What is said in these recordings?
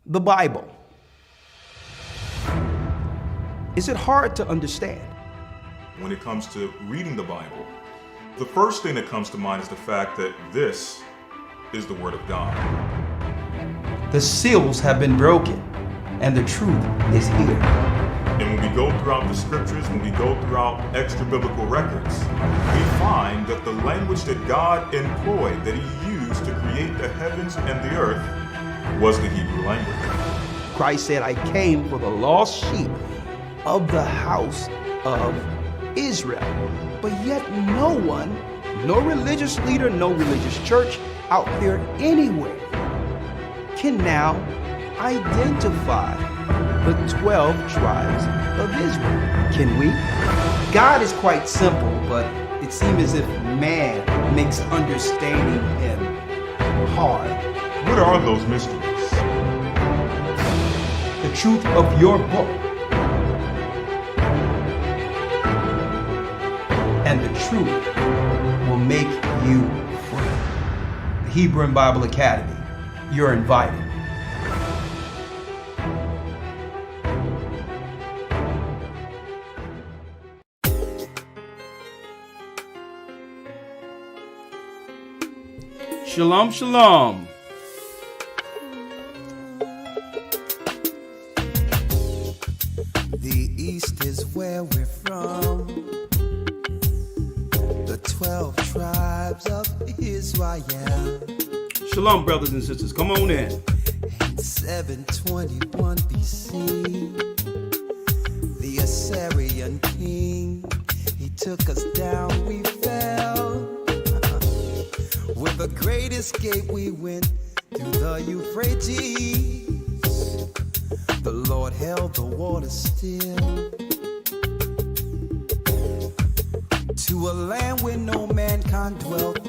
The Bible. Is it hard to understand? When it comes to reading the Bible, the first thing that comes to mind is the fact that this is the Word of God. The seals have been broken, and the truth is here. And when we go throughout the scriptures, when we go throughout extra biblical records, we find that the language that God employed, that He used to create the heavens and the earth, was the Hebrew language. Christ said, I came for the lost sheep of the house of Israel. But yet no one, no religious leader, no religious church out there anywhere can now identify the 12 tribes of Israel. Can we? God is quite simple, but it seems as if man makes understanding Him hard. What are those mysteries? The truth of your book and the truth will make you free. The Hebrew and Bible Academy. You're invited. Shalom, shalom. The East is where we're from. The 12 tribes of Israel. Shalom, brothers and sisters. Come on in. In 721 BC, the Assyrian king, he took us down, we fell. With a great escape, we went through the Euphrates. The Lord held the water still. To a land where no mankind dwelt,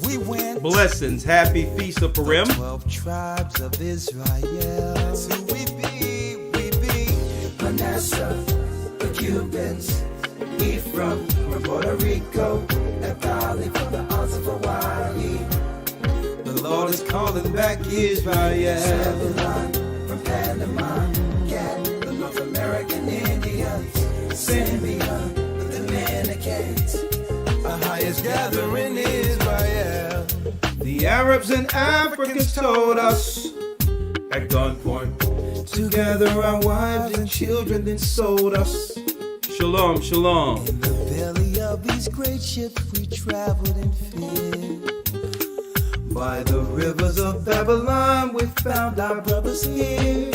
we went. Blessings. Happy Feast of Purim. 12 tribes of Israel. That's who we be, we be. Manasseh, the Cubans, Ephraim from Puerto Rico, and Valley from the Isles of Hawaii. The Lord is calling back Israel. Zebulon from Panama, Gad, the North American Indians, Simeon, the Dominicans, the highest gathering Israel. The Arabs and Africans told us at gunpoint to gather our wives and children, then sold us. Shalom, shalom. In the belly of these great ships we traveled and fed. By the rivers of Babylon we found our brothers here.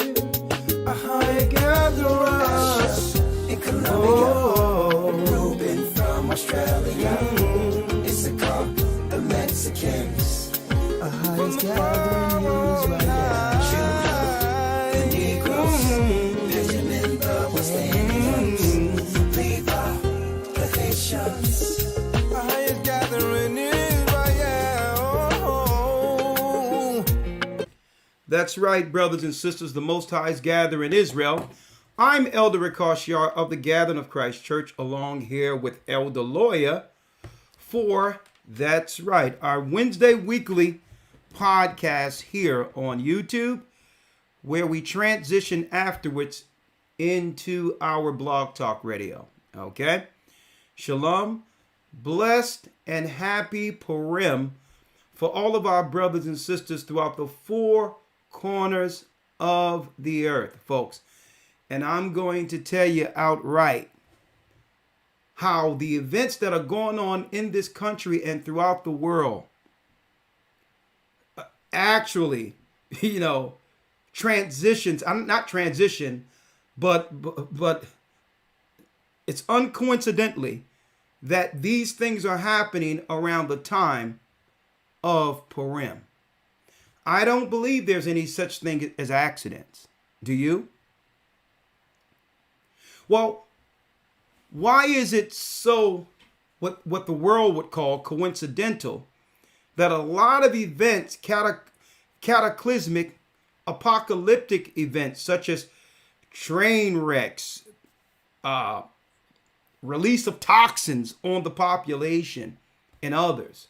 A high gather us in Colombia, Reuben from Australia, Issachar, the Mexicans, a highest gathering Israel, the Negroes, Benjamin, the West Indians, Levi, the Haitians, a highest gathering Israel. That's right, brothers and sisters. The Most High's gather in Israel. I'm Elder Ricashar of the Gathering of Christ Church, along here with Elder Lawyer for, that's right, our Wednesday weekly podcast here on YouTube, where we transition afterwards into our Blog Talk Radio. Okay? Shalom, blessed and happy Purim for all of our brothers and sisters throughout the four corners of the earth, folks. And I'm going to tell you outright how the events that are going on in this country and throughout the world actually, transitions. I'm not transition, but it's uncoincidentally that these things are happening around the time of Purim. I don't believe there's any such thing as accidents. Do you? Well, why is it so, what the world would call coincidental, that a lot of events, cataclysmic, apocalyptic events, such as train wrecks, release of toxins on the population, and others,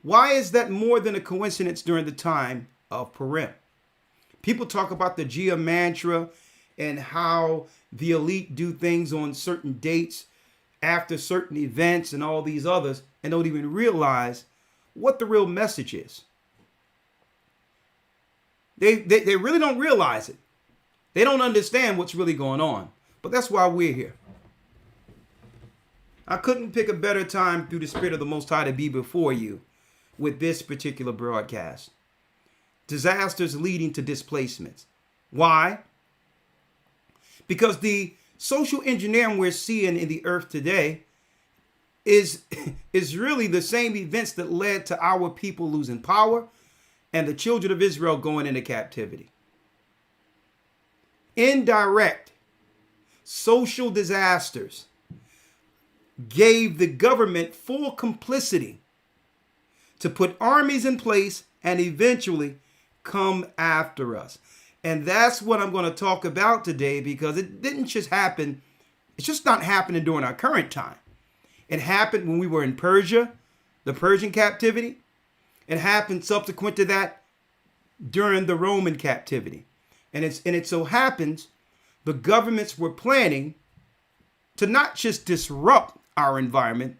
why is that more than a coincidence during the time of Purim? People talk about the Gia Mantra and how the elite do things on certain dates after certain events and all these others, and don't even realize what the real message is. They really don't realize it. They don't understand what's really going on. But that's why we're here. I couldn't pick a better time through the Spirit of the Most High to be before you with this particular broadcast. Disasters leading to displacements. Why? Because the social engineering we're seeing in the earth today is really the same events that led to our people losing power and the children of Israel going into captivity. Indirect social disasters gave the government full complicity to put armies in place and eventually come after us. And that's what I'm going to talk about today, because it didn't just happen. It's just not happening during our current time. It happened when we were in Persia, the Persian captivity. It happened subsequent to that during the Roman captivity. And it so happens the governments were planning to not just disrupt our environment,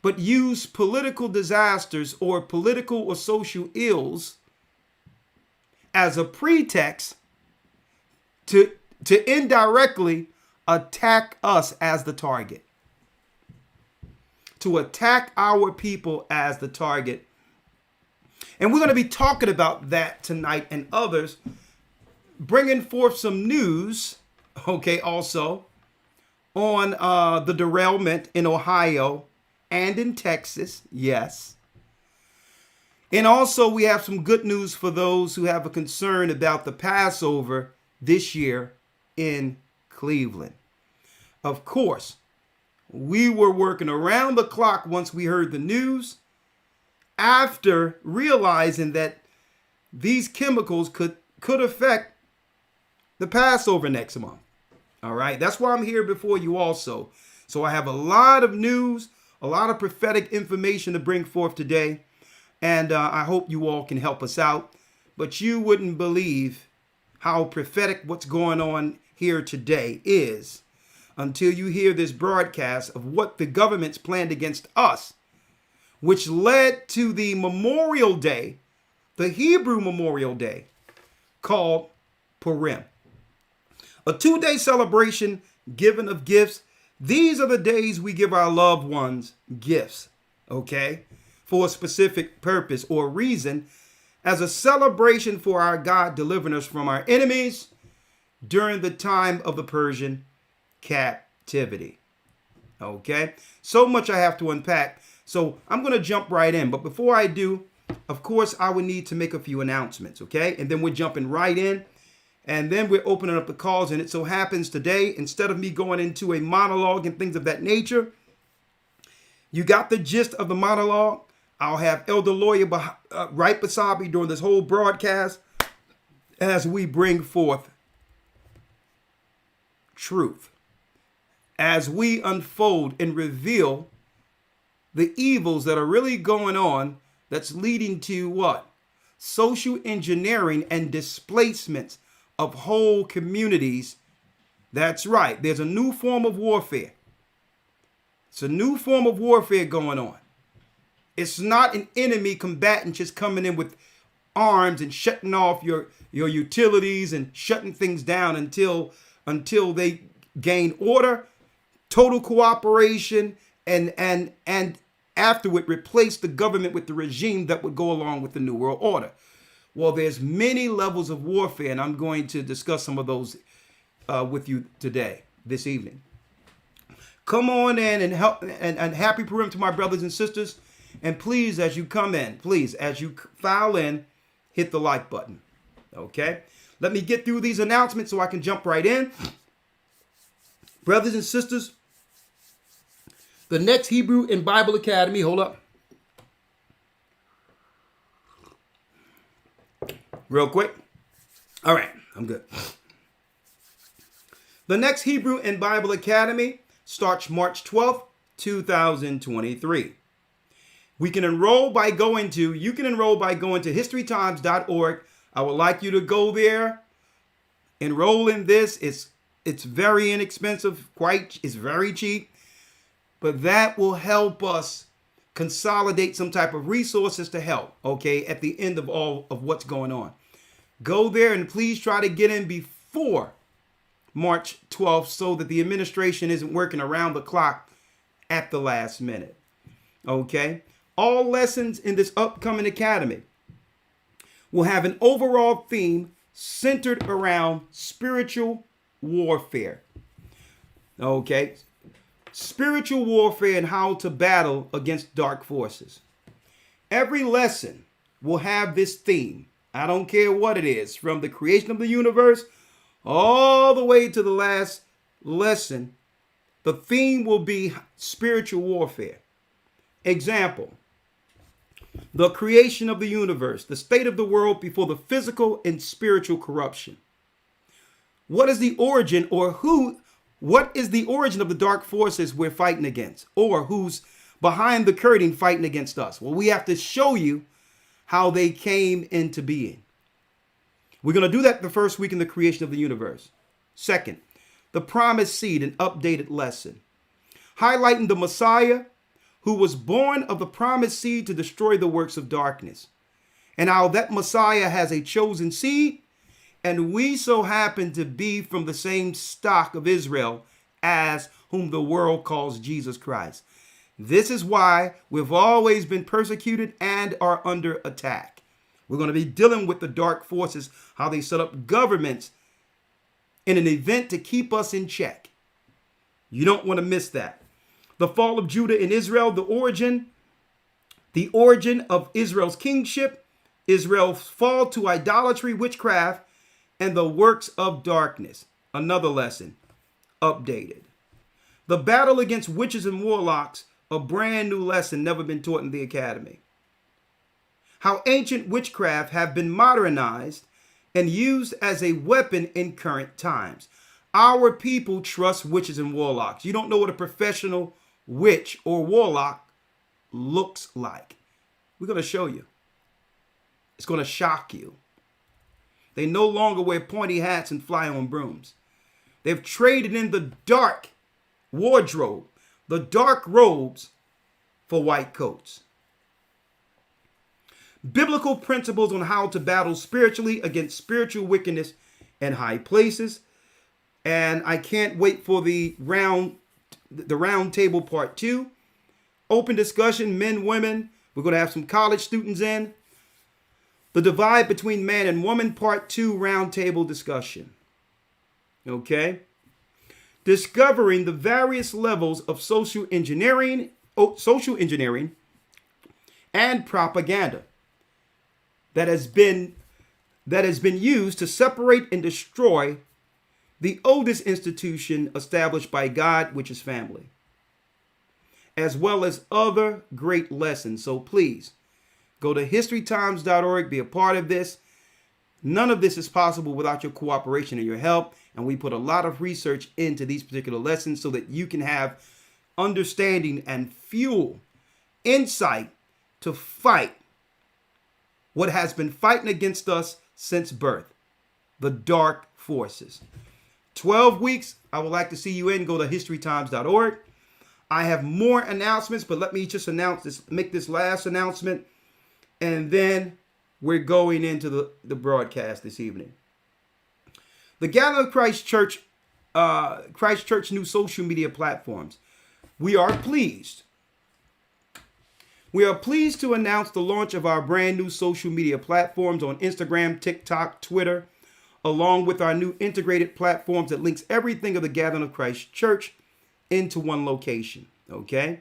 but use political disasters or political or social ills as a pretext to indirectly attack us as the target. To attack our people as the target. And we're going to be talking about that tonight and others, bringing forth some news, okay, also on the derailment in Ohio and in Texas, yes. And also we have some good news for those who have a concern about the Passover this year in Cleveland. Of course, we were working around the clock once we heard the news, after realizing that these chemicals could affect the Passover next month. All right, that's why I'm here before you also. So I have a lot of news, a lot of prophetic information to bring forth today. And I hope you all can help us out. But you wouldn't believe how prophetic what's going on here today is until you hear this broadcast of what the government's planned against us, which led to the Memorial Day, the Hebrew Memorial Day, called Purim. A 2-day celebration given of gifts. These are the days we give our loved ones gifts, okay, for a specific purpose or reason, as a celebration for our God delivering us from our enemies during the time of the Persian captivity. Okay, so much I have to unpack. So I'm going to jump right in. But before I do, of course, I would need to make a few announcements. Okay, and then we're jumping right in. And then we're opening up the calls. And it so happens today, instead of me going into a monologue and things of that nature, you got the gist of the monologue. I'll have Elder Lawyer right beside me during this whole broadcast as we bring forth truth, as we unfold and reveal the evils that are really going on that's leading to what? Social engineering and displacements of whole communities. That's right. There's a new form of warfare. It's a new form of warfare going on. It's not an enemy combatant just coming in with arms and shutting off your utilities and shutting things down until they gain order, total cooperation, and afterward replace the government with the regime that would go along with the New World Order. Well, there's many levels of warfare, and I'm going to discuss some of those with you today, this evening. Come on in and help, and happy Purim to my brothers and sisters. And please, as you come in, please, as you file in, hit the like button. Okay? Let me get through these announcements so I can jump right in. Brothers and sisters, the next Hebrew and Bible Academy, hold up. Real quick. All right, I'm good. The next Hebrew and Bible Academy starts March 12th, 2023. You can enroll by going to historytimes.org I would like you to go there, enroll in this. It's very inexpensive, it's very cheap, but that will help us consolidate some type of resources to help, okay, at the end of all of what's going on. Go there and please try to get in before March 12th so that the administration isn't working around the clock at the last minute. Okay? All lessons in this upcoming academy will have an overall theme centered around spiritual warfare. Okay? Spiritual warfare and how to battle against dark forces. Every lesson will have this theme. I don't care what it is, from the creation of the universe all the way to the last lesson. The theme will be spiritual warfare. Example, the creation of the universe, the state of the world before the physical and spiritual corruption. What is the origin what is the origin of the dark forces we're fighting against, or who's behind the curtain fighting against us? Well, we have to show you how they came into being. We're going to do that the first week in the creation of the universe. Second, the promised seed, an updated lesson, highlighting the Messiah who was born of the promised seed to destroy the works of darkness, and how that Messiah has a chosen seed, and we so happen to be from the same stock of Israel as whom the world calls Jesus Christ. This is why we've always been persecuted and are under attack. We're going to be dealing with the dark forces, how they set up governments in an event to keep us in check. You don't want to miss that. The fall of Judah and Israel, the origin of Israel's kingship, Israel's fall to idolatry, witchcraft, and the works of darkness. Another lesson, updated. The battle against witches and warlocks, a brand new lesson never been taught in the academy. How ancient witchcraft have been modernized and used as a weapon in current times. Our people trust witches and warlocks. You don't know what a professional witch or warlock looks like. We're going to show you. It's going to shock you. They no longer wear pointy hats and fly on brooms. They've traded in the dark wardrobe, the dark robes, for white coats. Biblical principles on how to battle spiritually against spiritual wickedness in high places. And I can't wait for the round table part 2. Open discussion, men, women. We're going to have some college students in. The divide between man and woman, part 2, round table discussion. Okay. Discovering the various levels of social engineering and propaganda that has been used to separate and destroy the oldest institution established by God, which is family, as well as other great lessons. So please go to historytimes.org, be a part of this. None of this is possible without your cooperation and your help. And we put a lot of research into these particular lessons so that you can have understanding and fuel, insight to fight what has been fighting against us since birth, the dark forces. 12 weeks, I would like to see you in. Go to historytimes.org. I have more announcements, but let me just make this last announcement, and then we're going into the broadcast this evening. The Gathering of Christ Church new social media platforms. We are pleased. We are pleased to announce the launch of our brand new social media platforms on Instagram, TikTok, Twitter, along with our new integrated platforms that links everything of the Gathering of Christ Church into one location. Okay?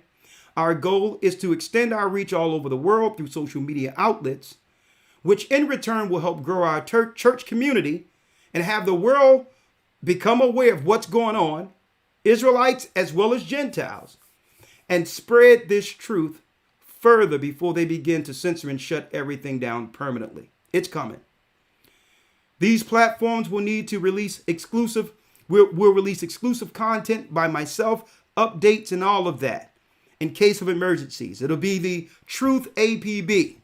Our goal is to extend our reach all over the world through social media outlets, which in return will help grow our church community and have the world become aware of what's going on, Israelites as well as Gentiles, and spread this truth further before they begin to censor and shut everything down permanently. It's coming. These platforms will need to release exclusive, we'll release exclusive content by myself, updates and all of that in case of emergencies. It'll be the Truth APB.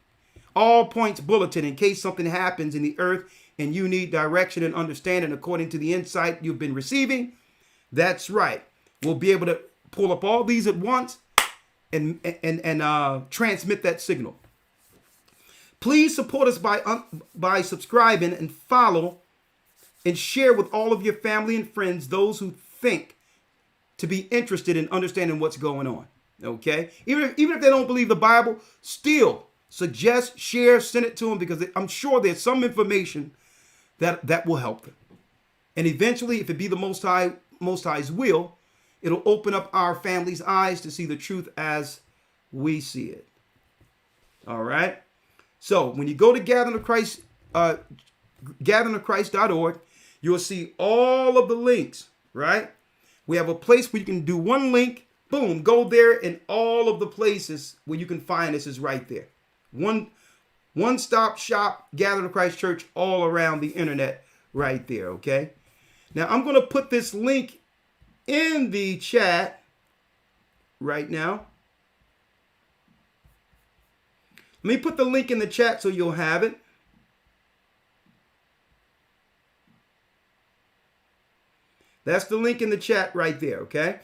all points bulletin in case something happens in the earth and you need direction and understanding according to the insight you've been receiving. That's right. We'll be able to pull up all these at once and transmit that signal. Please support us by subscribing and follow and share with all of your family and friends, those who think to be interested in understanding what's going on. Okay? Even if they don't believe the Bible, still suggest, share, send it to them, because I'm sure there's some information that will help them. And eventually, if it be the Most High's will, it'll open up our family's eyes to see the truth as we see it. All right? So when you go to GedwongenChrist.org, you'll see all of the links, right? We have a place where you can do one link, boom, go there, and all of the places where you can find us is right there. One-stop shop, Gathering of Christ Church, all around the internet right there, okay? Now, I'm going to put this link in the chat right now. Let me put the link in the chat so you'll have it. That's the link in the chat right there, okay?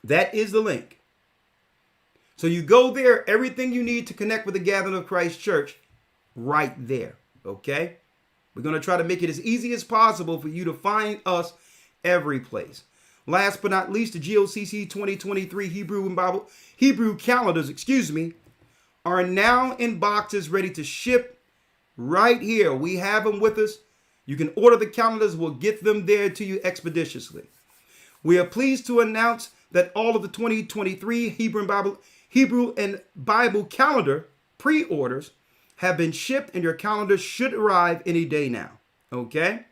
That is the link. So you go there, everything you need to connect with the Gathering of Christ Church, right there, okay? We're going to try to make it as easy as possible for you to find us every place. Last but not least, the GOCC 2023 Hebrew calendars, are now in boxes ready to ship right here. We have them with us. You can order the calendars. We'll get them there to you expeditiously. We are pleased to announce that all of the 2023 Hebrew and Bible calendar pre-orders have been shipped, and your calendar should arrive any day now. Okay?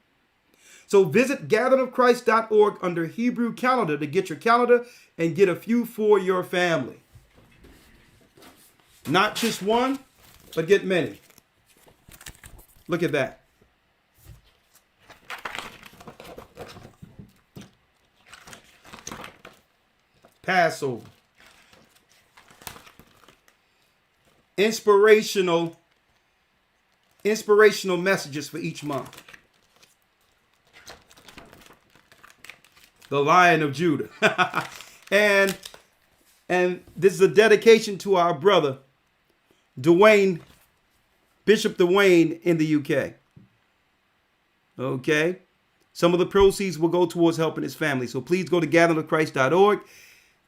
So visit GatheringofChrist.org under Hebrew calendar to get your calendar and get a few for your family. Not just one, but get many. Look at that. Passover. Inspirational messages for each month. The Lion of Judah. and this is a dedication to our brother, Gedwongen, Bishop Gedwongen in the UK. Okay? Some of the proceeds will go towards helping his family. So please go to GatheringofChrist.org.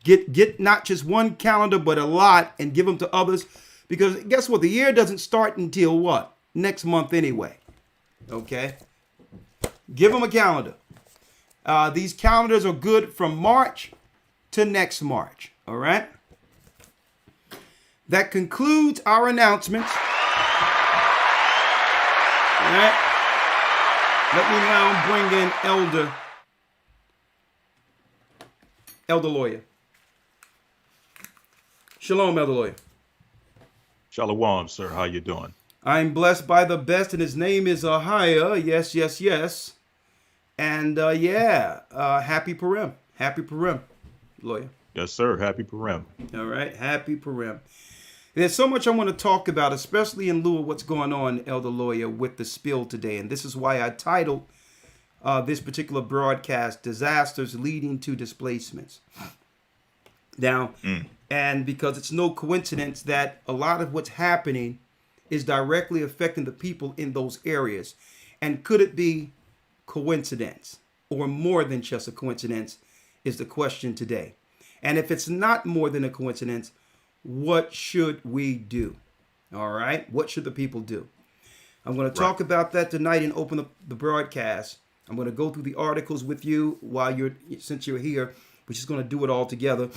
Get not just one calendar, but a lot, and give them to others. Because guess what? The year doesn't start until what? Next month anyway. Okay? Give them a calendar. These calendars are good from March to next March. All right? That concludes our announcements. All right? Let me now bring in Elder Lawyer. Shalom, Elder Lawyer. Shalom, sir. How you doing? I'm blessed by the best, and his name is Ahia. Yes, yes, yes. And happy Purim. Happy Purim, Lawyer. Yes, sir. Happy Purim. All right, happy Purim. There's so much I want to talk about, especially in lieu of what's going on, Elder Lawyer, with the spill today. And this is why I titled this particular broadcast, Disasters Leading to Displacements. Now, and because it's no coincidence that a lot of what's happening is directly affecting the people in those areas. And could it be coincidence or more than just a coincidence is the question today. And if it's not more than a coincidence, what should we do? All right. What should the people do? I'm going to talk about that tonight and open up the broadcast. I'm going to go through the articles with you since you're here. We're just going to do it all together.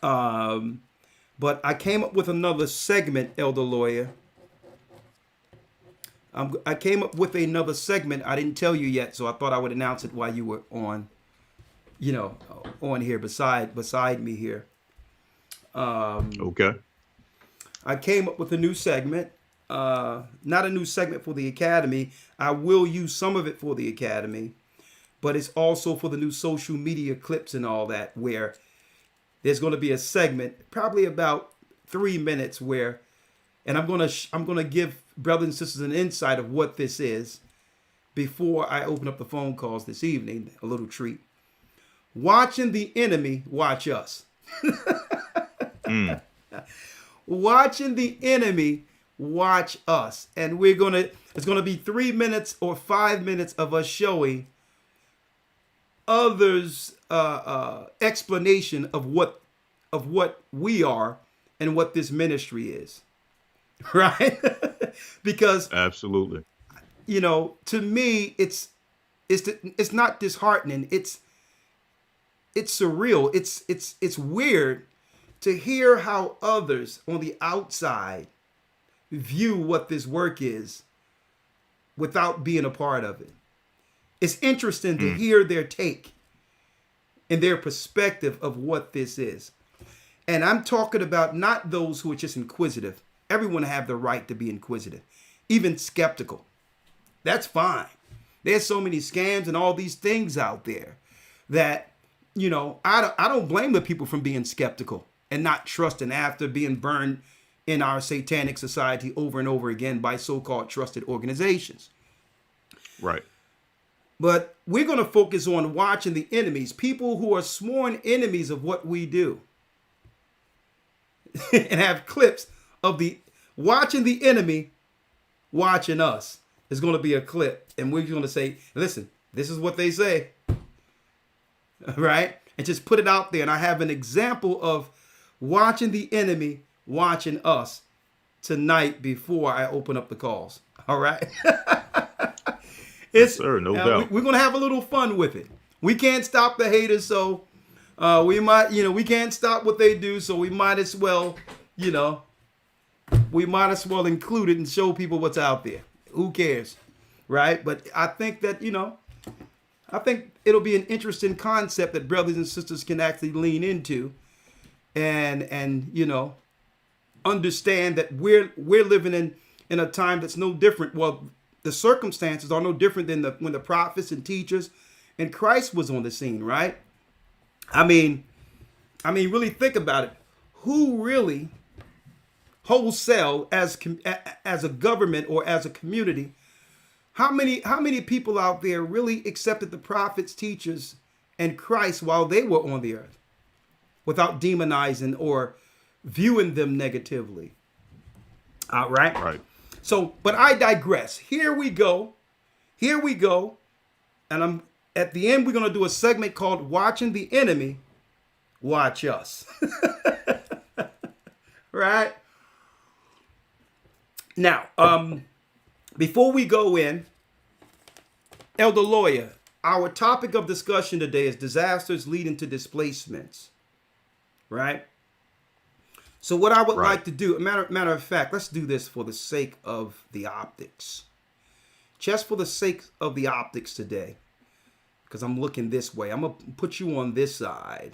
But I came up with another segment, Elder Lawyer. I came up with another segment. I didn't tell you yet, so I thought I would announce it while you were on here beside me here. Okay. I came up with a new segment. Not a new segment for the Academy. I will use some of it for the Academy, but it's also for the new social media clips and all that, where there's going to be a segment, probably about 3 minutes, where And I'm gonna give brothers and sisters an insight of what this is before I open up the phone calls this evening. A little treat. Watching the enemy watch us. Watching the enemy watch us. And it's gonna be 3 minutes or 5 minutes of us showing others explanation of what we are and what this ministry is. Right? Because Absolutely. To me, it's not disheartening. It's surreal. It's weird to hear how others on the outside view what this work is without being a part of it. It's interesting to hear their take and their perspective of what this is. And I'm talking about not those who are just inquisitive. Everyone have the right to be inquisitive, even skeptical. That's fine. There's so many scams and all these things out there that, I don't blame the people from being skeptical and not trusting after being burned in our satanic society over and over again by so-called trusted organizations. Right. But we're going to focus on watching the enemies, people who are sworn enemies of what we do, and have clips of watching the enemy watching us. There's going to be a clip, and we're going to say, listen, this is what they say. Right? And just put it out there. And I have an example of watching the enemy watching us tonight before I open up the calls. All right? Yes, sir, no doubt. We're going to have a little fun with it. We can't stop the haters, so we can't stop what they do, so we might as well, include it and show people what's out there. Who cares, right? But I think that, I think it'll be an interesting concept that brothers and sisters can actually lean into and understand that we're living in a time that's no different. Well, the circumstances are no different than when the prophets and teachers and Christ was on the scene, right? I mean, really think about it. Who really wholesale as a government or as a community? How many people out there really accepted the prophets, teachers, and Christ while they were on the earth without demonizing or viewing them negatively? All right. Right. So, but I digress. Here we go. And at the end, we're going to do a segment called Watching the Enemy Watch Us. Right? Now, before we go in, Elder Lawyer, our topic of discussion today is disasters leading to displacements. Right? So what I would like to do, matter of fact, let's do this for the sake of the optics. Just for the sake of the optics today, because I'm looking this way. I'm going to put you on this side.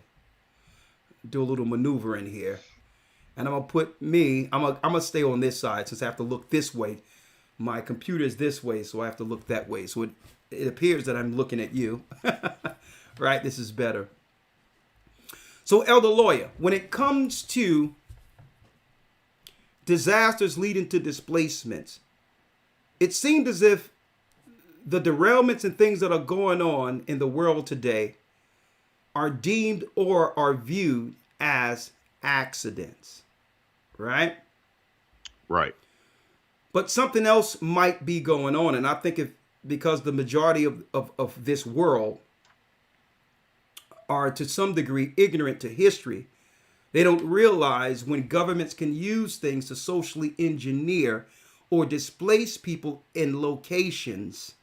Do a little maneuver in here. And I'm going to put me, I'm going to stay on this side since I have to look this way. My computer is this way, so I have to look that way. So it appears that I'm looking at you. Right? This is better. So, Elder Lawyer, when it comes to disasters leading to displacements, it seemed as if the derailments and things that are going on in the world today are deemed or are viewed as accidents, right? Right. But something else might be going on. And I think because the majority of this world are to some degree ignorant to history, they don't realize when governments can use things to socially engineer or displace people in locations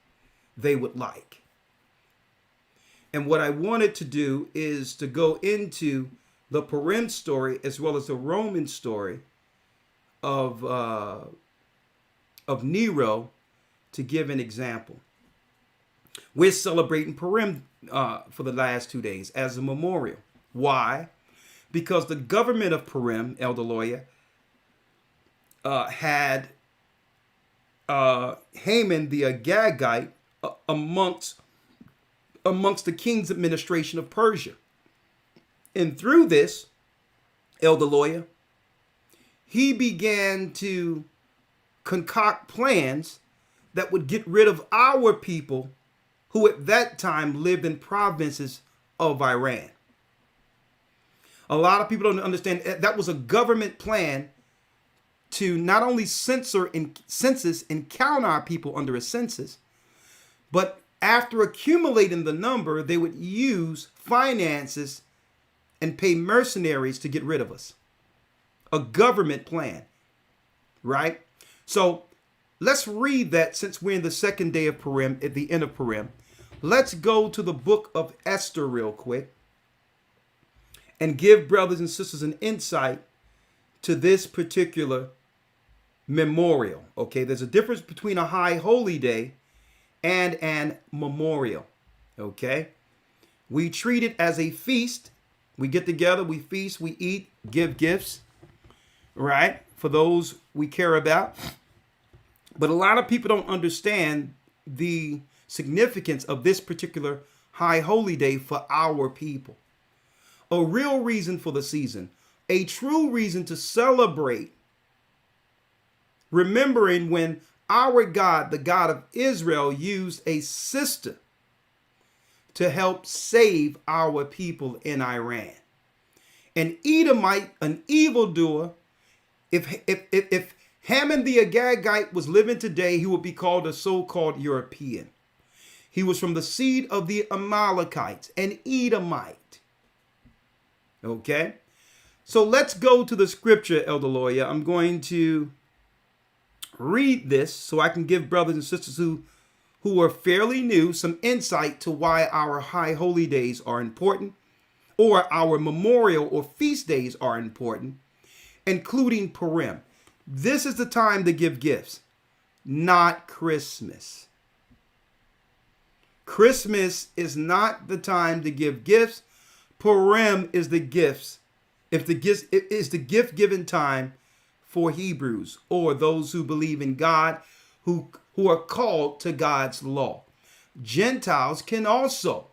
they would like. And what I wanted to do is to go into the Purim story as well as the Roman story of Nero to give an example. We're celebrating Purim for the last 2 days as a memorial. Why? Because the government of Purim, Elder Lawyer, had Haman the Agagite amongst the king's administration of Persia. And through this, Elder Lawyer, he began to concoct plans that would get rid of our people who at that time lived in provinces of Iran. A lot of people don't understand that was a government plan to not only census and count our people under a census, but after accumulating the number, they would use finances and pay mercenaries to get rid of us. A government plan, right? So let's read that since we're in the second day of Purim, at the end of Purim. Let's go to the book of Esther real quick and give brothers and sisters an insight to this particular memorial. Okay, there's a difference between a high holy day and an memorial. Okay, we treat it as a feast. We get together, we feast, we eat, give gifts, right, for those we care about. But a lot of people don't understand the significance of this particular high holy day for our people. A real reason for the season, a true reason to celebrate, remembering when our God, the God of Israel, used a sister to help save our people in Iran. An Edomite, an evildoer, if Haman the Agagite was living today, he would be called a so-called European. He was from the seed of the Amalekites, an Edomite. Okay, so let's go to the scripture, Elder Lawyer. I'm going to read this so I can give brothers and sisters who are fairly new some insight to why our high holy days are important, or our memorial or feast days are important, including Purim. This is the time to give gifts, not Christmas. Christmas is not the time to give gifts. Purim is the gifts. If the gifts, it is the gift-giving time for Hebrews, or those who believe in God, who are called to God's law. Gentiles can also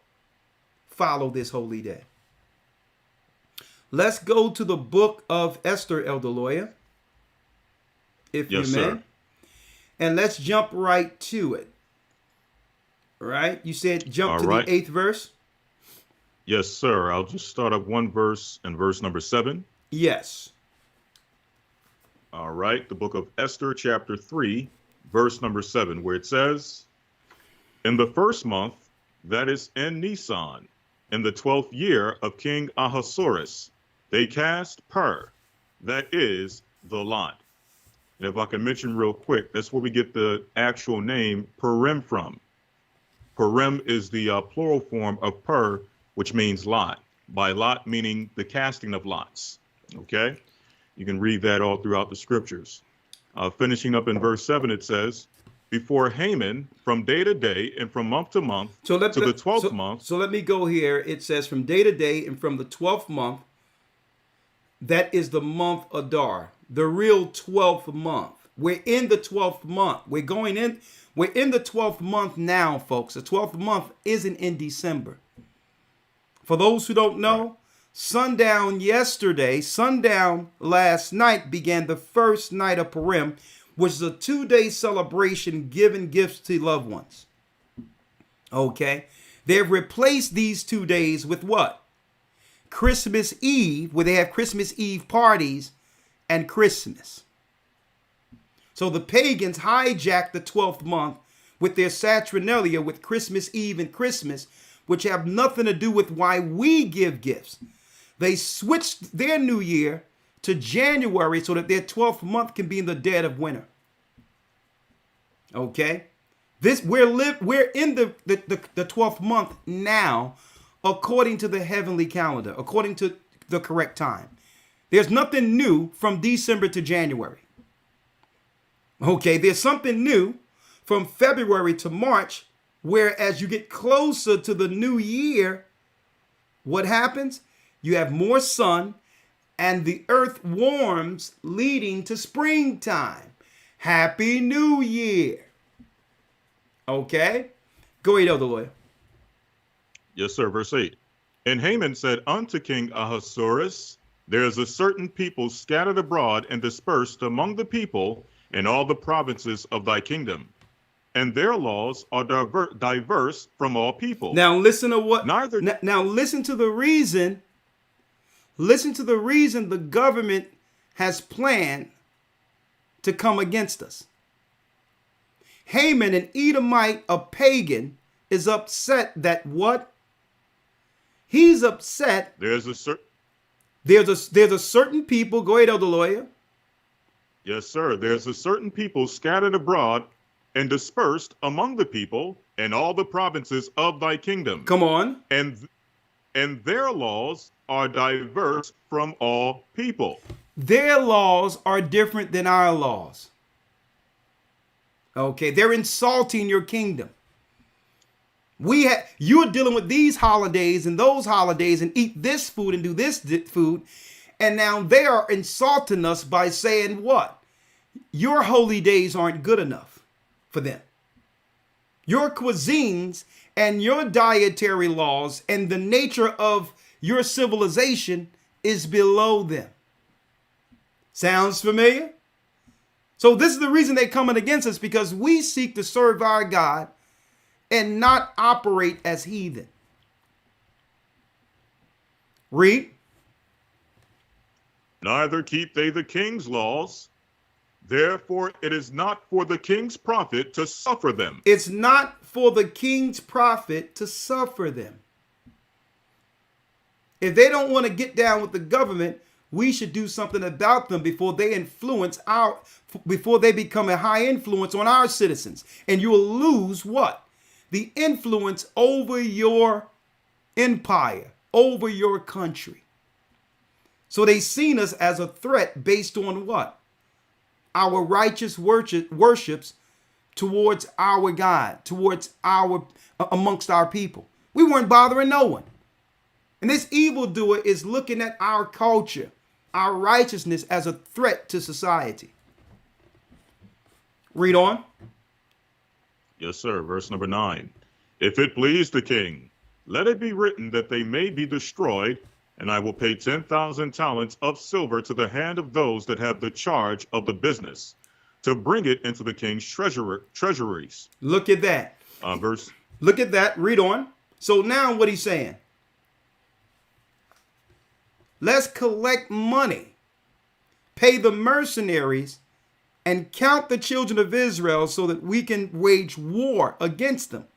follow this holy day. Let's go to the book of Esther, Elder Lawyer, if you may. Sir. And let's jump right to it. Right? You said jump to the 8th verse? Yes, sir. I'll just start up one verse in verse number 7. Yes. All right. The book of Esther, chapter 3, verse number 7, where it says, in the first month, that is in Nisan, in the 12th year of King Ahasuerus, they cast Pur, that is the lot. And if I can mention real quick, that's where we get the actual name Purim from. Purim is the plural form of Pur, which means lot. By lot meaning the casting of lots. Okay? You can read that all throughout the scriptures. Finishing up in verse 7, it says, before Haman, from day to day and from month to month, to the 12th month. So let me go here. It says from day to day and from the 12th month, that is the month Adar, the real 12th month. We're in the 12th month. We're in the 12th month now, folks. The 12th month isn't in December. For those who don't know, sundown last night began the first night of Purim, which is a 2-day celebration giving gifts to loved ones. Okay. They've replaced these 2 days with what? Christmas Eve, where they have Christmas Eve parties and Christmas. So the pagans hijacked the 12th month with their Saturnalia with Christmas Eve and Christmas, which have nothing to do with why we give gifts. They switched their new year to January so that their 12th month can be in the dead of winter. Okay? We're in the 12th month now, according to the heavenly calendar, according to the correct time. There's nothing new from December to January. Okay, there's something new from February to March, where as you get closer to the new year, what happens? You have more sun and the earth warms, leading to springtime. Happy New Year. Okay? Go ahead, Elder Lawyer. Yes, sir. Verse 8. And Haman said unto King Ahasuerus, there is a certain people scattered abroad and dispersed among the people in all the provinces of thy kingdom, and their laws are diverse from all people. Now listen to what. Neither. Now listen to the reason. Listen to the reason the government has planned to come against us. Haman, an Edomite, a pagan, is upset that what? He's upset. There's a certain. There's a certain people. Go ahead, Elder Lawyer. Yes, sir. There's a certain people scattered abroad and dispersed among the people in all the provinces of thy kingdom. Come on. And their laws are diverse from all people. Their laws are different than our laws. Okay, they're insulting your kingdom. You're dealing with these holidays and those holidays and eat this food and do this food. And now they are insulting us by saying what? Your holy days aren't good enough for them. Your cuisines and your dietary laws and the nature of your civilization is below them. Sounds familiar? So this is the reason they're coming against us, because we seek to serve our God and not operate as heathen. Read. Neither keep they the king's laws. Therefore, it is not for the king's profit to suffer them. It's not for the king's profit to suffer them. If they don't want to get down with the government, we should do something about them before they before they become a high influence on our citizens. And you will lose what? The influence over your empire, over your country. So they seen us as a threat based on what? Our righteous worships towards our God, amongst our people. We weren't bothering no one. And this evildoer is looking at our culture, our righteousness, as a threat to society. Read on. Yes, sir. Verse number 9. If it please the king, let it be written that they may be destroyed, and I will pay 10,000 talents of silver to the hand of those that have the charge of the business, to bring it into the king's treasuries. Look at that. Look at that. Read on. So now what he's saying. Let's collect money, pay the mercenaries, and count the children of Israel so that we can wage war against them.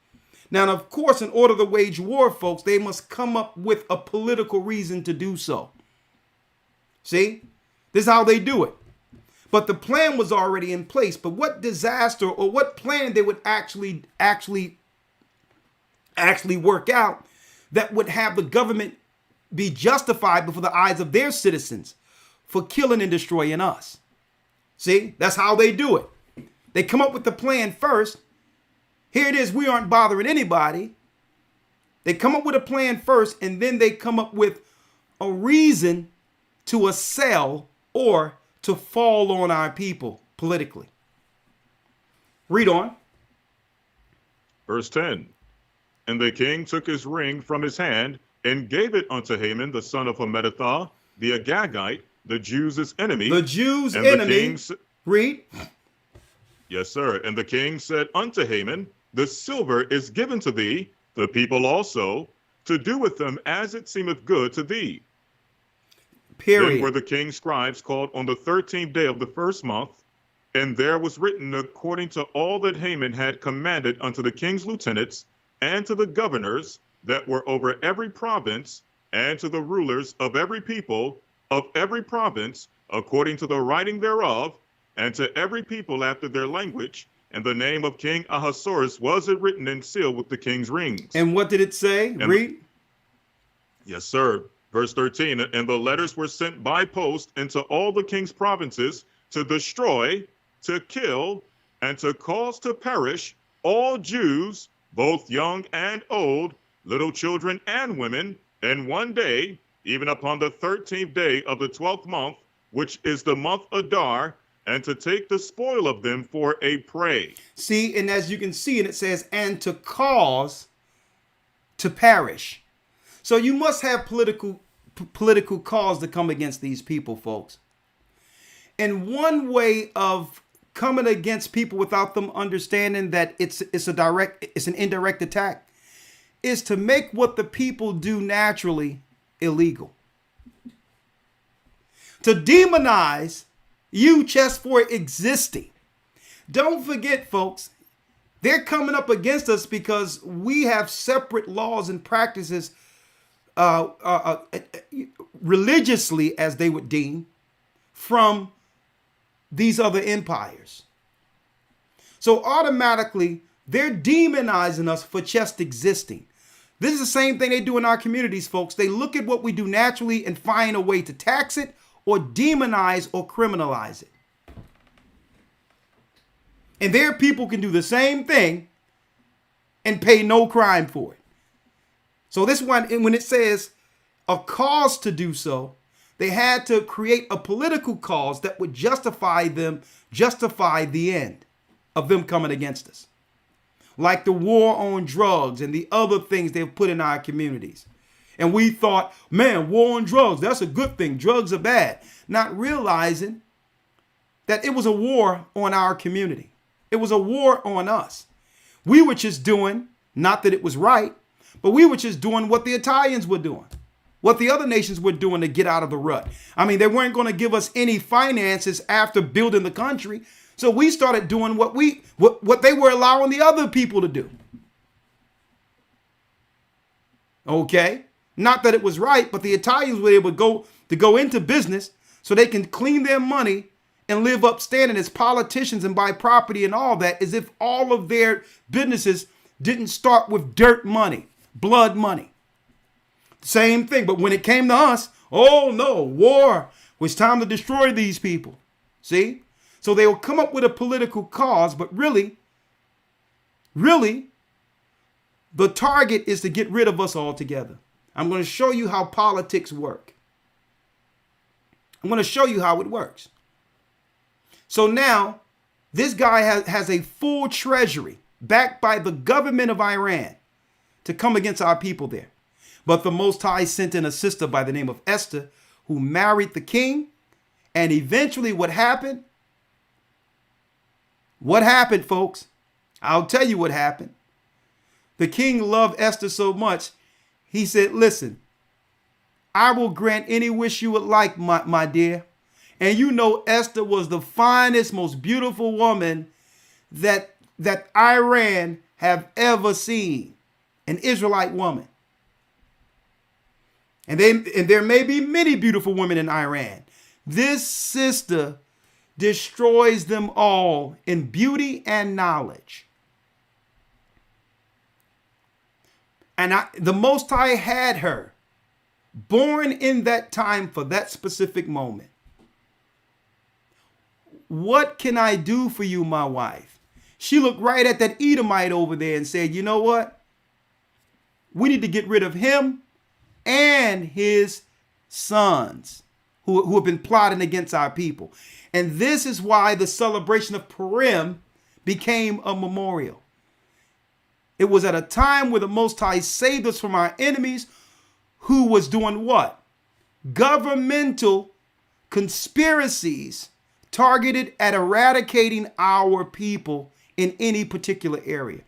Now, of course, in order to wage war, folks, they must come up with a political reason to do so. See? This is how they do it. But the plan was already in place. But what disaster or what plan they would actually work out that would have the government be justified before the eyes of their citizens for killing and destroying us. See, that's how they do it. They come up with the plan first. Here it is. We aren't bothering anybody. They come up with a plan first, and then they come up with a reason to assail or to fall on our people politically. Read on. Verse 10. And the king took his ring from his hand and gave it unto Haman, the son of Hammedatha, the Agagite, the Jews' enemy. The Jews' enemy. Read. Yes, sir. And the king said unto Haman, the silver is given to thee, the people also, to do with them as it seemeth good to thee. Period. Then were the king's scribes called on the 13th day of the first month, and there was written according to all that Haman had commanded unto the king's lieutenants and to the governors that were over every province, and to the rulers of every people of every province, according to the writing thereof, and to every people after their language. And the name of King Ahasuerus was it written and sealed with the king's rings. And what did it say? Read. Yes, sir. Verse 13. And the letters were sent by post into all the king's provinces to destroy, to kill, and to cause to perish all Jews, both young and old, little children and women, in one day, even upon the 13th day of the 12th month, which is the month Adar, and to take the spoil of them for a prey. See, and as you can see, and it says, and to cause to perish. So you must have political political cause to come against these people, folks. And one way of coming against people without them understanding that it's an indirect attack is to make what the people do naturally illegal. To demonize you just for existing. Don't forget, folks, they're coming up against us because we have separate laws and practices religiously, as they would deem, from these other empires. So automatically, they're demonizing us for just existing. This is the same thing they do in our communities, folks. They look at what we do naturally and find a way to tax it or demonize or criminalize it. And their people can do the same thing and pay no crime for it. So this one, when it says a cause to do so, they had to create a political cause that would justify the end of them coming against us. Like the war on drugs and the other things they've put in our communities. And we thought, man, war on drugs, that's a good thing. Drugs are bad. Not realizing that it was a war on our community. It was a war on us. We were just doing, not that it was right, but we were just doing what the Italians were doing, what the other nations were doing to get out of the rut. I mean, they weren't going to give us any finances after building the country. So we started doing what they were allowing the other people to do. Okay? Not that it was right, but the Italians were able to go into business so they can clean their money and live upstanding as politicians and buy property and all that, as if all of their businesses didn't start with dirt money, blood money. Same thing. But when it came to us, oh no, war was time to destroy these people. See? So they will come up with a political cause, but really, the target is to get rid of us altogether. I'm going to show you how politics work. I'm going to show you how it works. So now, this guy has a full treasury backed by the government of Iran to come against our people there. But the Most High sent in a sister by the name of Esther, who married the king. And eventually what happened? What happened, folks? I'll tell you what happened. The king loved Esther so much, he said, listen, I will grant any wish you would like, my dear. And you know Esther was the finest, most beautiful woman that Iran have ever seen. An Israelite woman. And there may be many beautiful women in Iran. This sister destroys them all in beauty and knowledge. And the Most High had her born in that time for that specific moment. What can I do for you, my wife? She looked right at that Edomite over there and said, you know what? We need to get rid of him and his sons who have been plotting against our people. And this is why the celebration of Purim became a memorial. It was at a time where the Most High saved us from our enemies, who was doing what? Governmental conspiracies targeted at eradicating our people in any particular area.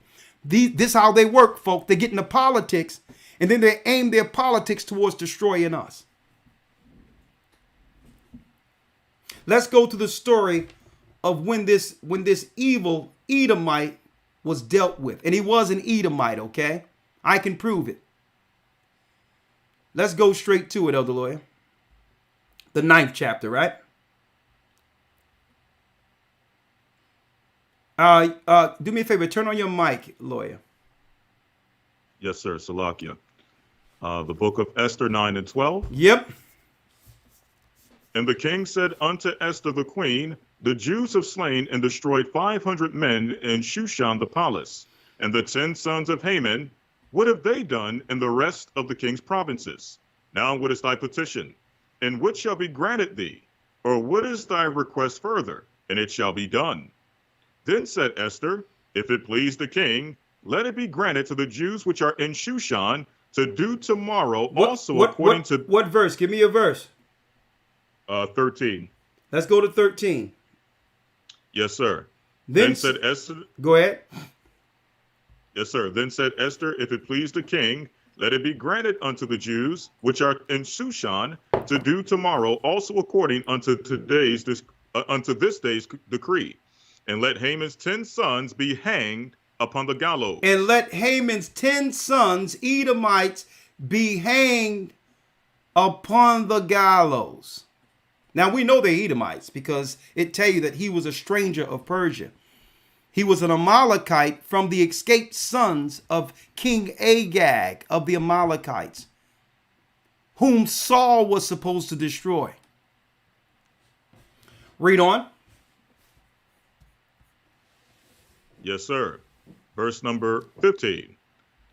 This is how they work, folk. They get into politics, and then they aim their politics towards destroying us. Let's go to the story of when this evil Edomite was dealt with. And he was an Edomite, okay? I can prove it. Let's go straight to it, Elder Lawyer. The 9th chapter, right? Do me a favor, turn on your mic, Lawyer. Yes, sir, Salakia. The book of Esther 9 and 12. Yep. And the king said unto Esther the queen, the Jews have slain and destroyed 500 men in Shushan the palace, and the 10 sons of Haman. What have they done in the rest of the king's provinces? Now what is thy petition? And what shall be granted thee? Or what is thy request further? And it shall be done. Then said Esther, if it please the king, let it be granted to the Jews which are in Shushan to do tomorrow according to what verse? Give me a verse. 13. Let's go to 13. Yes, sir. Then said Esther. Go ahead. Yes, sir. Then said Esther, if it please the king, let it be granted unto the Jews which are in Shushan to do tomorrow also according unto this day's decree, and let Haman's 10 sons be hanged upon the gallows. And let Haman's 10 sons, Edomites, be hanged upon the gallows. Now we know they're Edomites because it tell you that he was a stranger of Persia. He was an Amalekite from the escaped sons of King Agag of the Amalekites, whom Saul was supposed to destroy. Read on. Yes, sir. Verse number 15.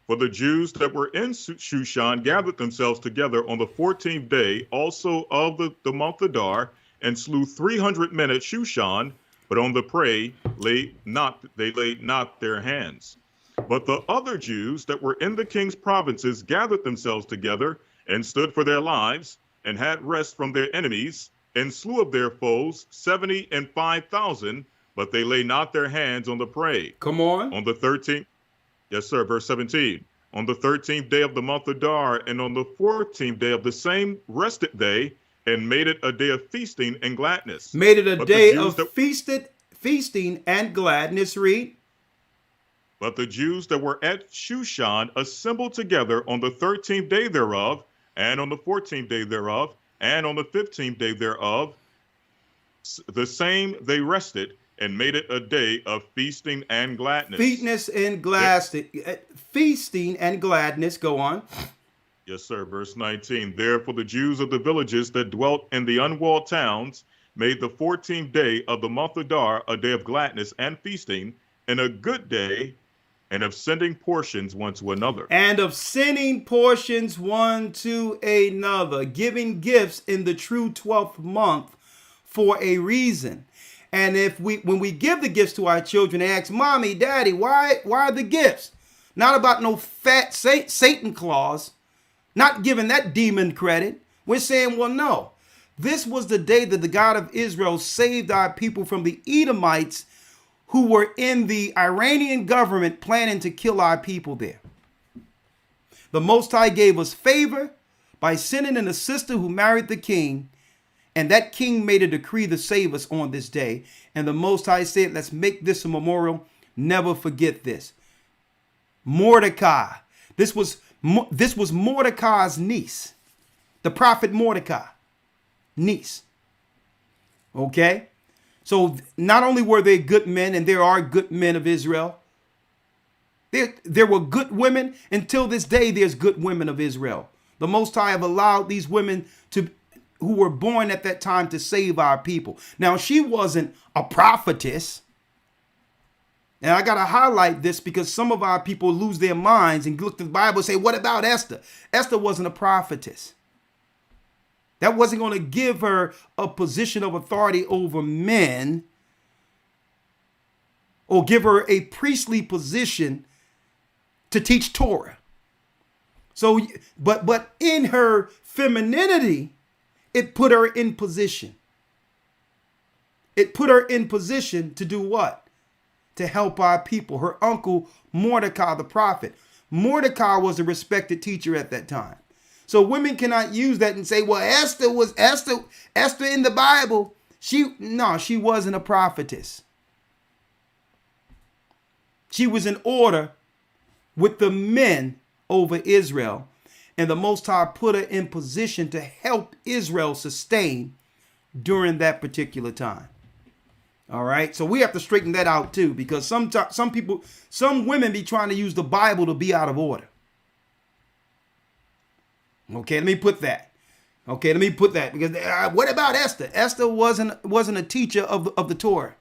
For the Jews that were in Shushan gathered themselves together on the 14th day also of the month Adar, and slew 300 men at Shushan, but on the prey they laid not their hands. But the other Jews that were in the king's provinces gathered themselves together, and stood for their lives, and had rest from their enemies, and slew of their foes 75,000, but they lay not their hands on the prey. Come on. On the 13th, yes, sir, verse 17. On the 13th day of the month Adar, and on the 14th day of the same rested they, and made it a day of feasting and gladness. Made it a day of feasting and gladness. Read. But the Jews that were at Shushan assembled together on the 13th day thereof, and on the 14th day thereof, and on the 15th day thereof, the same they rested, and made it a day of feasting and gladness. Feasting and gladness. Go on. Yes, sir. Verse 19. Therefore the Jews of the villages that dwelt in the unwalled towns made the 14th day of the month Adar a day of gladness and feasting, and a good day, and of sending portions one to another. And of sending portions one to another, giving gifts in the true 12th month for a reason. And when we give the gifts to our children, they ask, Mommy, Daddy, why the gifts? Not about no fat Satan clause, not giving that demon credit. We're saying, well, no. This was the day that the God of Israel saved our people from the Edomites who were in the Iranian government planning to kill our people there. The Most High gave us favor by sending in a sister who married the king, and that king made a decree to save us on this day. And the Most High said, let's make this a memorial. Never forget this. Mordecai. This was Mordecai's niece, the prophet Mordecai, niece. Okay? So not only were they good men, and there are good men of Israel, there were good women. Until this day, there's good women of Israel. The Most High have allowed these women who were born at that time to save our people. Now, she wasn't a prophetess. And I got to highlight this because some of our people lose their minds and look to the Bible and say, what about Esther? Esther wasn't a prophetess. That wasn't going to give her a position of authority over men or give her a priestly position to teach Torah. So, but in her femininity, it put her in position. It put her in position to do what? To help our people. Her uncle, Mordecai the prophet. Mordecai was a respected teacher at that time. So women cannot use that and say, well, Esther in the Bible. She wasn't a prophetess. She was in order with the men over Israel. And the Most High put her in position to help Israel sustain during that particular time. All right. So we have to straighten that out too, because some women be trying to use the Bible to be out of order. Okay, let me put that. Because what about Esther? Esther wasn't a teacher of the Torah.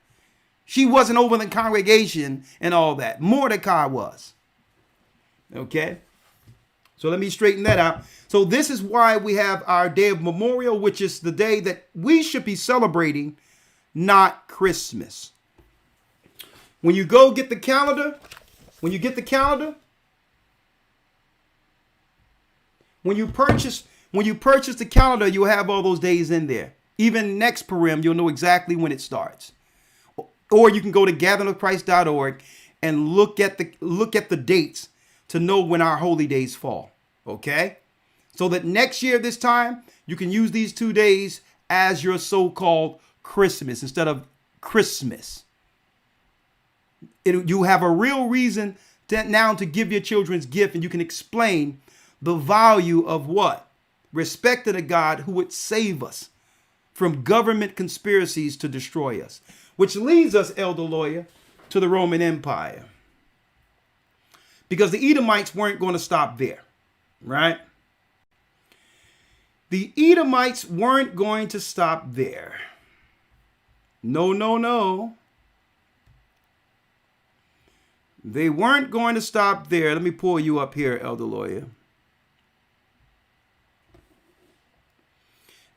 She wasn't over the congregation and all that. Mordecai was. Okay. So let me straighten that out. So this is why we have our day of memorial, which is the day that we should be celebrating, not Christmas. When you go get the calendar, When you purchase the calendar, you'll have all those days in there. Even next Purim, you'll know exactly when it starts. Or you can go to gatheringofchrist.org and look at the dates to know when our holy days fall. Okay? So that next year, this time, you can use these 2 days as your so-called Christmas instead of Christmas. You have a real reason now to give your children's gift, and you can explain the value of what? Respecting a God who would save us from government conspiracies to destroy us. Which leads us, Elder Lawyer, to the Roman Empire. Because the Edomites weren't going to stop there, right? The Edomites weren't going to stop there. No, no, no. They weren't going to stop there. Let me pull you up here, Elder Lawyer.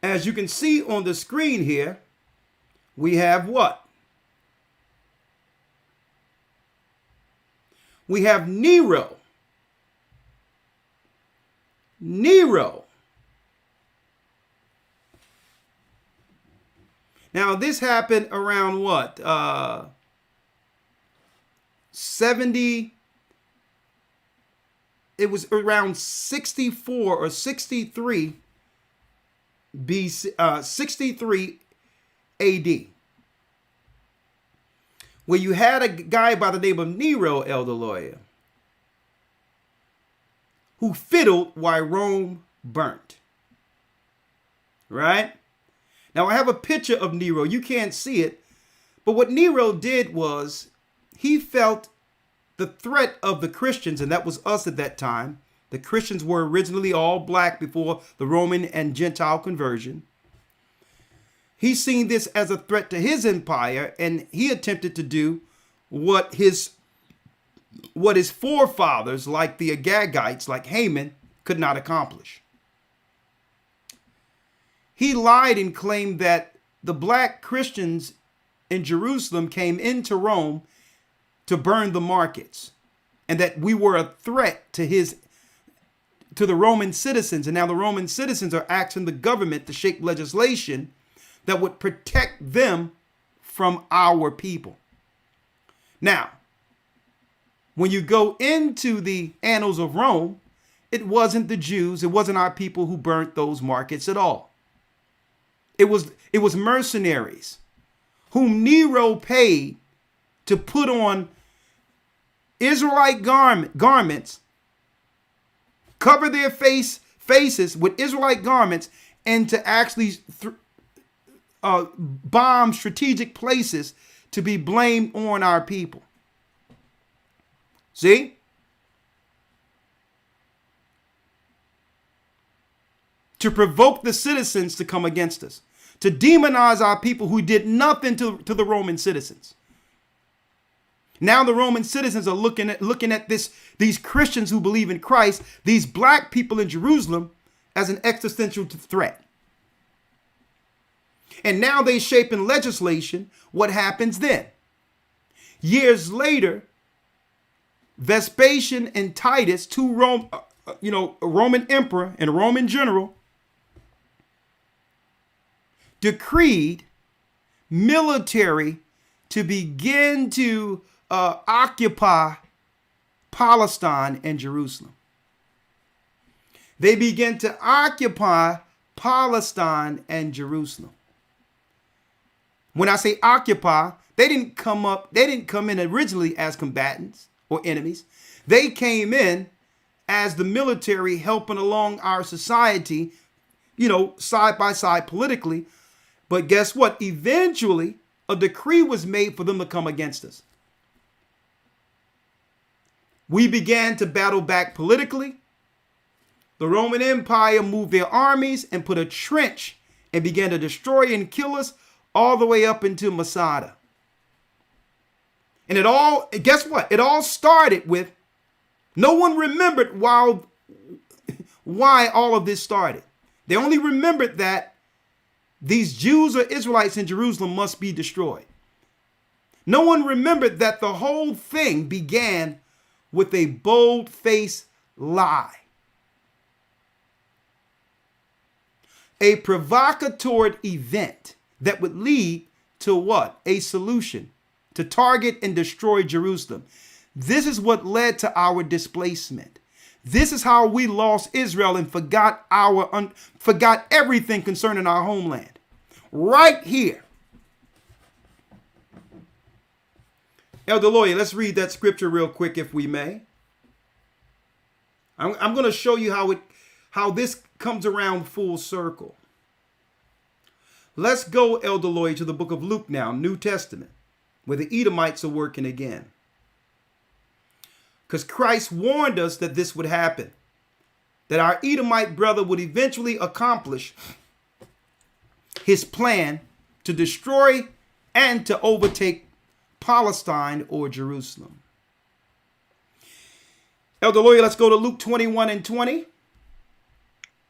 As you can see on the screen here, we have what? We have Nero. Nero. Now, this happened around what? 70. It was around 64 or 63 BC, 63 AD. Where you had a guy by the name of Nero, Elder Lawyer, who fiddled while Rome burnt. Right? Now, I have a picture of Nero. You can't see it. But what Nero did was he felt the threat of the Christians, and that was us at that time. The Christians were originally all black before the Roman and Gentile conversion. He seen this as a threat to his empire, and he attempted to do what his forefathers, like the Agagites, like Haman, could not accomplish. He lied and claimed that the black Christians in Jerusalem came into Rome to burn the markets, and that we were a threat to the Roman citizens. And now the Roman citizens are asking the government to shape legislation that would protect them from our people. Now, when you go into the annals of Rome, it wasn't the Jews, it wasn't our people who burnt those markets at all. It was mercenaries whom Nero paid to put on Israelite garments, cover their faces with Israelite garments, and to actually bomb strategic places to be blamed on our people. See? To provoke the citizens to come against us. To demonize our people who did nothing to the Roman citizens. Now the Roman citizens are looking at these Christians who believe in Christ, these black people in Jerusalem, as an existential threat. And now they shape in legislation what happens then. Years later, Vespasian and Titus, two Roman emperor and a Roman general, decreed military to begin to occupy Palestine and Jerusalem. They began to occupy Palestine and Jerusalem. When I say occupy, they didn't come in originally as combatants or enemies. They came in as the military helping along our society, side by side politically. But guess what? Eventually, a decree was made for them to come against us. We began to battle back politically. The Roman Empire moved their armies and put a trench and began to destroy and kill us all the way up into Masada. And guess what? It all started with, no one remembered why all of this started. They only remembered that these Jews or Israelites in Jerusalem must be destroyed. No one remembered that the whole thing began with a bold-faced lie. a provocateur event that would lead to what? A solution to target and destroy Jerusalem. This is what led to our displacement. This is how we lost Israel and forgot everything concerning our homeland. Right here. Elder Lawyer, let's read that scripture real quick if we may. I'm going to show you how this comes around full circle. Let's go, Elder Lawyer, to the book of Luke now, New Testament, where the Edomites are working again. Because Christ warned us that this would happen, that our Edomite brother would eventually accomplish his plan to destroy and to overtake Palestine or Jerusalem. Elder Lawyer, let's go to Luke 21 and 20.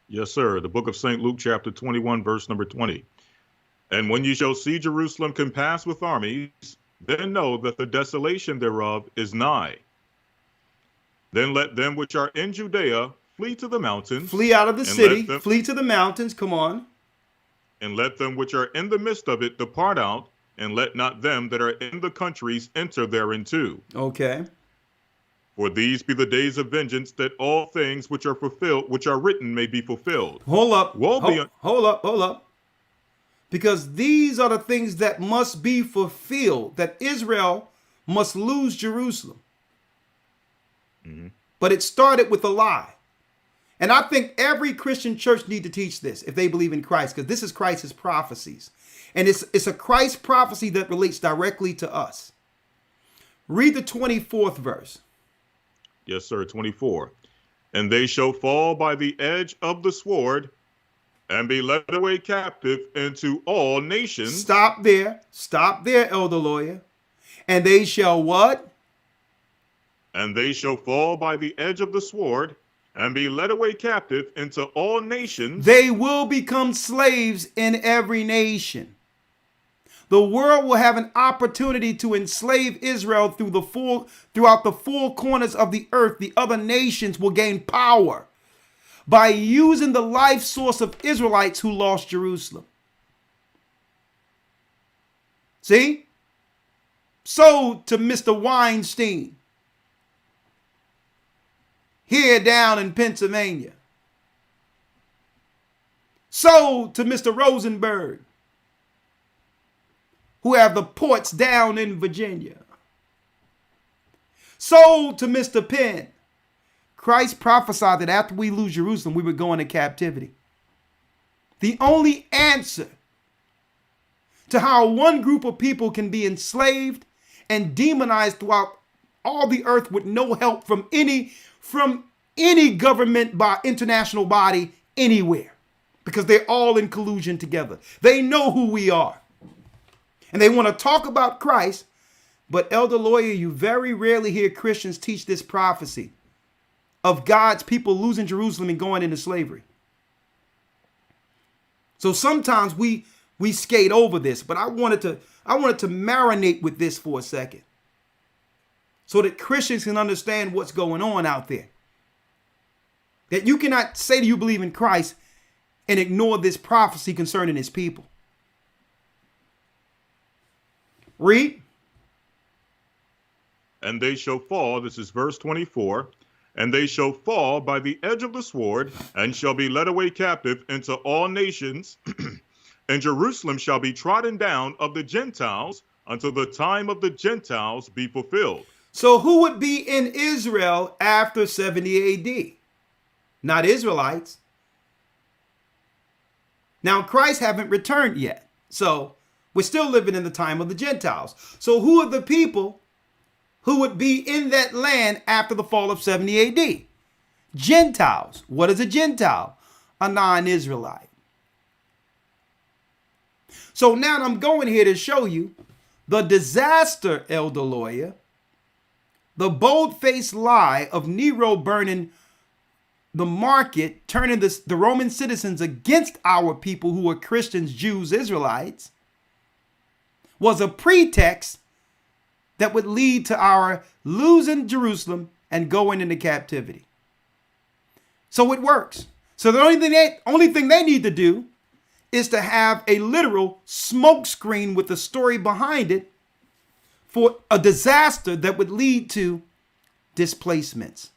Yes, sir. The book of St. Luke, chapter 21, verse number 20. And when you shall see Jerusalem compassed with armies, then know that the desolation thereof is nigh. Then let them which are in Judea flee to the mountains. Flee out of the city, flee to the mountains, come on. And let them which are in the midst of it depart out, and let not them that are in the countries enter thereinto. Okay. For these be the days of vengeance, that all things which are fulfilled, which are written, may be fulfilled. Hold up. Hold up. Because these are the things that must be fulfilled, that Israel must lose Jerusalem. Mm-hmm. But it started with a lie. And I think every Christian church need to teach this if they believe in Christ, because this is Christ's prophecies. And it's a Christ prophecy that relates directly to us. Read the 24th verse. Yes, sir, 24. And they shall fall by the edge of the sword, and be led away captive into all nations. Stop there, Elder Lawyer. And they shall what? And they shall fall by the edge of the sword, and be led away captive into all nations. They will become slaves in every nation. The world will have an opportunity to enslave Israel throughout the four corners of the earth. The other nations will gain power by using the life source of Israelites who lost Jerusalem. See? Sold to Mr. Weinstein here down in Pennsylvania. Sold to Mr. Rosenberg, who have the ports down in Virginia. Sold to Mr. Penn. Christ prophesied that after we lose Jerusalem, we would go into captivity. The only answer to how one group of people can be enslaved and demonized throughout all the earth with no help from any government by international body anywhere, because they're all in collusion together. They know who we are. And they want to talk about Christ, but Elder Lawyer, you very rarely hear Christians teach this prophecy of God's people losing Jerusalem and going into slavery. So sometimes we skate over this, but I wanted to marinate with this for a second, so that Christians can understand what's going on out there. That you cannot say that you believe in Christ and ignore this prophecy concerning his people. Read. And they shall fall, this is verse 24, and they shall fall by the edge of the sword, and shall be led away captive into all nations, and Jerusalem shall be trodden down of the Gentiles until the time of the Gentiles be fulfilled. So who would be in Israel after 70 AD? Not Israelites. Now Christ haven't returned yet. So we're still living in the time of the Gentiles. So who are the people who would be in that land after the fall of 70 AD? Gentiles. What is a Gentile? A non-Israelite. So now I'm going here to show you the disaster, Elder Lawyer, the bold-faced lie of Nero burning the market, turning the Roman citizens against our people who were Christians, Jews, Israelites, was a pretext that would lead to our losing Jerusalem and going into captivity. So it works. So the only thing they need to do is to have a literal smoke screen with a story behind it for a disaster that would lead to displacements.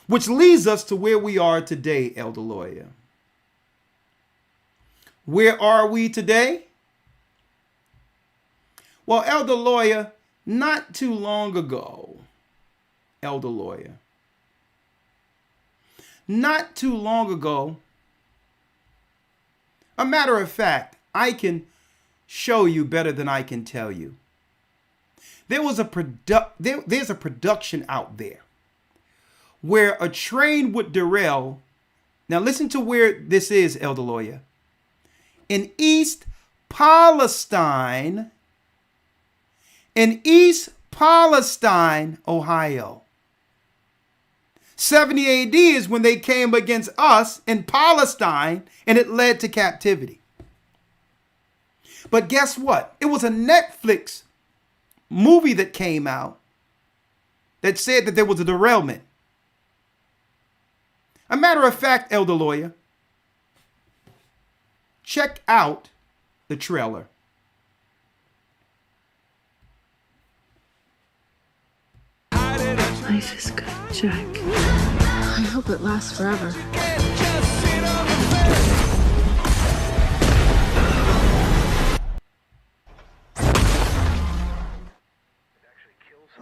Which leads us to where we are today, Elder Lawyer. Where are we today? Well, Elder Lawyer, not too long ago, Elder Lawyer, not too long ago, a matter of fact, I can show you better than I can tell you. There's a production out there where a train would derail. Now listen to where this is, Elder Lawyer. In East Palestine, Ohio. 70 AD is when they came against us in Palestine, and it led to captivity. But guess what? It was a Netflix movie that came out that said that there was a derailment. A matter of fact, Elder Lawyer, check out the trailer. Life is good, Jack. I hope it lasts forever.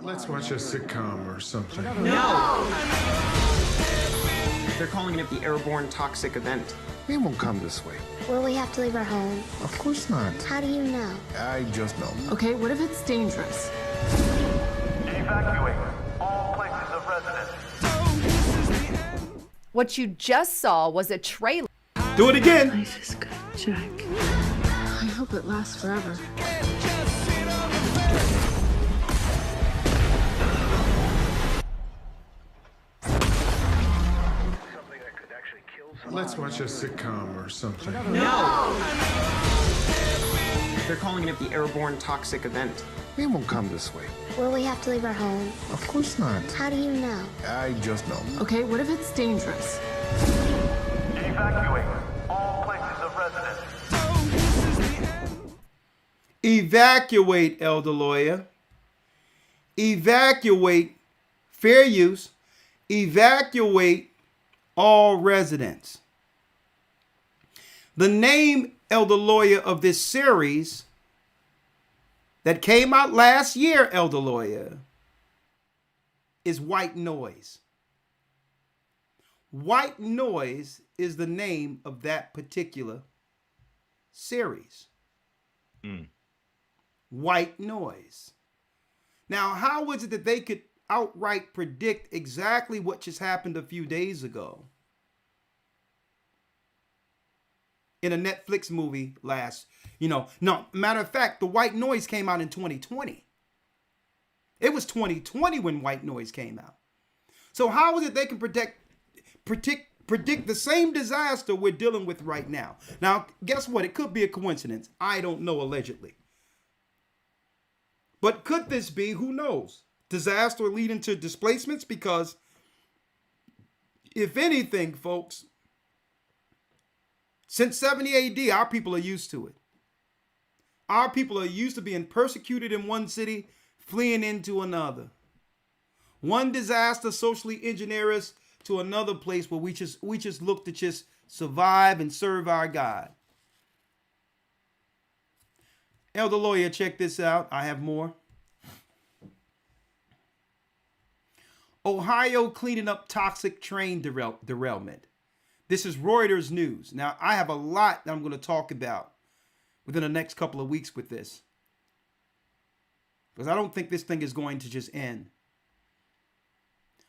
Let's watch a sitcom or something. No! They're calling it the airborne toxic event. We won't come this way. Will we have to leave our home? Of course not. How do you know? I just know. Okay, what if it's dangerous? Evacuate all places of residence. What you just saw was a trailer. Do it again. Life is good, Jack. I hope it lasts forever. Let's watch a sitcom or something. No! They're calling it the airborne toxic event. We won't come this way. Will we have to leave our home? Of course not. How do you know? I just know. Okay, what if it's dangerous? Evacuate all places of residence. Evacuate, Elder Lawyer. Evacuate, fair use. Evacuate all residents. The name, Elder Lawyer, of this series that came out last year, Elder Lawyer, is White Noise. White Noise is the name of that particular series. White Noise. Now, how was it that they could outright predict exactly what just happened a few days ago in a Netflix movie no, matter of fact, the White Noise came out in 2020. It was 2020 when White Noise came out. So how is it they can predict the same disaster we're dealing with right now? Now, guess what? It could be a coincidence. I don't know, allegedly. But could this be, who knows, disaster leading to displacements? Because if anything, folks, since 70 AD, our people are used to it. Our people are used to being persecuted in one city, fleeing into another. One disaster socially engineer us to another place where we just look to just survive and serve our God. Elder Lawyer, check this out. I have more. Ohio cleaning up toxic train derailment. This is Reuters News. Now, I have a lot that I'm going to talk about within the next couple of weeks with this, because I don't think this thing is going to just end.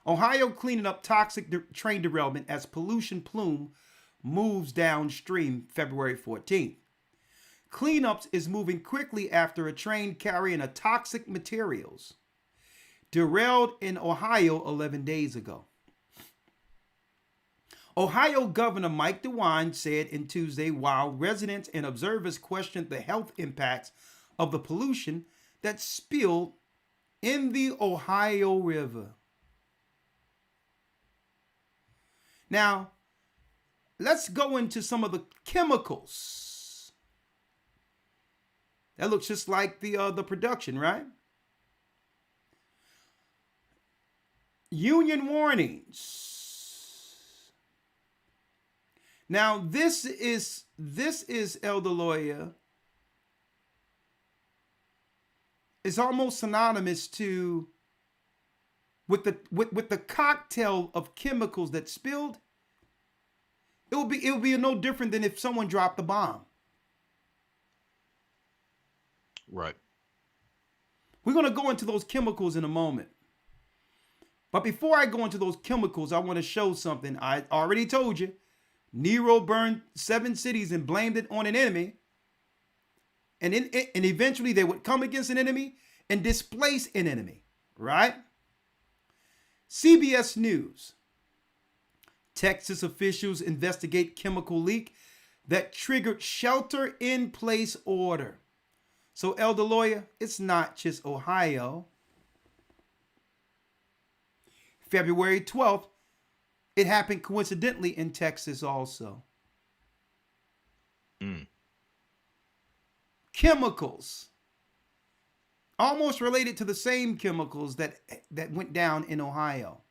Ohio cleaning up toxic train derailment as pollution plume moves downstream February 14th. Cleanups is moving quickly after a train carrying a toxic materials derailed in Ohio 11 days ago. Ohio Governor Mike DeWine said in Tuesday, while residents and observers questioned the health impacts of the pollution that spilled in the Ohio River. Now, let's go into some of the chemicals. That looks just like the production, right? Union warnings. Now this is Elder Lawyer. Is almost synonymous to with the cocktail of chemicals that spilled. It will be no different than if someone dropped the bomb. Right. We're going to go into those chemicals in a moment. But before I go into those chemicals, I want to show something. I already told you. Nero burned 7 cities and blamed it on an enemy. And eventually they would come against an enemy and displace an enemy, right? CBS News. Texas officials investigate chemical leak that triggered shelter-in-place order. So, Elder Lawyer, it's not just Ohio. February 12th, it happened coincidentally in Texas also. Chemicals, almost related to the same chemicals that went down in Ohio,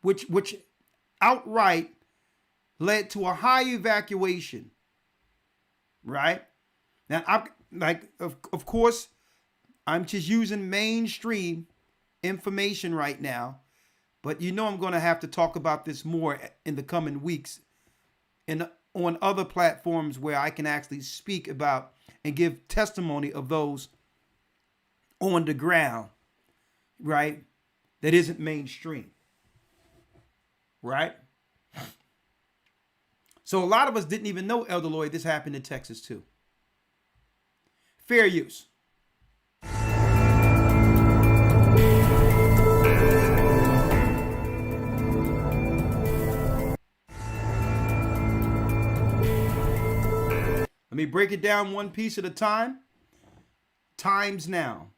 which outright led to a high evacuation. Right now, of course, I'm just using mainstream information right now, but you know I'm going to have to talk about this more in the coming weeks and on other platforms where I can actually speak about and give testimony of those on the ground, right? That isn't mainstream, right? So a lot of us didn't even know, Elder Lloyd, this happened in Texas too. Fair use. Let me break it down one piece at a time. Times now.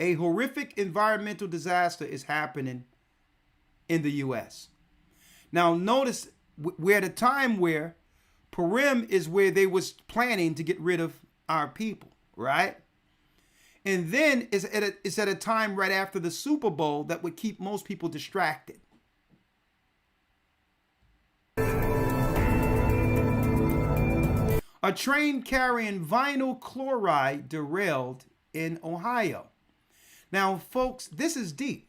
A horrific environmental disaster is happening in the U.S. Now notice we're at a time where Purim is where they was planning to get rid of our people, right? And then it's at a time right after the Super Bowl that would keep most people distracted. A train carrying vinyl chloride derailed in Ohio. Now, folks, this is deep.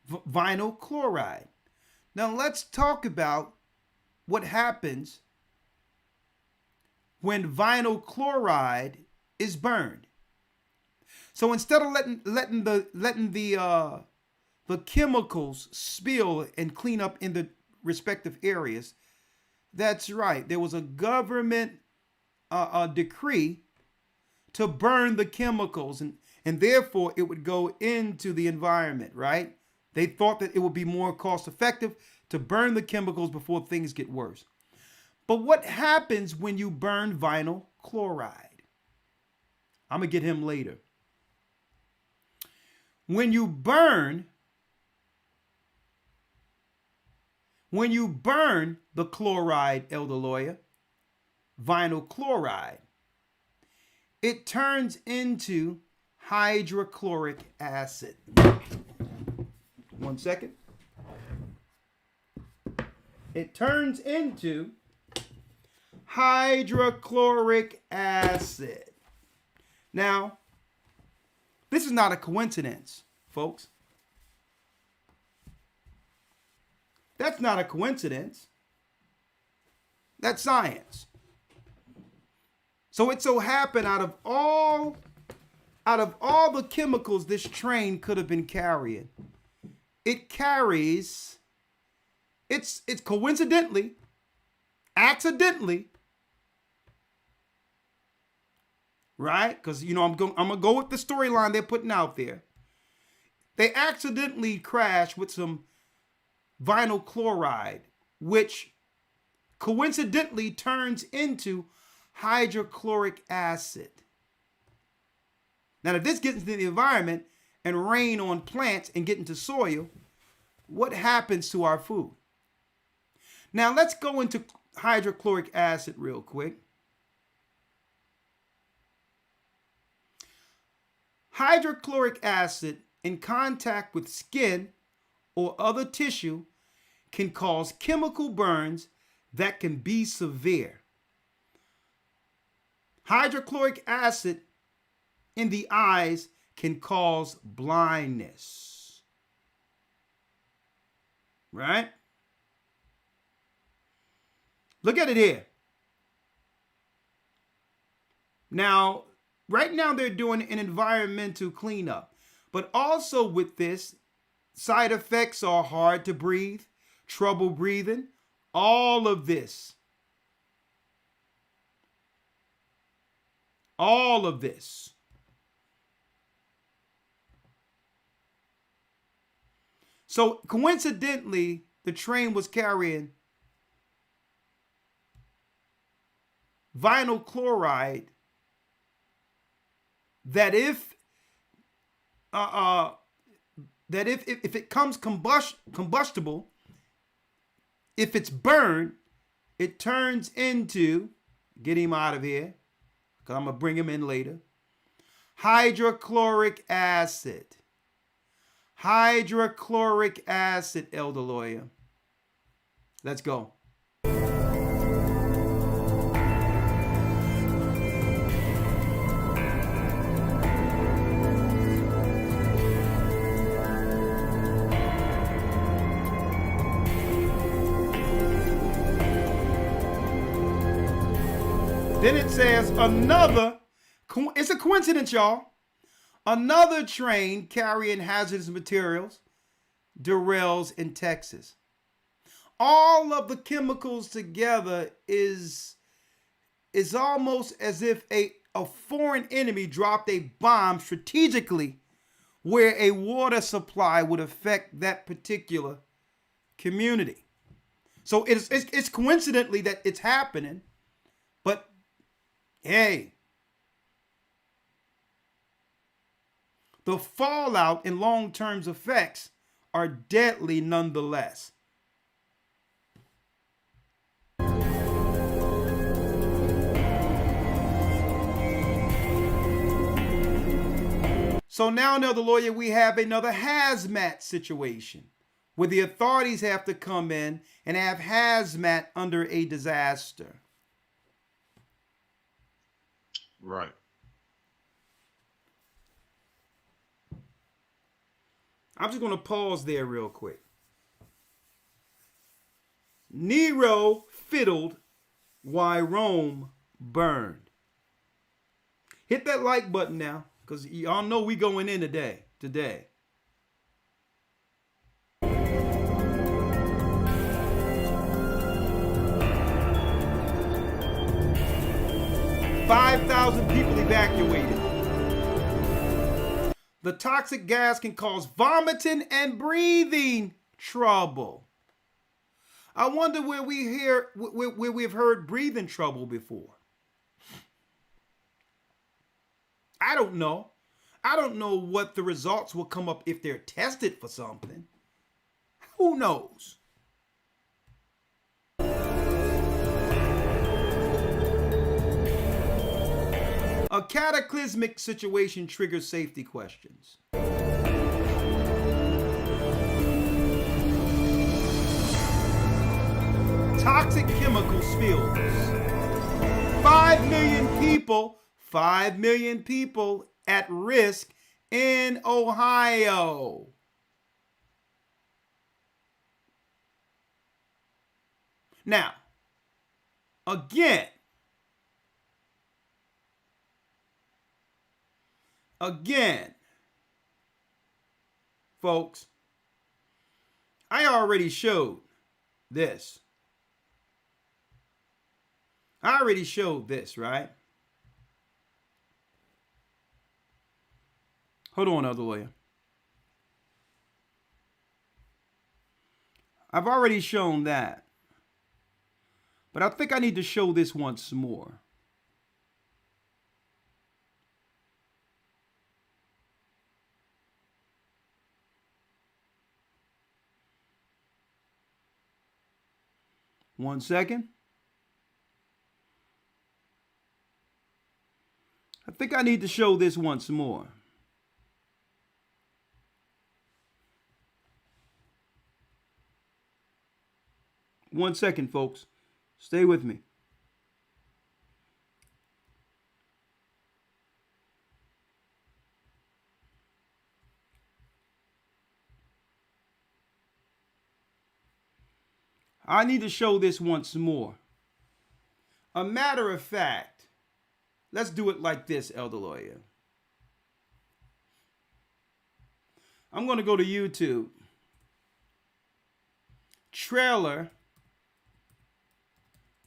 Vinyl chloride. Now, let's talk about what happens when vinyl chloride is burned. So instead of letting the chemicals spill and clean up in the respective areas, that's right. There was a government decree to burn the chemicals, and therefore it would go into the environment, right? They thought that it would be more cost effective to burn the chemicals before things get worse. But what happens when you burn vinyl chloride? I'm going to get him later. When you burn the chloride, Elder Lawyer, vinyl chloride, it turns into hydrochloric acid. 1 second. It turns into hydrochloric acid. Now, this is not a coincidence, folks. That's not a coincidence. That's science. So it so happened out of all the chemicals this train could have been carrying, it carries, it's coincidentally, accidentally, right? Because I'm gonna go with the storyline they're putting out there. They accidentally crashed with some vinyl chloride, which coincidentally turns into hydrochloric acid. Now, if this gets into the environment and rain on plants and get into soil, what happens to our food? Now let's go into hydrochloric acid real quick. Hydrochloric acid in contact with skin or other tissue can cause chemical burns that can be severe. Hydrochloric acid in the eyes can cause blindness. Right? Look at it here. Now, right now they're doing an environmental cleanup. But also with this, side effects are hard to breathe, trouble breathing, all of this. All of this. So coincidentally, the train was carrying vinyl chloride that if it comes combustible, if it's burned, it turns into, get him out of here, because I'm going to bring him in later, hydrochloric acid. Hydrochloric acid, elder lawyer. Let's go. Then it says another, it's a coincidence, y'all. Another train carrying hazardous materials derails in Texas. All of the chemicals together is almost as if a foreign enemy dropped a bomb strategically where a water supply would affect that particular community. So it's coincidentally that it's happening, but hey, the fallout and long-term effects are deadly nonetheless. So now, another lawyer, we have another hazmat situation where the authorities have to come in and have hazmat under a disaster. Right. I'm just going to pause there real quick. Nero fiddled while Rome burned. Hit that like button now, because y'all know we going in today. 5,000 people evacuated. The toxic gas can cause vomiting and breathing trouble. I wonder where we've heard breathing trouble before. I don't know. I don't know what the results will come up if they're tested for something. Who knows? A cataclysmic situation triggers safety questions. Toxic chemical spills. 5 million people at risk in Ohio. Now, again, folks, I already showed this. Right? Hold on, other lawyer. I've already shown that. But I think I need to show this once more. 1 second. I think I need to show this once more. One second, folks. Stay with me. I need to show this once more. A matter of fact, let's do it like this, Elder Lawyer. I'm going to go to YouTube. Trailer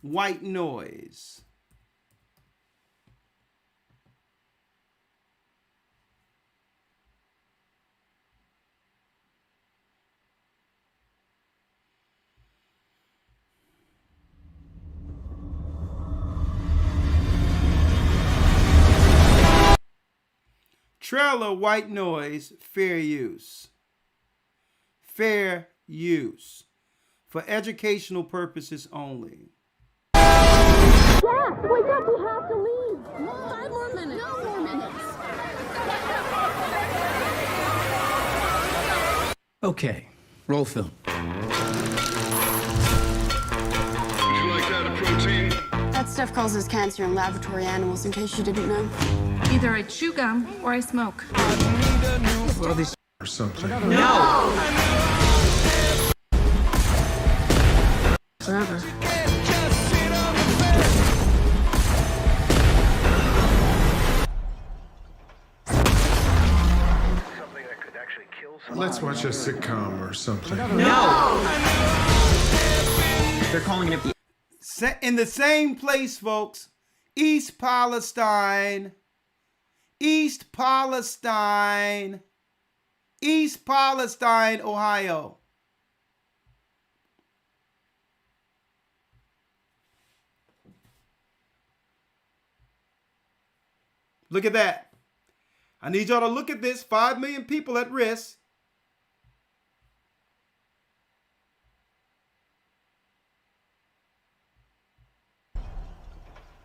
white noise. Trailer white noise, fair use. Fair use. For educational purposes only. Jack, wake up, we have to leave. 5 more minutes. No more minutes. Okay, roll film. Would you like that, a protein? That stuff causes cancer in laboratory animals, in case you didn't know. Either I chew gum or I smoke. Well, these Or something. Forever. Let's watch a sitcom or something. They're calling it the In the same place, folks. East Palestine. East Palestine. East Palestine, Ohio. Look at that. I need y'all to look at this. 5 million people at risk.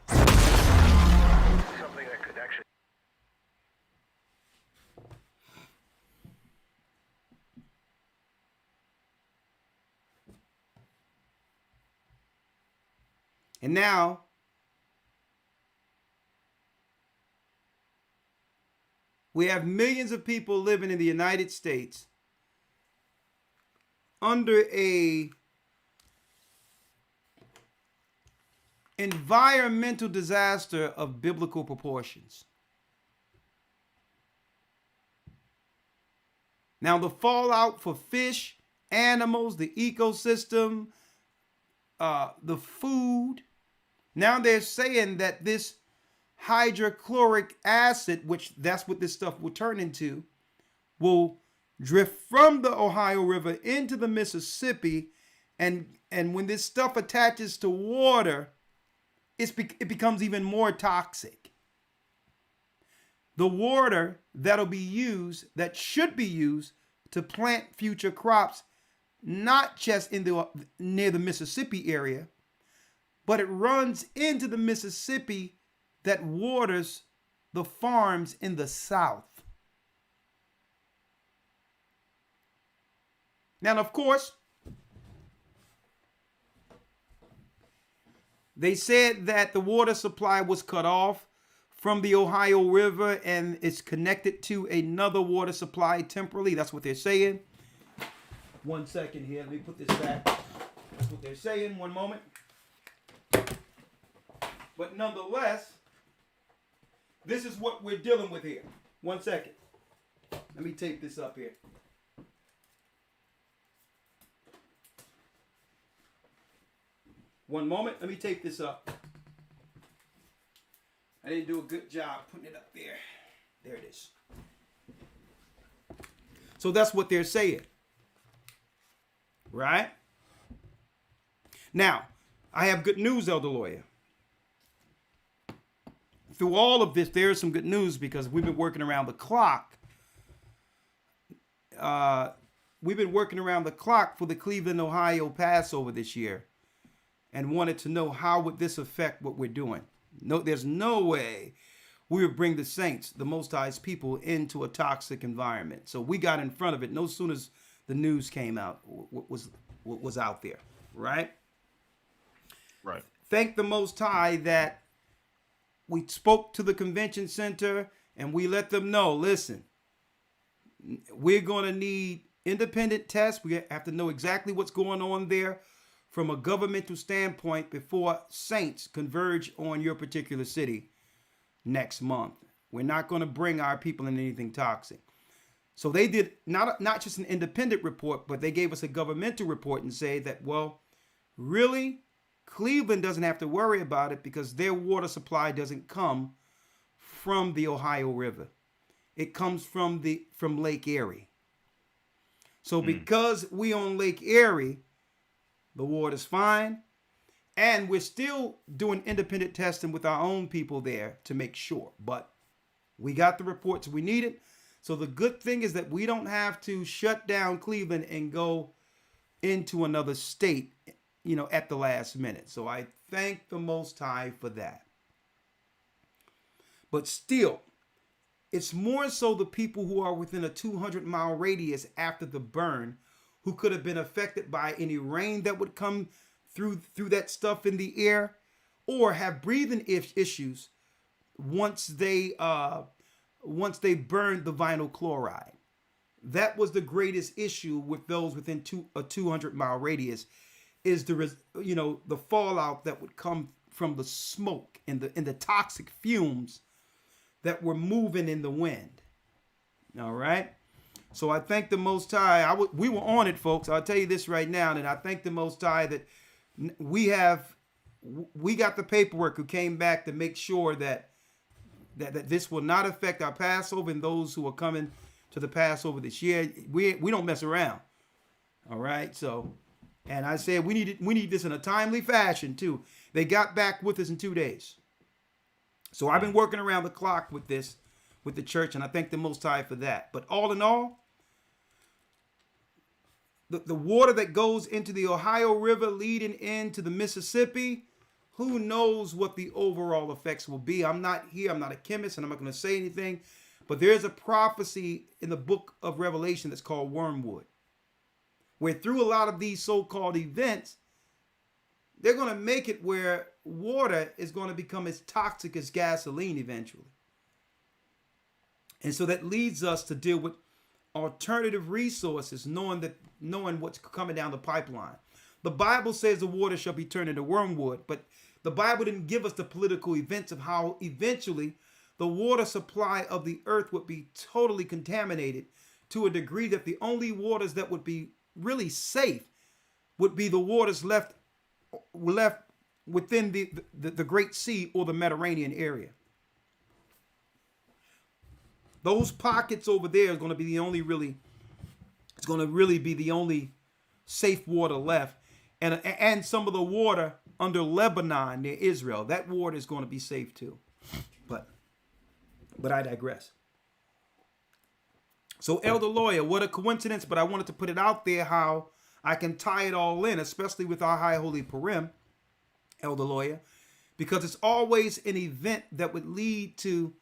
Something that could actually. And now, we have millions of people living in the United States under a environmental disaster of biblical proportions. Now, the fallout for fish, animals, the ecosystem, the food. Now they're saying that this hydrochloric acid, which that's what this stuff will turn into, will drift from the Ohio River into the Mississippi, and when this stuff attaches to water, it becomes even more toxic. The water that'll be used, that should be used to plant future crops, not just in the near the Mississippi area, but it runs into the Mississippi that waters the farms in the South. Now, of course, they said that the water supply was cut off from the Ohio River and it's connected to another water supply temporarily. That's what they're saying. 1 second here. Let me put this back. That's what they're saying. 1 moment. But nonetheless, this is what we're dealing with here. 1 second. Let me tape this up here. One moment. Let me tape this up. I didn't do a good job putting it up there. There it is. So that's what they're saying. Right? Now, I have good news, Elder Lawyer. Through all of this, there is some good news because we've been working around the clock. We've been working around the clock for the Cleveland, Ohio Passover this year. and wanted to know how would this affect what we're doing. No, there's no way we would bring the saints, the Most High's people, into a toxic environment. So we got in front of it no sooner as the news came out, what was out there, right? Right. Thank the Most High that we spoke to the convention center and we let them know, listen, we're going to need independent tests. We have to know exactly what's going on there from a governmental standpoint before saints converge on your particular city next month. We're not going to bring our people in anything toxic. So they did not just an independent report, but they gave us a governmental report and say that, well, really, Cleveland doesn't have to worry about it because their water supply doesn't come from the Ohio River. It comes from Lake Erie. So because we own Lake Erie, the water's fine. And we're still doing independent testing with our own people there to make sure. But we got the reports we needed. So the good thing is that we don't have to shut down Cleveland and go into another state, at the last minute. So I thank the Most High for that. But still, it's more so the people who are within a 200-mile radius after the burn who could have been affected by any rain that would come through that stuff in the air, or have breathing issues once they burned the vinyl chloride. That was the greatest issue with those within a 200-mile radius, is the fallout that would come from the smoke and the toxic fumes that were moving in the wind. All right. So I thank the Most High. We were on it, folks. I'll tell you this right now, and I thank the Most High that we got the paperwork who came back to make sure that this will not affect our Passover and those who are coming to the Passover this year. We don't mess around. All right. So, and I said we need this in a timely fashion too. They got back with us in 2 days. So I've been working around the clock with this, with the church, and I thank the Most High for that. But all in all, the water that goes into the Ohio River leading into the Mississippi, who knows what the overall effects will be. I'm not a chemist, and I'm not going to say anything, but there's a prophecy in the book of Revelation that's called wormwood, where through a lot of these so-called events, they're going to make it where water is going to become as toxic as gasoline eventually. And so that leads us to deal with alternative resources, knowing what's coming down the pipeline. The Bible says the water shall be turned into wormwood, but the Bible didn't give us the political events of how eventually the water supply of the earth would be totally contaminated to a degree that the only waters that would be really safe would be the waters left within the Great Sea or the Mediterranean area. Those pockets over there is going to be the only be the only safe water left. And some of the water under Lebanon near Israel, that water is going to be safe too. But I digress. So Elder Lawyer, what a coincidence, but I wanted to put it out there how I can tie it all in, especially with our High Holy Purim, Elder Lawyer, because it's always an event that would lead to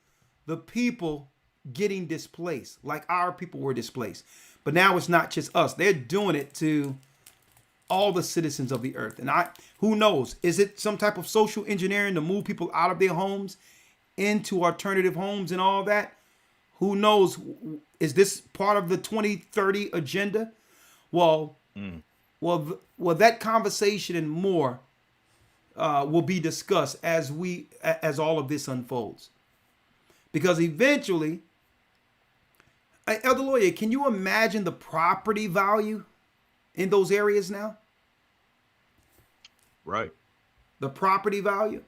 the people getting displaced, like our people were displaced. But now it's not just us. They're doing it to all the citizens of the earth. And who knows? Is it some type of social engineering to move people out of their homes into alternative homes and all that? Who knows? Is this part of the 2030 agenda? Well, that conversation and more will be discussed as all of this unfolds. Because eventually, Elder Lawyer, can you imagine the property value in those areas now? Right. The property value.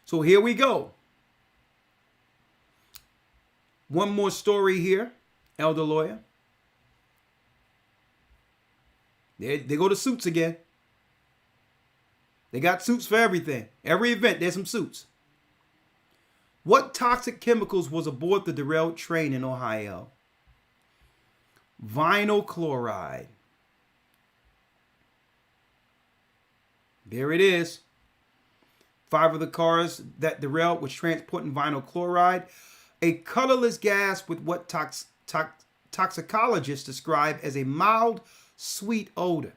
So here we go. One more story here, Elder Lawyer. They go to suits again. They got suits for everything. Every event, there's some suits. What toxic chemicals was aboard the derailed train in Ohio? Vinyl chloride. There it is. 5 of the cars that derailed was transporting vinyl chloride, a colorless gas with what toxicologists describe as a mild, sweet odor.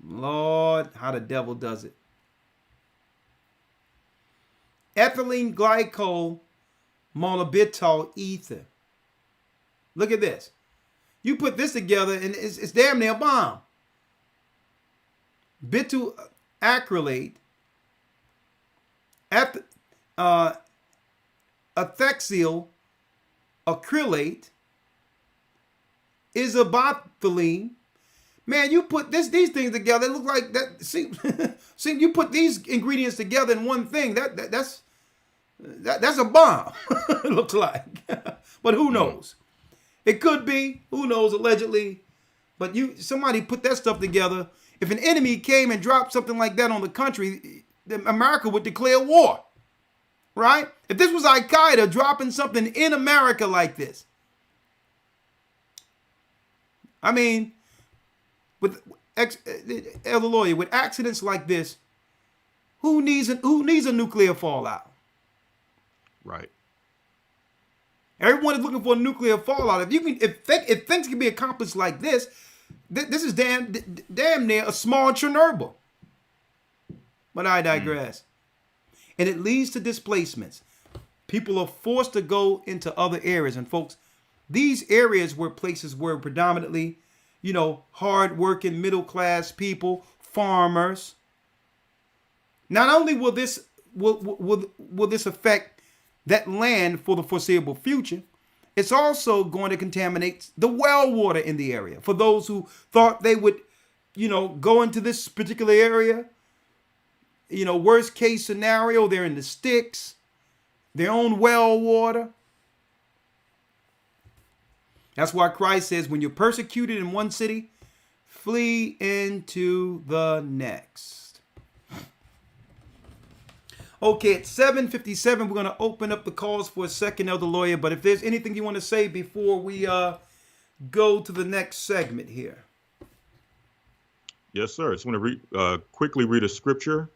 Lord, how the devil does it. Ethylene glycol monobutyl ether. Look at this. You put this together and it's damn near a bomb. Butyl acrylate, ethoxyl acrylate, isobutylene. Man, you put these things together, it look like that. See, you put these ingredients together in one thing. That's a bomb. It looks like, but who knows? It could be. Who knows? Allegedly, but somebody put that stuff together. If an enemy came and dropped something like that on the country, then America would declare war, right? If this was Al-Qaeda dropping something in America like this, I mean, with Elder Lawyer, with accidents like this, who needs a nuclear fallout? Right. Everyone is looking for a nuclear fallout. If things can be accomplished like this, this is damn near a small Chernobyl. But I digress. And it leads to displacements. People are forced to go into other areas. And folks, these areas were places where predominantly, hard-working, middle-class people, farmers. Not only will this affect that land for the foreseeable future, it's also going to contaminate the well water in the area. For those who thought they would, go into this particular area, worst case scenario, they're in the sticks, their own well water. That's why Christ says, when you're persecuted in one city, flee into the next. Okay, at 7:57, we're going to open up the calls for a second, Elder Lawyer. But if there's anything you want to say before we go to the next segment here. Yes, sir. I just want to quickly read a scripture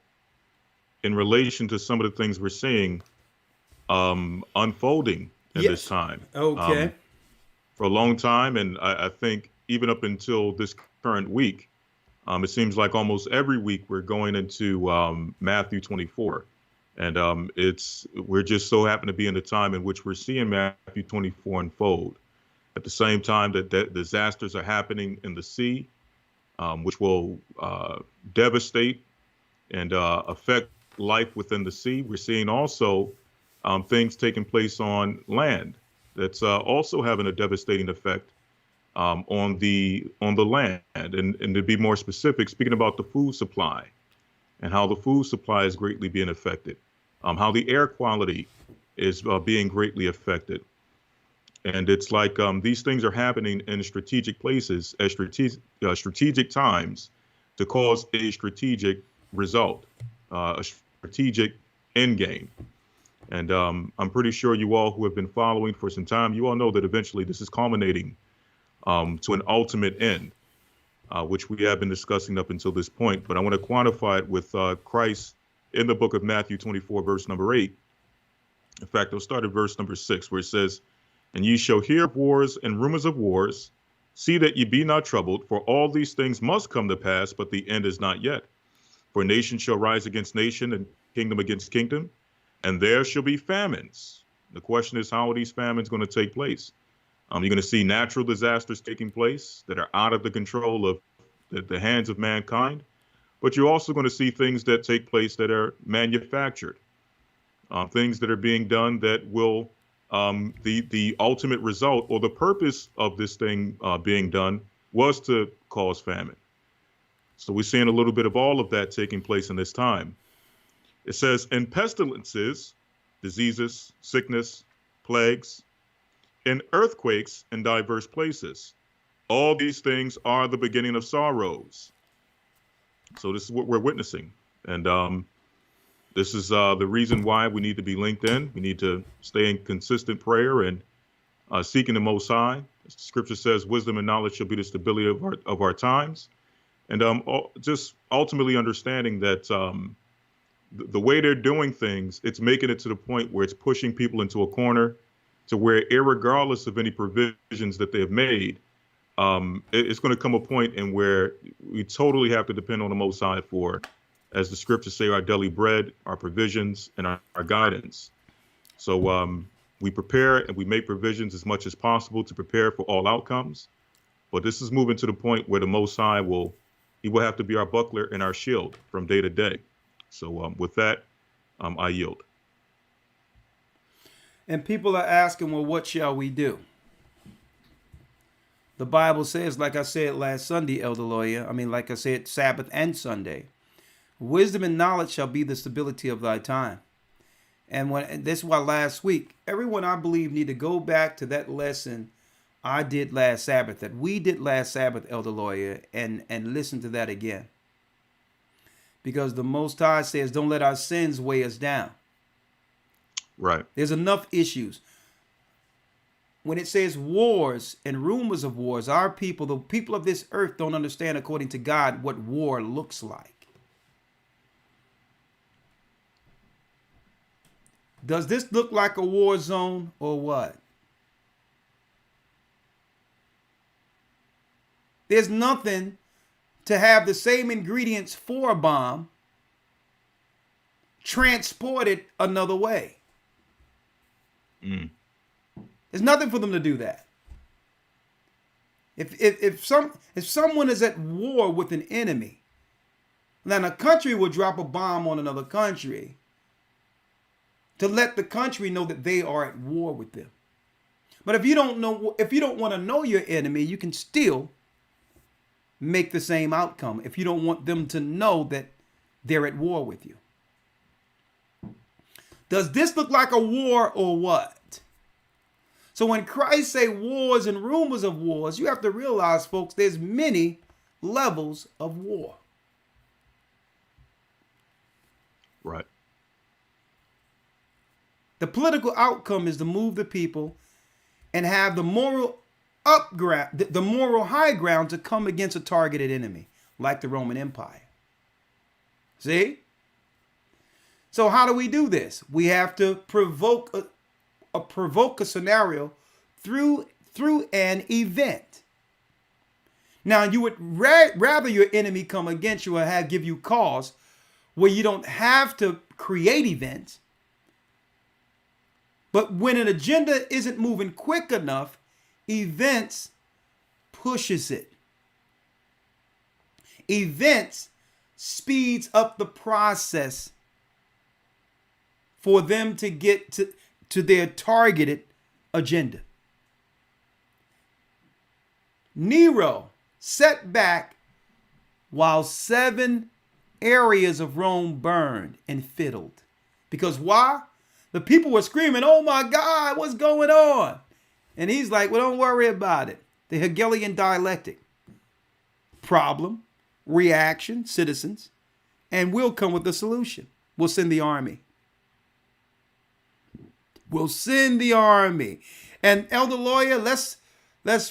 in relation to some of the things we're seeing unfolding in this time. Okay. For a long time, and I think even up until this current week, it seems like almost every week we're going into Matthew 24. And we're just so happen to be in the time in which we're seeing Matthew 24 unfold. At the same time that disasters are happening in the sea, which will devastate and affect life within the sea. We're seeing also things taking place on land that's also having a devastating effect on the land. And to be more specific, speaking about the food supply and how the food supply is greatly being affected. How the air quality is being greatly affected. And it's like these things are happening in strategic places at strategic times to cause a strategic result, a strategic end game. And I'm pretty sure you all who have been following for some time, you all know that eventually this is culminating to an ultimate end, which we have been discussing up until this point. But I want to quantify it with Christ in the book of Matthew 24, verse number 8. In fact, I'll start at verse number 6, where it says, "And ye shall hear of wars and rumors of wars. See that ye be not troubled, for all these things must come to pass, but the end is not yet. For nation shall rise against nation, and kingdom against kingdom, and there shall be famines." The question is, how are these famines going to take place? You're going to see natural disasters taking place that are out of the control of the hands of mankind. But you're also going to see things that take place that are manufactured, things that are being done that will, the ultimate result or the purpose of this thing being done was to cause famine. So we're seeing a little bit of all of that taking place in this time. It says, "And pestilences, diseases, sickness, plagues, and earthquakes in diverse places. All these things are the beginning of sorrows." So this is what we're witnessing. And this is the reason why we need to be linked in. We need to stay in consistent prayer and seeking the Most High. As the scripture says, wisdom and knowledge shall be the stability of our times. And just ultimately understanding that the way they're doing things, it's making it to the point where it's pushing people into a corner to where, irregardless of any provisions that they've made, it's going to come a point in where we totally have to depend on the Most High for, as the scriptures say, our daily bread, our provisions, and our guidance. So we prepare and we make provisions as much as possible to prepare for all outcomes. But this is moving to the point where the Most High will have to be our buckler and our shield from day to day. So with that, I yield. And people are asking, well, what shall we do? The Bible says, like I said last Sunday, Elder Lawyer, like I said, Sabbath and Sunday, wisdom and knowledge shall be the stability of thy time. And this is why last week, everyone, I believe, need to go back to that lesson I did last Sabbath, that we did last Sabbath, Elder Lawyer, and listen to that again. Because the Most High says, don't let our sins weigh us down. Right. There's enough issues. When it says wars and rumors of wars, our people, the people of this earth, don't understand, according to God, what war looks like. Does this look like a war zone or what? There's nothing to have the same ingredients for a bomb transported another way. There's nothing for them to do that. If someone is at war with an enemy, then a country will drop a bomb on another country to let the country know that they are at war with them. But if you don't want to know your enemy, you can still make the same outcome if you don't want them to know that they're at war with you. Does this look like a war or what? So when Christ say wars and rumors of wars, you have to realize, folks, there's many levels of war. Right. The political outcome is to move the people and have the moral high ground to come against a targeted enemy, like the Roman Empire. See? So how do we do this? We have to provoke a scenario through an event. Now, you would rather your enemy come against you or give you cause where you don't have to create events. But when an agenda isn't moving quick enough, events pushes it. Events speeds up the process for them to get to their targeted agenda. Nero set back while 7 areas of Rome burned and fiddled. Because why? The people were screaming, oh my God, what's going on? And he's like, well, don't worry about it. The Hegelian dialectic. Problem, reaction, citizens, and we'll come with the solution. We'll send the army. We'll send the army. And Elder Lawyer, let's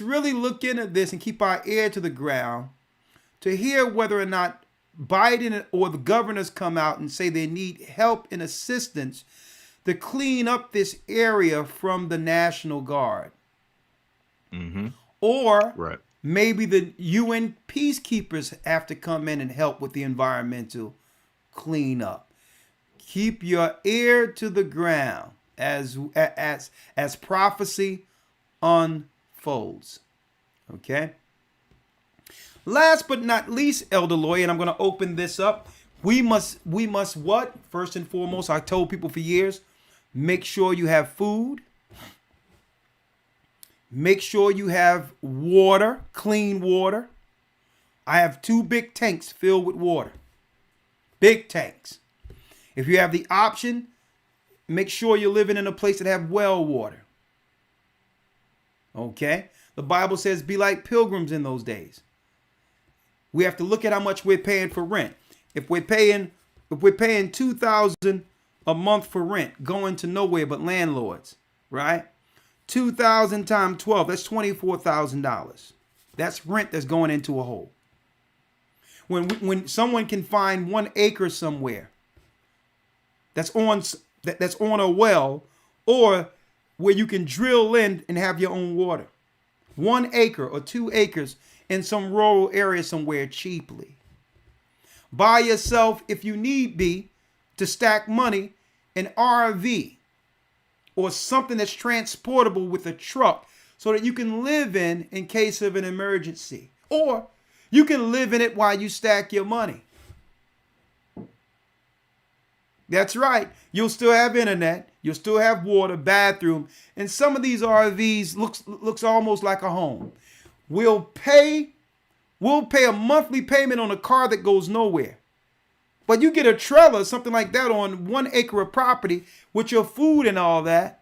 really look into this and keep our ear to the ground to hear whether or not Biden or the governors come out and say they need help and assistance to clean up this area from the National Guard. Mm-hmm. Or right. Maybe the UN peacekeepers have to come in and help with the environmental cleanup. Keep your ear to the ground as prophecy unfolds. Okay? Last but not least, Elder Lawyer, and I'm going to open this up. We must what? First and foremost, I told people for years, make sure you have food. Make sure you have water, clean water. I have 2 big tanks filled with water. Big tanks. If you have the option, make sure you're living in a place that have well water. Okay? The Bible says be like pilgrims in those days. We have to look at how much we're paying for rent. If we're paying $2,000 a month for rent, going to nowhere but landlords, right? 2,000 times 12, that's $24,000. That's rent that's going into a hole. when someone can find 1 acre somewhere that's on a well, or where you can drill in and have your own water. 1 acre or 2 acres in some rural area somewhere cheaply. Buy yourself, if you need be, to stack money, an RV or something that's transportable with a truck so that you can live in case of an emergency. Or you can live in it while you stack your money. That's right. You'll still have internet. You'll still have water, bathroom. And some of these RVs looks almost like a home. We'll pay a monthly payment on a car that goes nowhere. But you get a trailer, something like that, on 1 acre of property with your food and all that.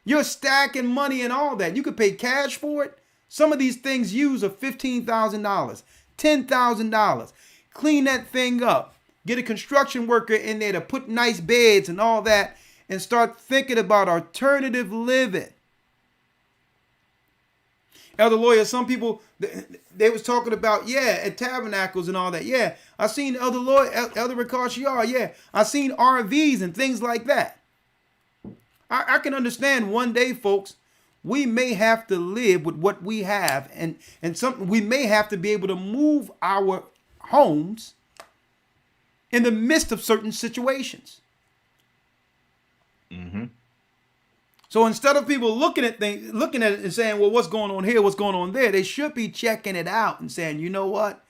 You're stacking money and all that. You could pay cash for it. Some of these things used are $15,000, $10,000. Clean that thing up. Get a construction worker in there to put nice beds and all that, and start thinking about alternative living. Elder Lawyer, some people, they was talking about, at tabernacles and all that. Yeah, I seen Elder Lawyer, Elder Ricard, yeah, I seen RVs and things like that. I can understand one day, folks, we may have to live with what we have, and we may have to be able to move our homes in the midst of certain situations. Mm-hmm. So instead of people looking at it and saying, well, what's going on here, what's going on there, they should be checking it out and saying, you know what?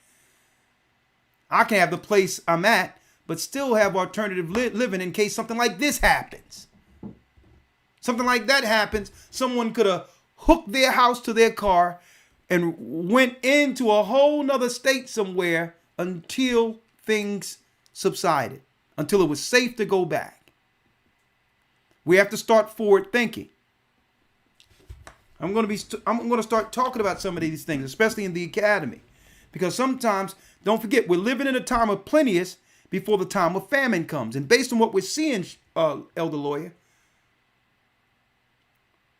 I can have the place I'm at, but still have alternative living in case something like this happens. Something like that happens. Someone could have hooked their house to their car and went into a whole nother state somewhere until things subsided, until it was safe to go back. We have to start forward thinking. I'm going to start talking about some of these things, especially in the academy, because sometimes, don't forget, we're living in a time of plenteous before the time of famine comes. And based on what we're seeing, Elder Lawyer,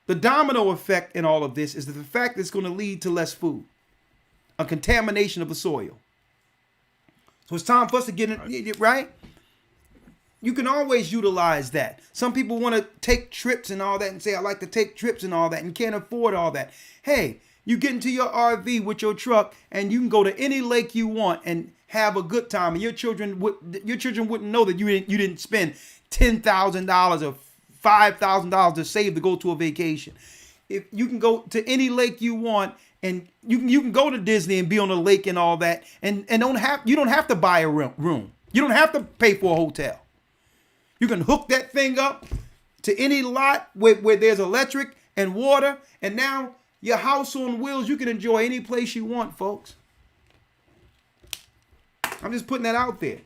the domino effect in all of this is that the fact that it's going to lead to less food, a contamination of the soil. So it's time for us to get it right. You can always utilize that. Some people want to take trips and all that and say, I like to take trips and all that, and can't afford all that. Hey, you get into your RV with your truck and you can go to any lake you want and have a good time. And your children wouldn't know that you didn't spend $10,000 or $5,000 to save to go to a vacation. If you can go to any lake you want, and you can go to Disney and be on a lake and all that, and you don't have to buy a room. You don't have to pay for a hotel. You can hook that thing up to any lot where there's electric and water, and now your house on wheels, you can enjoy any place you want, folks. I'm just putting that out there.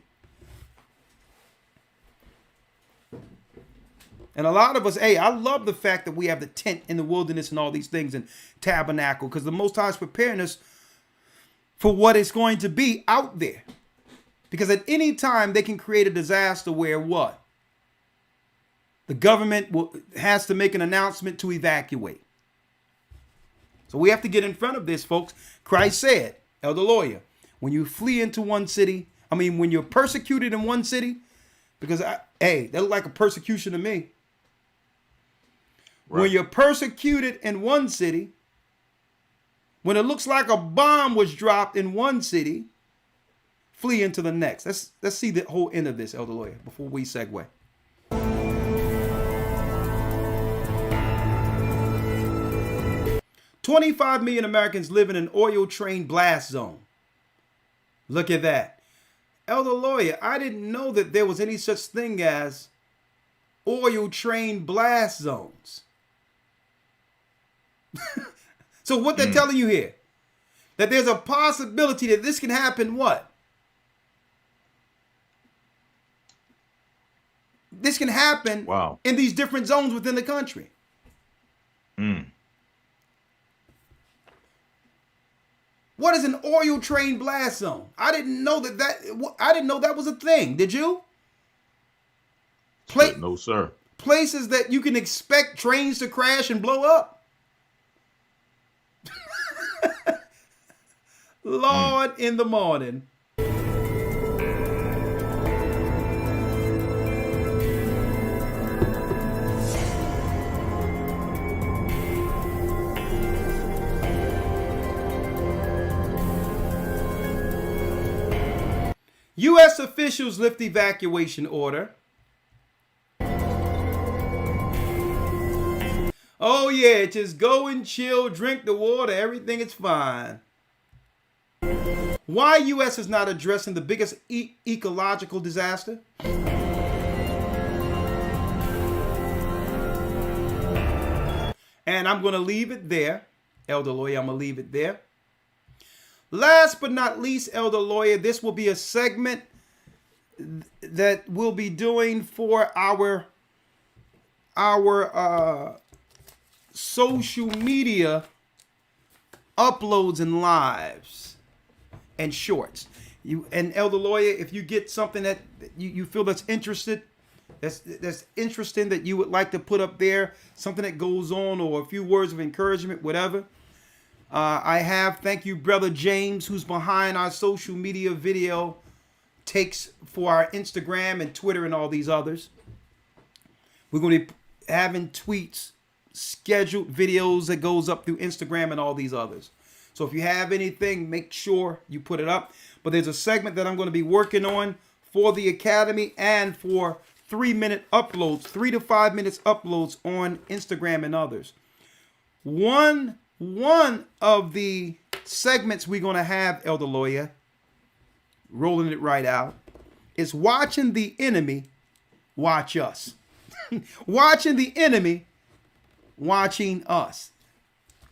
And a lot of us, I love the fact that we have the tent in the wilderness and all these things and tabernacle, because the Most High is preparing us for what is going to be out there. Because at any time they can create a disaster where what? The government has to make an announcement to evacuate. So we have to get in front of this, folks. Christ said, Elder Lawyer, when you flee into one city, when you're persecuted in one city, because that looked like a persecution to me. Right. When you're persecuted in one city, when it looks like a bomb was dropped in one city, flee into the next. Let's see the whole end of this, Elder Lawyer, before we segue. $25 million Americans live in an oil train blast zone. Look at that. Elder Lawyer, I didn't know that there was any such thing as oil train blast zones. So what they're telling you here, that there's a possibility that this can happen what? This can happen in these different zones within the country. What is an oil train blast zone? I didn't know that was a thing. Did you? No, sir. Places that you can expect trains to crash and blow up. Lord in the morning. U.S. officials lift evacuation order. Oh yeah, just go and chill, drink the water, everything is fine. Why U.S. is not addressing the biggest ecological disaster? And I'm going to leave it there. Elder Lawyer, I'm going to leave it there. Last but not least, Elder Lawyer, this will be a segment that we'll be doing for our social media uploads and lives and shorts. And Elder Lawyer, if you get something that you feel that's interesting that you would like to put up there, something that goes on, or a few words of encouragement, whatever. I have, thank you, Brother James, who's behind our social media video takes for our Instagram and Twitter and all these others. We're going to be having tweets, scheduled videos that goes up through Instagram and all these others. So if you have anything, make sure you put it up. But there's a segment that I'm going to be working on for the Academy and for 3-minute uploads, 3 to 5 minutes uploads on Instagram and others. One of the segments we're going to have, Elder Lawyer, rolling it right out, is watching the enemy watch us. Watching the enemy watching us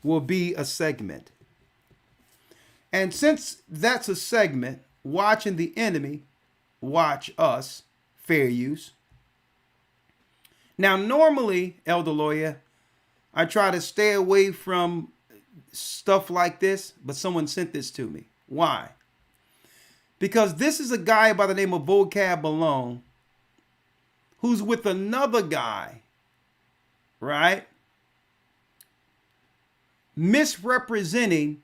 will be a segment. And since that's a segment, watching the enemy watch us, fair use. Now, normally, Elder Lawyer, I try to stay away from stuff like this, but someone sent this to me. Why? Because this is a guy by the name of Vocab Malone who's with another guy, right? Misrepresenting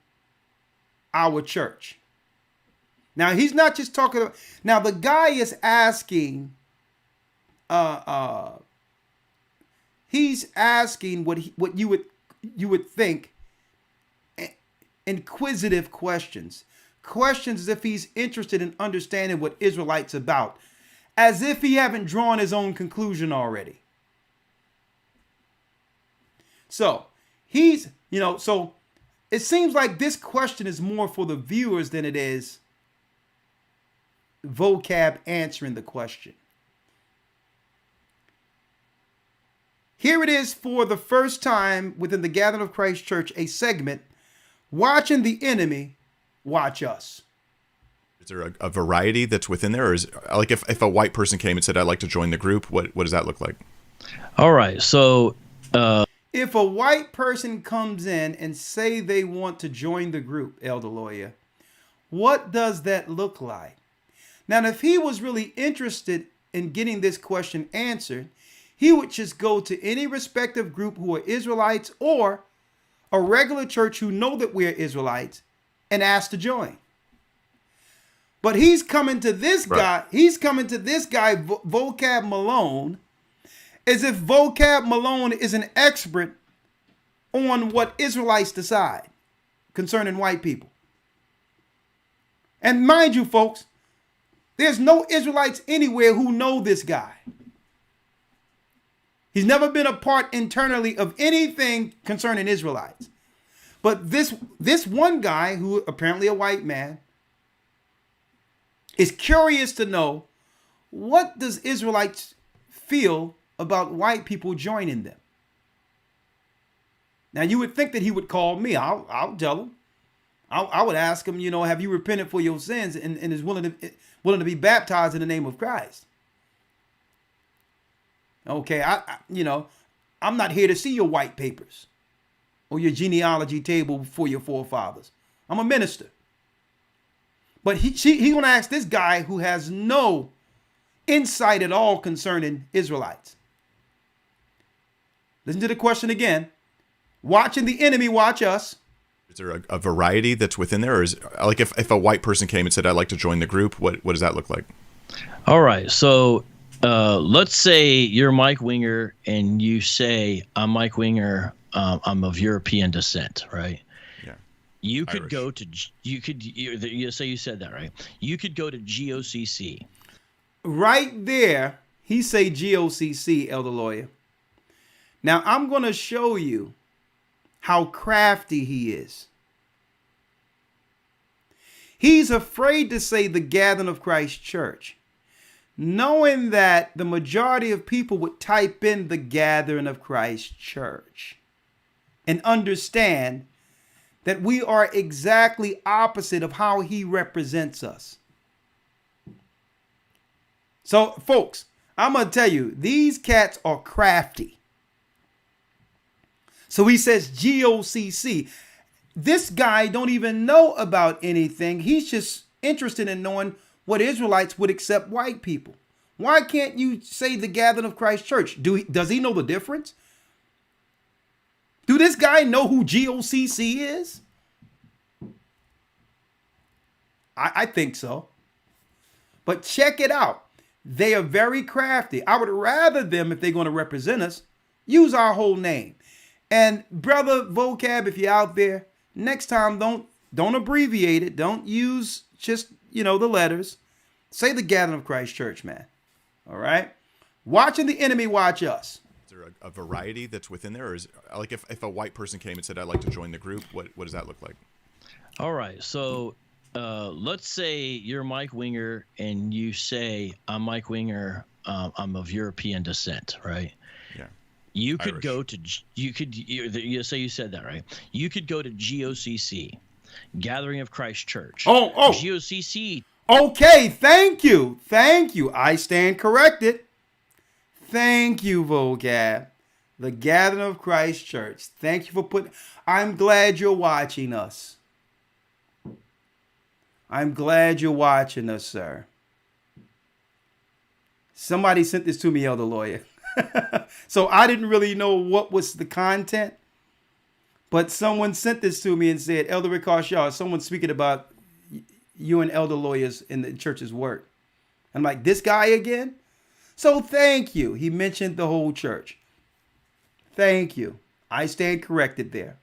our church. Now, he's not just talking about, now the guy is asking, he's asking what you would think inquisitive questions as if he's interested in understanding what Israelites about, as if he haven't drawn his own conclusion already. So he's, so it seems like this question is more for the viewers than it is Vocab answering the question. Here it is for the first time within the Gathering of Christ Church, a segment, watching the enemy watch us. Is there a variety that's within there? Or is, like, if a white person came and said, I'd like to join the group, what does that look like? All right. So if a white person comes in and say they want to join the group, Elder Lawyer, what does that look like? Now, if he was really interested in getting this question answered, he would just go to any respective group who are Israelites or a regular church who know that we're Israelites and ask to join. But he's coming to this guy, Vocab Malone, as if Vocab Malone is an expert on what Israelites decide concerning white people. And mind you, folks, there's no Israelites anywhere who know this guy. He's never been a part internally of anything concerning Israelites. But this one guy, who apparently a white man, is curious to know, what does Israelites feel about white people joining them? Now, you would think that he would call me. I'll tell him. I would ask him, have you repented for your sins and is willing to be baptized in the name of Christ? Okay, I'm not here to see your white papers or your genealogy table for your forefathers. I'm a minister. But he gonna ask this guy who has no insight at all concerning Israelites. Listen to the question again. Watching the enemy watch us. Is there a variety that's within there? Or is, like, if a white person came and said, I'd like to join the group, what does that look like? All right. So let's say you're Mike Winger and you say, I'm Mike Winger. I'm of European descent, right? Yeah. You could Irish. go to you say you said that right. You could go to GOCC. Right there, he say GOCC, Elder Lawyer. Now I'm going to show you how crafty he is. He's afraid to say the Gathering of Christ Church, knowing that the majority of people would type in the Gathering of Christ Church and understand that we are exactly opposite of how he represents us. So, folks, I'm going to tell you, these cats are crafty. So he says GOCC. This guy don't even know about anything. He's just interested in knowing what Israelites would accept white people. Why can't you say the Gathering of Christ Church? Does he know the difference? Do this guy know who GOCC is? I think so. But check it out. They are very crafty. I would rather them, if they're going to represent us, use our whole name. And brother Vocab, if you're out there, next time don't abbreviate it. Don't use just, the letters. Say the Gathering of Christ Church, man. All right? Watching the enemy watch us. Is there a variety that's within there? Or is like if a white person came and said, I'd like to join the group, what does that look like? All right. So let's say you're Mike Winger and you say, I'm Mike Winger. I'm of European descent, right? Yeah. You could Irish. go to, you say you said that, right? You could go to GOCC, Gathering of Christ Church. Oh. GOCC. Okay, thank you. I stand corrected. Thank you, Vocab. The Gathering of Christ Church. Thank you for putting... I'm glad you're watching us. I'm glad you're watching us, sir. Somebody sent this to me, Elder Lawyer. So I didn't really know what was the content. But someone sent this to me and said, Elder Ricard Shaw, someone's speaking about you and Elder Lawyers in the church's work. I'm like, this guy again? So thank you. He mentioned the whole church. Thank you. I stand corrected there.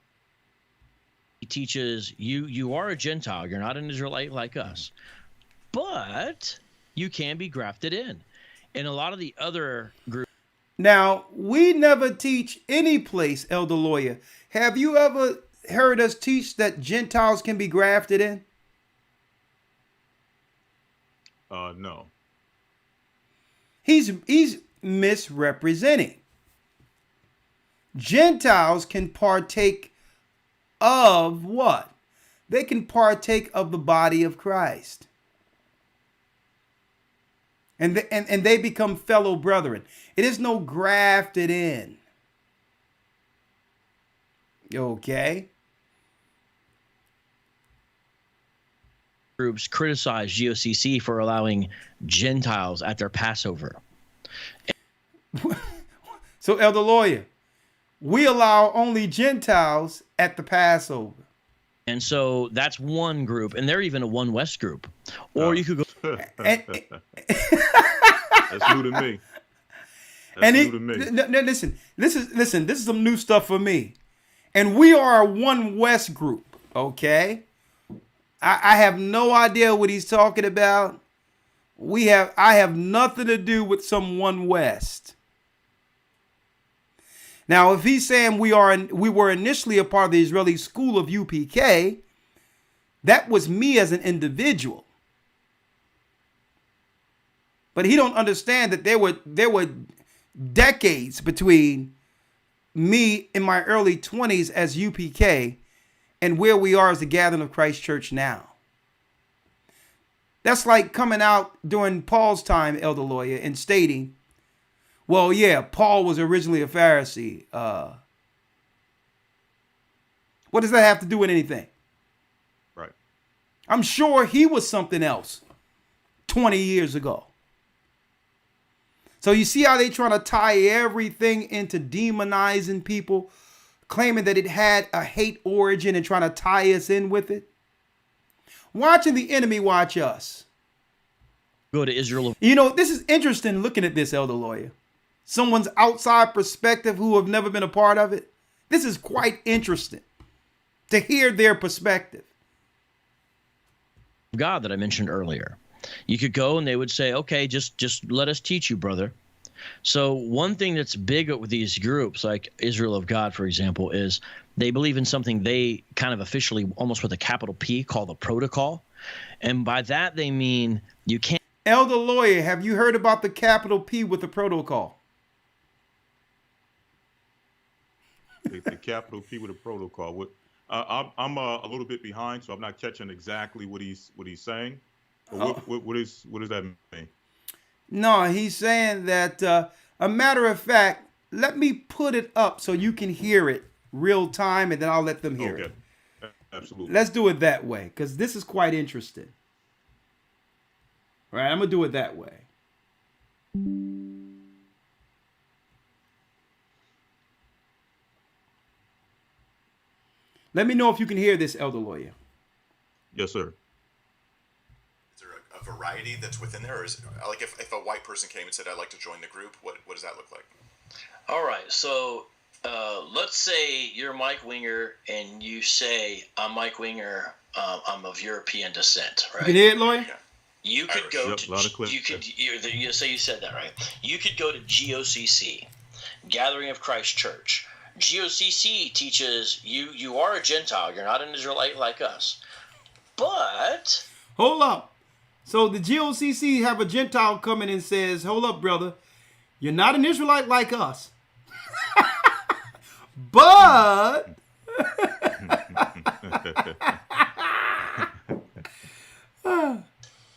He teaches you are a Gentile. You're not an Israelite like us. But you can be grafted in. And a lot of the other groups. Now, we never teach any place, Elder Lawyer. Have you ever heard us teach that Gentiles can be grafted in? No. He's misrepresenting. Gentiles can partake of what? They can partake of the body of Christ. And they become fellow brethren. It is no grafted in. Okay? Groups criticize GOCC for allowing Gentiles at their Passover. So, Elder Lawyer, we allow only Gentiles at the Passover. And so that's one group, and they're even a One West group. Or you could go. That's new to me. Listen, this is some new stuff for me. And we are a One West group, okay? I have no idea what he's talking about. I have nothing to do with some One West. Now, if he's saying we were initially a part of the Israeli school of UPK, that was me as an individual. But he don't understand that there were decades between me in my early 20s as UPK and where we are as the Gathering of Christ Church now. That's like coming out during Paul's time, Elder Lawyer, and stating, well, yeah, Paul was originally a Pharisee. What does that have to do with anything? Right. I'm sure he was something else 20 years ago. So you see how they trying to tie everything into demonizing people, claiming that it had a hate origin and trying to tie us in with it? Watching the enemy watch us. Go to Israel. This is interesting looking at this, Elder Lawyer. Someone's outside perspective who have never been a part of it. This is quite interesting. to hear their perspective. God that I mentioned earlier. You could go and they would say, okay, just let us teach you, brother. So one thing that's big with these groups, like Israel of God, for example, is they believe in something they kind of officially, almost with a capital P, call the protocol. And by that, they mean you can't. Elder Lawyer, have you heard about the capital P with the protocol? The capital P with a protocol. What? I'm a little bit behind, so I'm not catching exactly what he's saying. But what does that mean? No, he's saying that, a matter of fact, let me put it up so you can hear it real time, and then I'll let them hear it. Absolutely. Let's do it that way, because this is quite interesting. All right, I'm going to do it that way. Let me know if you can hear this, Elder Lawyer. Yes, sir. Is there a variety that's within there? Or is like if a white person came and said, I'd like to join the group, what does that look like? All right, so let's say you're Mike Winger and you say, I'm Mike Winger, I'm of European descent, right? You can hear it, Lawyer? Yeah. You could go Yep, to, lot of you say you said that, right? You could go to GOCC, Gathering of Christ Church. GOCC teaches you are a Gentile. You're not an Israelite like us. But Hold up. So the GOCC have a Gentile coming and says, hold up, brother. You're not an Israelite like us. But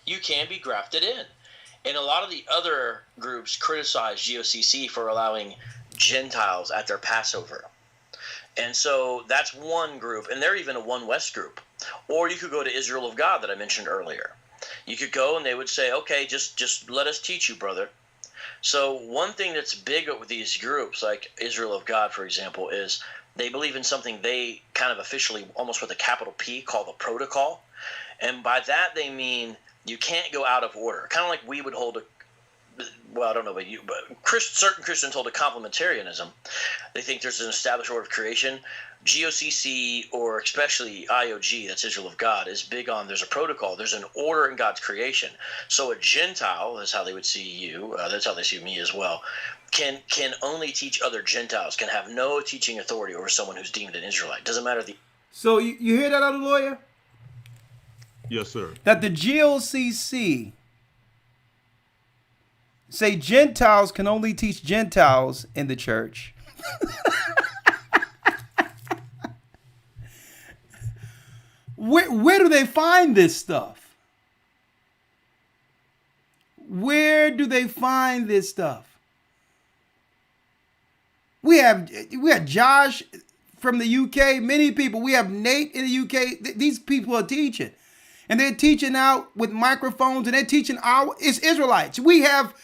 you can be grafted in. And a lot of the other groups criticize GOCC for allowing Gentiles at their Passover. And so that's one group, and they're even a One West group. Or you could go to Israel of God that I mentioned earlier. You could go and they would say, okay, just let us teach you, brother. So one thing that's big with these groups, like Israel of God, for example, is they believe in something they kind of officially, almost with a capital P, call the protocol. And by that they mean you can't go out of order. Kind of like we would hold well, I don't know about you, but certain Christians hold a complementarianism. They think there's an established order of creation. GOCC, or especially IOG, that's Israel of God, is big on there's a protocol. There's an order in God's creation. So a Gentile, that's how they would see you, that's how they see me as well, can only teach other Gentiles, can have no teaching authority over someone who's deemed an Israelite. Doesn't matter the... So you hear that, other lawyer? Yes, sir. That the GOCC say Gentiles can only teach Gentiles in the church. Where do they find this stuff? Where do they find this stuff? We have Josh from the UK, many people. We have Nate in the UK. These people are teaching. And they're teaching out with microphones, and they're teaching it's Israelites. We have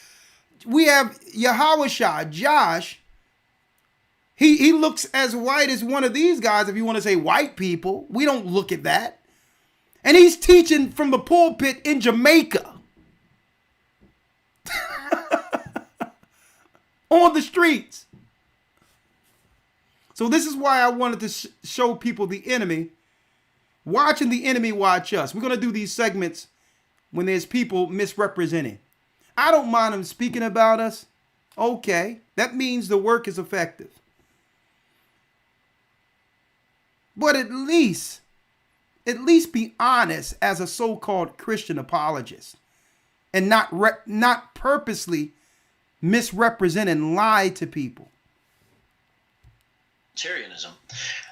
Yahushua, Josh. He looks as white as one of these guys, if you want to say white people. We don't look at that. And he's teaching from the pulpit in Jamaica. On the streets. So this is why I wanted to show people the enemy. Watching the enemy watch us. We're going to do these segments when there's people misrepresenting. I don't mind them speaking about us. Okay. That means the work is effective. But at least be honest as a so-called Christian apologist and not purposely misrepresent and lie to people. Tarianism.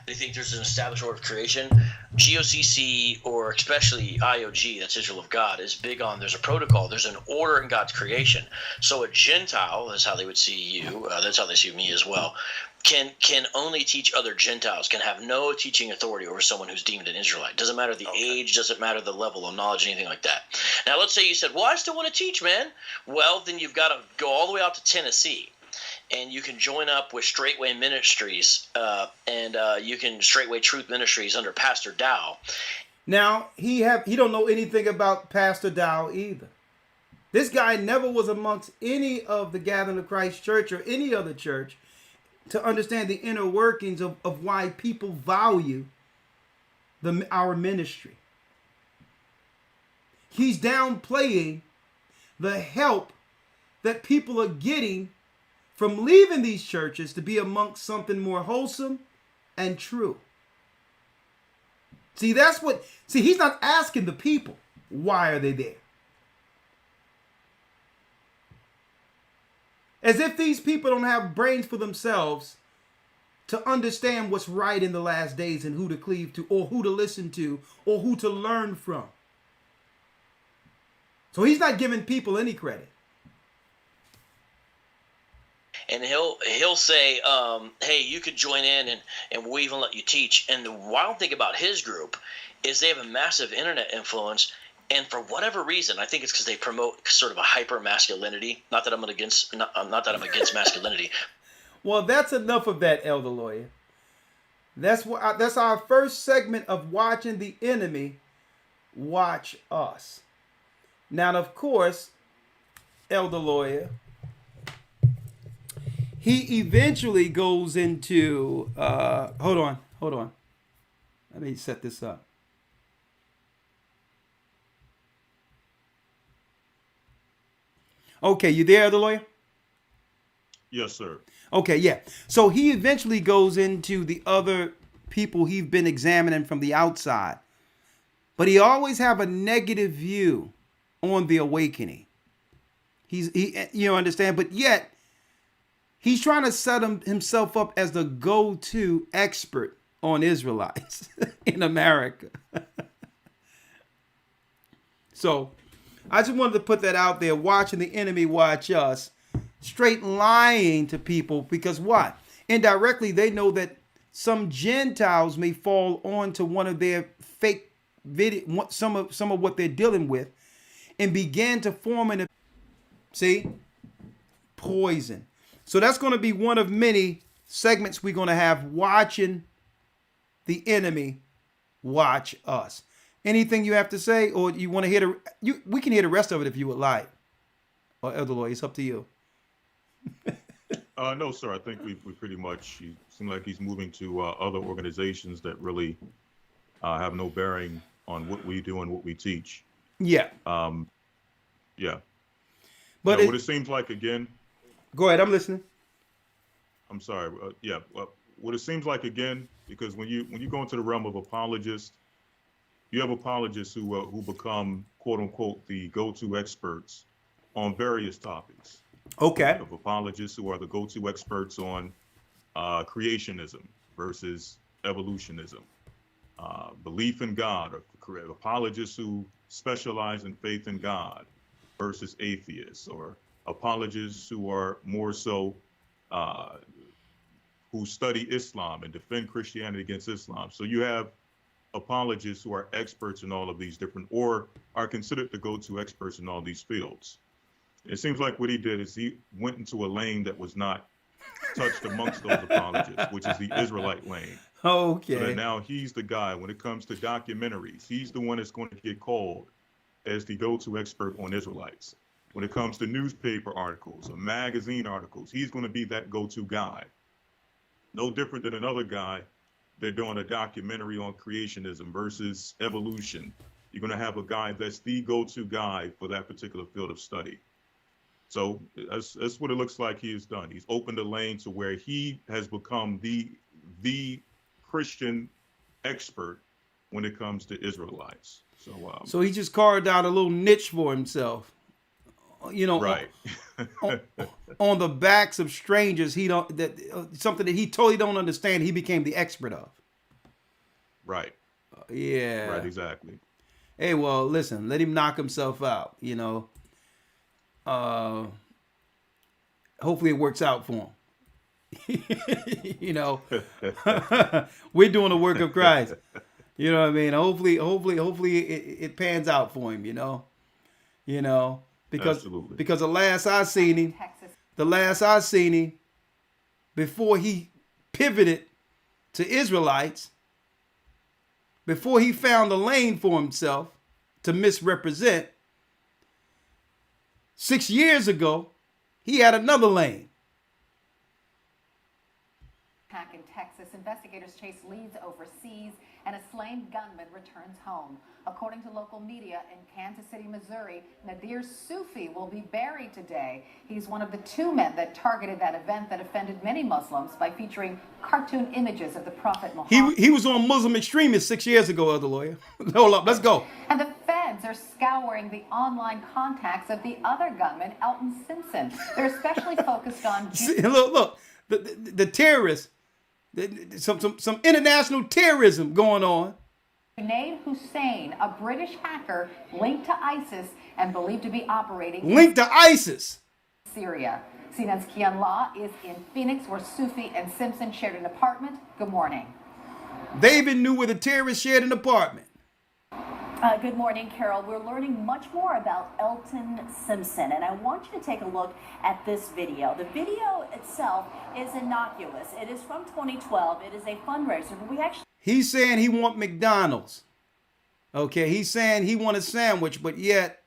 They think there's an established order of creation. GOCC, or especially IOG, that's Israel of God, is big on there's a protocol. There's an order in God's creation. So a Gentile, that's how they would see you, that's how they see me as well, can only teach other Gentiles, can have no teaching authority over someone who's deemed an Israelite. Doesn't matter the age, doesn't matter the level of knowledge, anything like that. Now let's say you said, well, I still want to teach, man. Well, then you've got to go all the way out to Tennessee. And you can join up with Straightway Ministries, and you can Straightway Truth Ministries under Pastor Dow. Now he don't know anything about Pastor Dow either. This guy never was amongst any of the Gathering of Christ Church or any other church to understand the inner workings of why people value our ministry. He's downplaying the help that people are getting from leaving these churches to be amongst something more wholesome and true. See, he's not asking the people, why are they there? As if these people don't have brains for themselves to understand what's right in the last days and who to cleave to or who to listen to or who to learn from. So he's not giving people any credit. And he'll say, hey, you could join in and we'll even let you teach. And the wild thing about his group is they have a massive internet influence. And for whatever reason, I think it's because they promote sort of a hyper masculinity. Not that I'm against masculinity. Well, that's enough of that, Elder Lawyer. That's our first segment of Watching the Enemy Watch Us. Now, of course, Elder Lawyer, he eventually goes into, hold on. Let me set this up. Okay, you there, Elder Lawyer? Yes, sir. Okay, yeah. So he eventually goes into the other people he's been examining from the outside. But he always have a negative view on the awakening. He you understand? But yet, he's trying to set himself up as the go-to expert on Israelites in America. So, I just wanted to put that out there, Watching the Enemy Watch Us, straight lying to people, because what? Indirectly, they know that some Gentiles may fall onto one of their fake video, some of what they're dealing with, and begin to form an, poison. So that's going to be one of many segments we're going to have, Watching the Enemy Watch Us. Anything you have to say, or you want to hear we can hear the rest of it if you would like. Or Elder Lawyer, it's up to you. No, sir. I think we pretty much, he seemed like he's moving to other organizations that really have no bearing on what we do and what we teach. Yeah. Yeah. But now, what it seems like, again. Go ahead, I'm listening. I'm sorry. What it seems like, again, because when you go into the realm of apologists, you have apologists who become, quote unquote, the go-to experts on various topics. Okay. Of apologists who are the go-to experts on creationism versus evolutionism, belief in God, or apologists who specialize in faith in God versus atheists, or apologists who are more so who study Islam and defend Christianity against Islam. So you have apologists who are experts in all of these different, or are considered the go-to experts in all these fields. It seems like what he did is he went into a lane that was not touched amongst those apologists, which is the Israelite lane. Okay. So that now he's the guy, when it comes to documentaries, he's the one that's going to get called as the go-to expert on Israelites. When it comes to newspaper articles or magazine articles, he's going to be that go-to guy. No different than another guy. They're doing a documentary on creationism versus evolution. You're going to have a guy that's the go-to guy for that particular field of study. So that's what it looks like he has done. He's opened a lane to where he has become the Christian expert when it comes to Israelites. So he just carved out a little niche for himself. You know, right. on the backs of strangers, something that he totally don't understand. He became the expert of. Right. Yeah. Right. Exactly. Hey, well, listen. Let him knock himself out. You know. Hopefully it works out for him. You know, we're doing the work of Christ. You know what I mean? Hopefully it pans out for him. You know. Because the last I seen him, before he pivoted to Israelites, before he found a lane for himself to misrepresent, 6 years ago, he had another lane. Attack in Texas, investigators chase leads overseas, and a slain gunman returns home. According to local media in Kansas City, Missouri, Nadir Sufi will be buried today. He's one of the two men that targeted that event that offended many Muslims by featuring cartoon images of the Prophet Muhammad. He was on Muslim extremists 6 years ago, Elder Lawyer. Hold up, let's go. And the feds are scouring the online contacts of the other gunman, Elton Simpson. They're especially focused on... See, look, the terrorists, some international terrorism going on. Junaid Hussain, a British hacker linked to ISIS and believed to be operating... Linked to ISIS? Syria. CNN's Kian Law is in Phoenix, where Sufi and Simpson shared an apartment. Good morning. They even knew where the terrorists shared an apartment. Good morning, Carol. We're learning much more about Elton Simpson, and I want you to take a look at this video. The video itself is innocuous. It is from 2012. It is a fundraiser, but we actually... He's saying he want McDonald's. Okay, he's saying he want a sandwich, but yet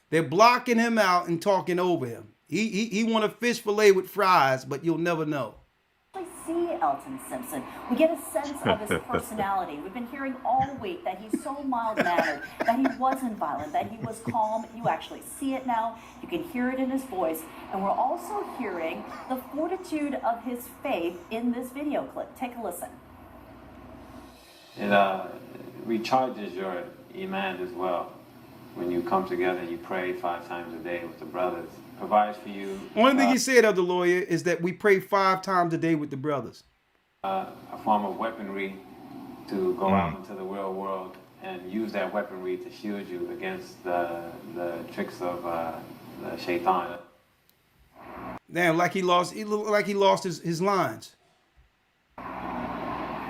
they're blocking him out and talking over him. He want a fish fillet with fries, but you'll never know. See Elton Simpson. We get a sense of his personality. We've been hearing all week that he's so mild-mannered, that he wasn't violent, that he was calm. You actually see it now. You can hear it in his voice. And we're also hearing the fortitude of his faith in this video clip. Take a listen. It recharges your iman as well. When you come together and you pray 5 times a day with the brothers, provides for you. One thing he said, Elder Lawyer, is that we pray 5 times a day with the brothers. A form of weaponry to go out into the real world and use that weaponry to shield you against the tricks of the shaitan. Damn, like he lost his lines.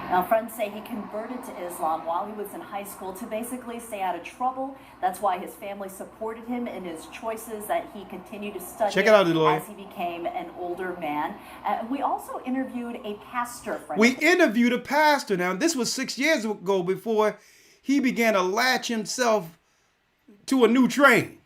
Now, friends say he converted to Islam while he was in high school to basically stay out of trouble. That's why his family supported him in his choices, that he continued to study Check it out, as he became an older man. We also interviewed a pastor. We interviewed a pastor. Now, this was 6 years ago before he began to latch himself to a new train.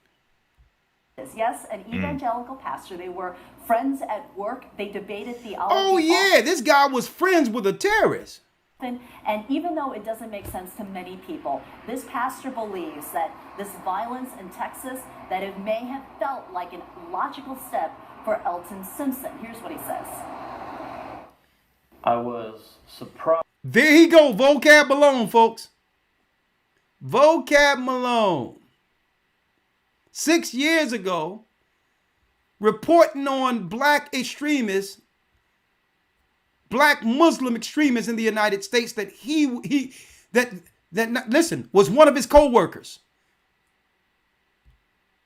Yes, an evangelical pastor. They were friends at work. They debated theology. Oh, yeah, this guy was friends with a terrorist. And even though it doesn't make sense to many people, this pastor believes that this violence in Texas, that it may have felt like a logical step for Elton Simpson. Here's what he says. I was surprised. There he go, Vocab Malone, folks. Vocab Malone. 6 years ago, reporting on black extremists, black Muslim extremists in the United States that listen, was one of his co-workers.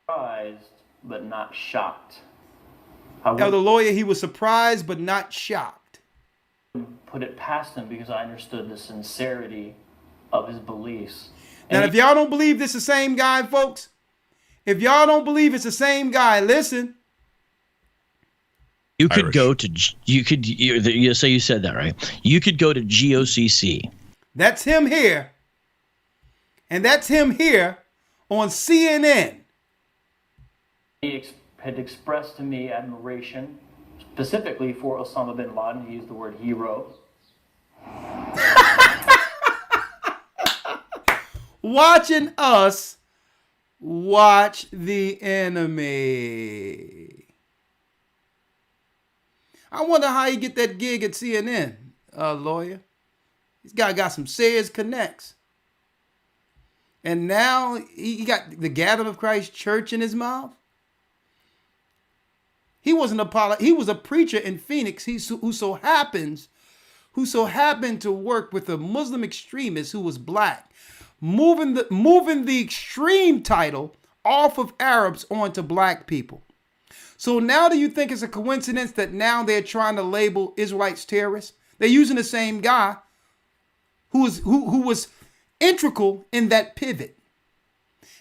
Surprised, but not shocked. Elder Lawyer, he was surprised, but not shocked. Put it past him because I understood the sincerity of his beliefs. Now, if y'all don't believe this is the same guy, folks, if y'all don't believe it's the same guy, listen. You could go to, you say you said that, right? You could go to GOCC. That's him here. And that's him here on CNN. He had expressed to me admiration, specifically for Osama bin Laden. He used the word hero. Watching us watch the enemy. I wonder how he get that gig at CNN, Lawyer. This guy got some serious connects. And now he got the Gathering of Christ Church in his mouth. He wasn't he was a preacher in Phoenix who so happened to work with a Muslim extremist who was black, moving the extreme title off of Arabs onto black people. So now do you think it's a coincidence that now they're trying to label Israelites terrorists? They're using the same guy who was integral in that pivot.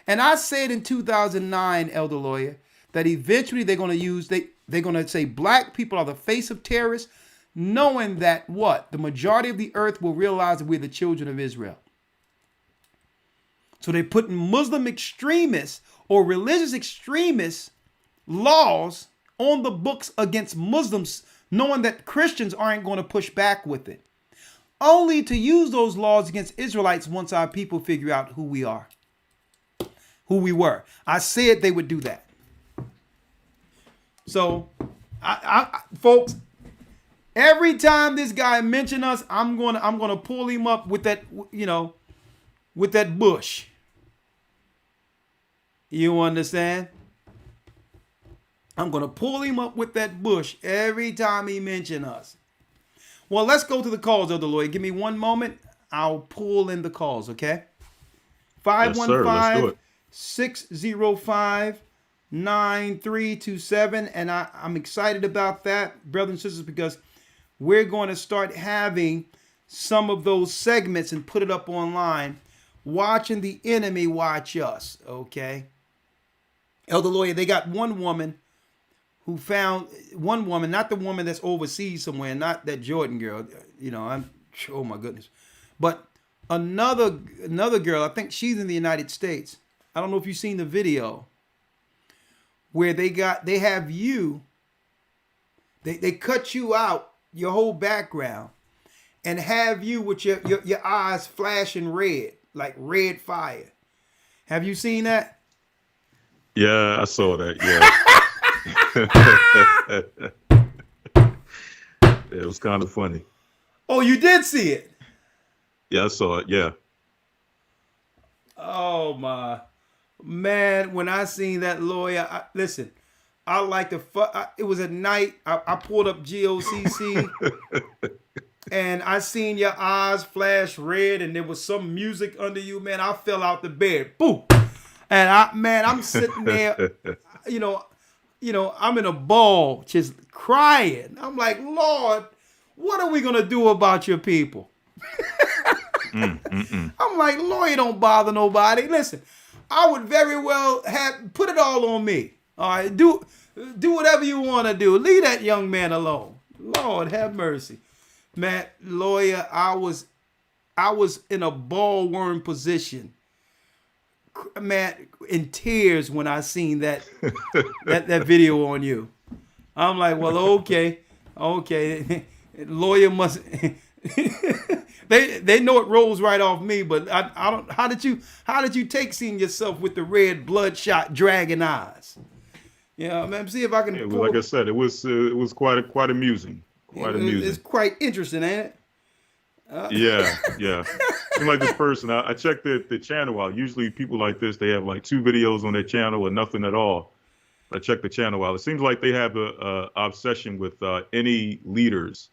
And I said in 2009, Elder Lawyer, that eventually they're going to say black people are the face of terrorists, knowing that what? The majority of the earth will realize that we're the children of Israel. So they're putting Muslim extremists or religious extremists laws on the books against Muslims knowing that Christians aren't going to push back with it, only to use those laws against Israelites once our people figure out who we are, who we were. I said they would do that. So, folks, every time this guy mention us, I'm gonna pull him up with that, with that bush. You understand? I'm gonna pull him up with that bush every time he mention us. Well, let's go to the calls, Elder Lloyd. Give me one moment. I'll pull in the calls, okay? 515-605-9327. And I'm excited about that, brothers and sisters, because we're going to start having some of those segments and put it up online. Watching the enemy watch us, okay? Elder Lawyer, they got one woman who found, not the woman that's overseas somewhere, not that Jordan girl, oh my goodness, but another girl, I think she's in the United States. I don't know if you've seen the video where they have you, they cut you out, your whole background, and have you with your eyes flashing red, like red fire. Have you seen that? Yeah, I saw that. Yeah. It was kind of funny. Oh, you did see it? Yeah, I saw it. Yeah. Oh my man! When I seen that, lawyer, listen. I like to. It was at night. I pulled up GOCC, and I seen your eyes flash red, and there was some music under you, man. I fell out the bed, boom, and I'm sitting there, I'm in a ball, just crying. I'm like, Lord, what are we gonna do about your people? I'm like, Lord, you don't bother nobody. Listen, I would very well put it all on me. All right, do whatever you want to do. Leave that young man alone. Lord, have mercy, man. Lawyer, I was in a ballworm position, man, in tears when I seen that video on you. I'm like, well, okay, lawyer must. They know it rolls right off me, but I don't. How did you take seeing yourself with the red bloodshot dragon eyes? Yeah, man. See if I can. Like I said, it was quite amusing. It's quite interesting, ain't it? Yeah. Seems like this person. I checked the channel out. Usually, people like this, they have like 2 videos on their channel or nothing at all. I checked the channel out. It seems like they have a obsession with any leaders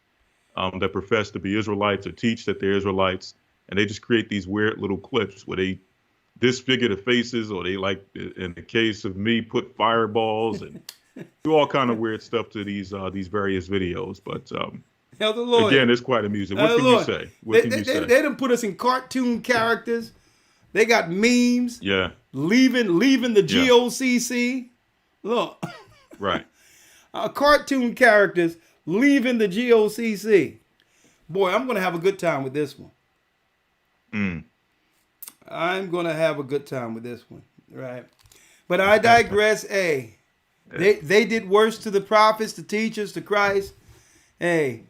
that profess to be Israelites or teach that they're Israelites, and they just create these weird little clips where they disfigure the faces, or they, like in the case of me, put fireballs and do all kind of weird stuff to these various videos. But again, it's quite amusing. What can you say? They done put us in cartoon characters. They got memes. Yeah. Leaving the GOCC. Look. Right. Cartoon characters leaving the GOCC. Boy, I'm going to have a good time with this one. I'm going to have a good time with this one. Right. But I digress. Hey, they did worse to the prophets, the teachers, to Christ. Hey,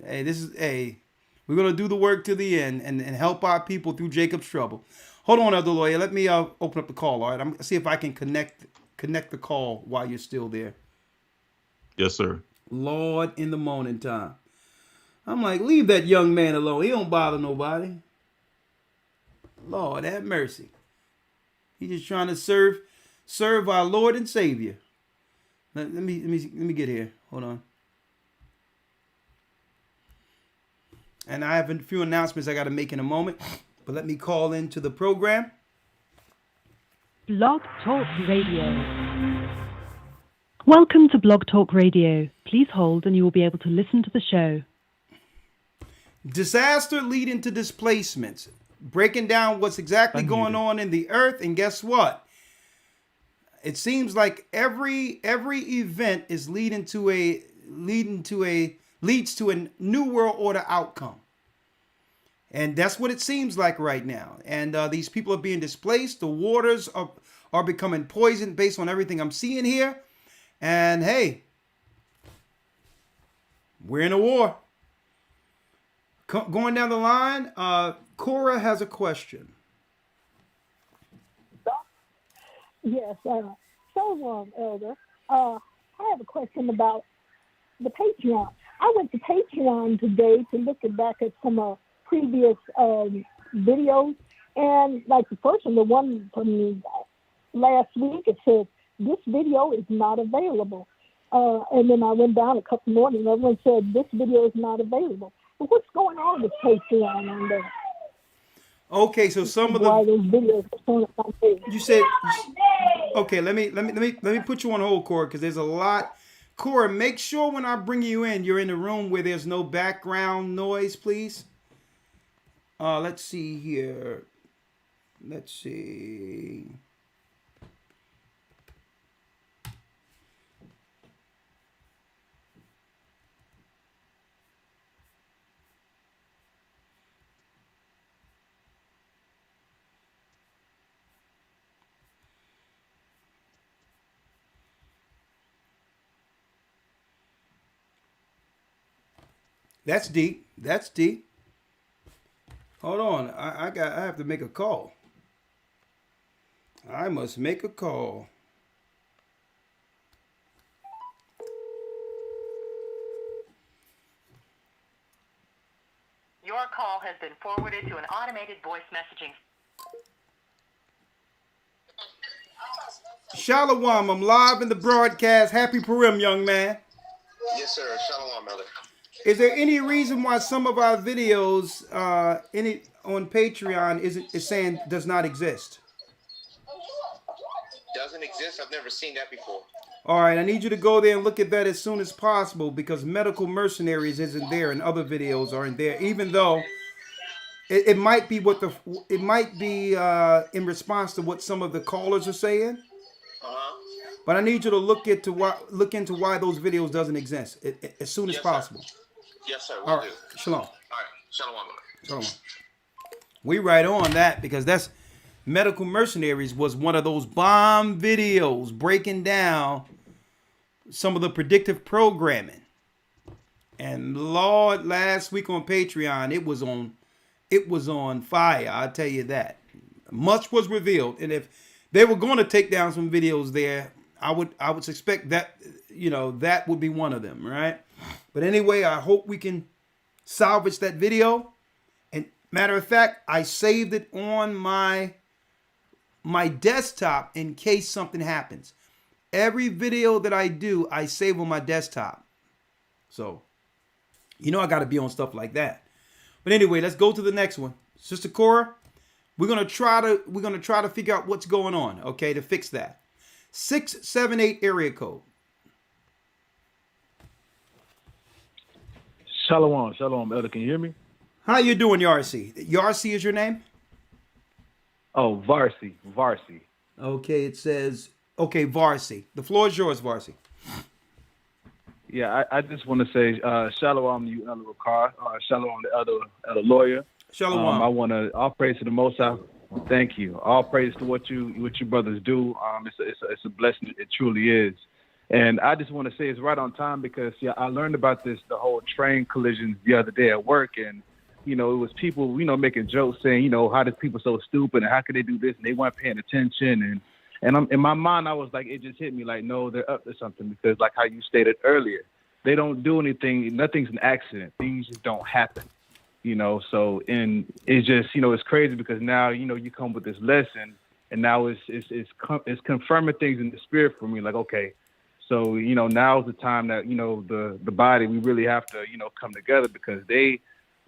we're going to do the work to the end and help our people through Jacob's trouble. Hold on, Elder Lawyer. Let me open up the call. All right. I'm going to see if I can connect the call while you're still there. Yes, sir. Lord, in the morning time. I'm like, leave that young man alone. He don't bother nobody. Lord, have mercy. He's just trying to serve our Lord and Savior. Let me get here. Hold on. And I have a few announcements I got to make in a moment, but let me call into the program. Blog Talk Radio. Welcome to Blog Talk Radio. Please hold and you will be able to listen to the show. Disaster leading to displacements. Breaking down what's exactly going on in the earth. And guess what? It seems like every event is leads to a new world order outcome. And that's what it seems like right now. And these people are being displaced. The waters are becoming poisoned based on everything I'm seeing here. And hey, We're in a war. Going down the line, Cora has a question. Yes, so Elder. I have a question about the Patreon. I went to Patreon today to look back at some previous videos, and like the first one, the one from last week, it said this video is not available. And then I went down a couple more, and everyone said this video is not available. But what's going on with Patreon on there? Okay, so some of why those videos are showing up on page. You said okay. Let me put you on hold, Cora, because there's a lot. Cora, make sure when I bring you in, you're in a room where there's no background noise, please. Let's see here. Let's see. That's deep. That's deep. Hold on. I have to make a call. I must make a call. Your call has been forwarded to an automated voice messaging. Shalom, I'm live in the broadcast. Happy Purim, young man. Yes, sir. Shalom, Elder. Is there any reason why some of our videos on Patreon is saying does not exist? Doesn't exist? I've never seen that before. All right, I need you to go there and look at that as soon as possible because Medical Mercenaries isn't there and other videos aren't there, even though it might be in response to what some of the callers are saying. But I need you to look into why those videos doesn't exist as soon as possible. Yes, sir. All right, shalom. All right, shalom. Shalom. We right on that because that's Medical Mercenaries was one of those bomb videos breaking down some of the predictive programming. And Lord, last week on Patreon, it was on fire. I'll tell you that. Much was revealed, and if they were going to take down some videos there, I would suspect that that would be one of them, right? But anyway, I hope we can salvage that video. And matter of fact, I saved it on my desktop in case something happens. Every video that I do, I save on my desktop. So, I got to be on stuff like that. But anyway, let's go to the next one. Sister Cora, we're gonna try to figure out what's going on, okay, to fix that. 678 area code. Shalom, Elder. Can you hear me? How you doing, Yarsi? Yarsi is your name? Oh, Varsi. Okay, it says, okay, Varsi. The floor is yours, Varsi. Yeah, I just want to say shalom to you, Elder Ricard. Shalom to Elder Lawyer. Shalom. I want to all praise to the Most High. Thank you. All praise to what you brothers do. It's a blessing. It truly is. And I just want to say it's right on time because I learned about the whole train collisions the other day at work, and it was people making jokes saying how does people so stupid and how could they do this and they weren't paying attention and I'm in my mind I was like, it just hit me like, no, they're up to something because like how you stated earlier, they don't do anything. Nothing's an accident. Things just don't happen. So and it's just it's crazy because now you come with this lesson and now it's confirming things in the spirit for me like, okay, so now's the time that the body, we really have to come together because they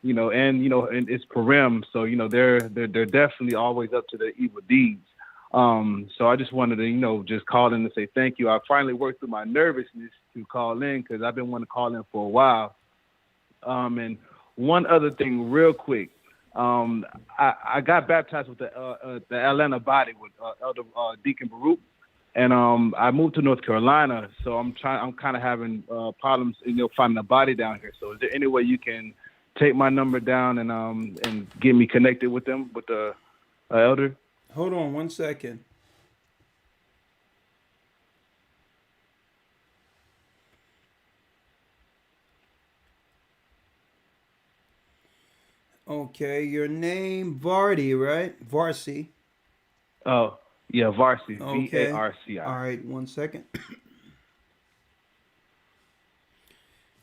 and it's Purim, so they're definitely always up to their evil deeds. So I just wanted to just call in and say thank you. I finally worked through my nervousness to call in because I've been wanting to call in for a while. And one other thing real quick, I got baptized with the Atlanta body with Elder Deacon Baruch, and I moved to North Carolina, so I'm kind of having problems finding a body down here. So is there any way you can take my number down and get me connected with them, with the elder? Hold on 1 second. Okay, your name Vardy, right? Varsi. Oh, yeah, Varsi. Okay. Varci. All right, 1 second.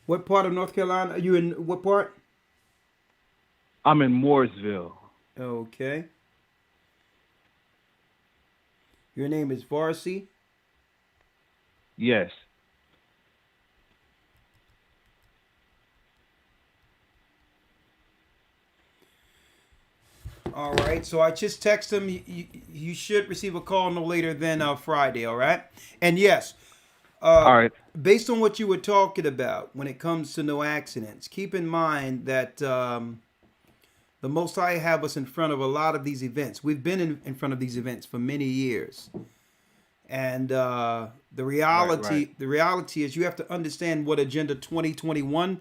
What part of North Carolina are you in? What part? I'm in Mooresville. Okay. Your name is Varsi. Yes. All right. So I just text him. You should receive a call no later than Friday. All right. And yes. All right. Based on what you were talking about when it comes to no accidents, keep in mind that the Most High have us in front of a lot of these events. We've been in front of these events for many years. And the reality is you have to understand what Agenda 2021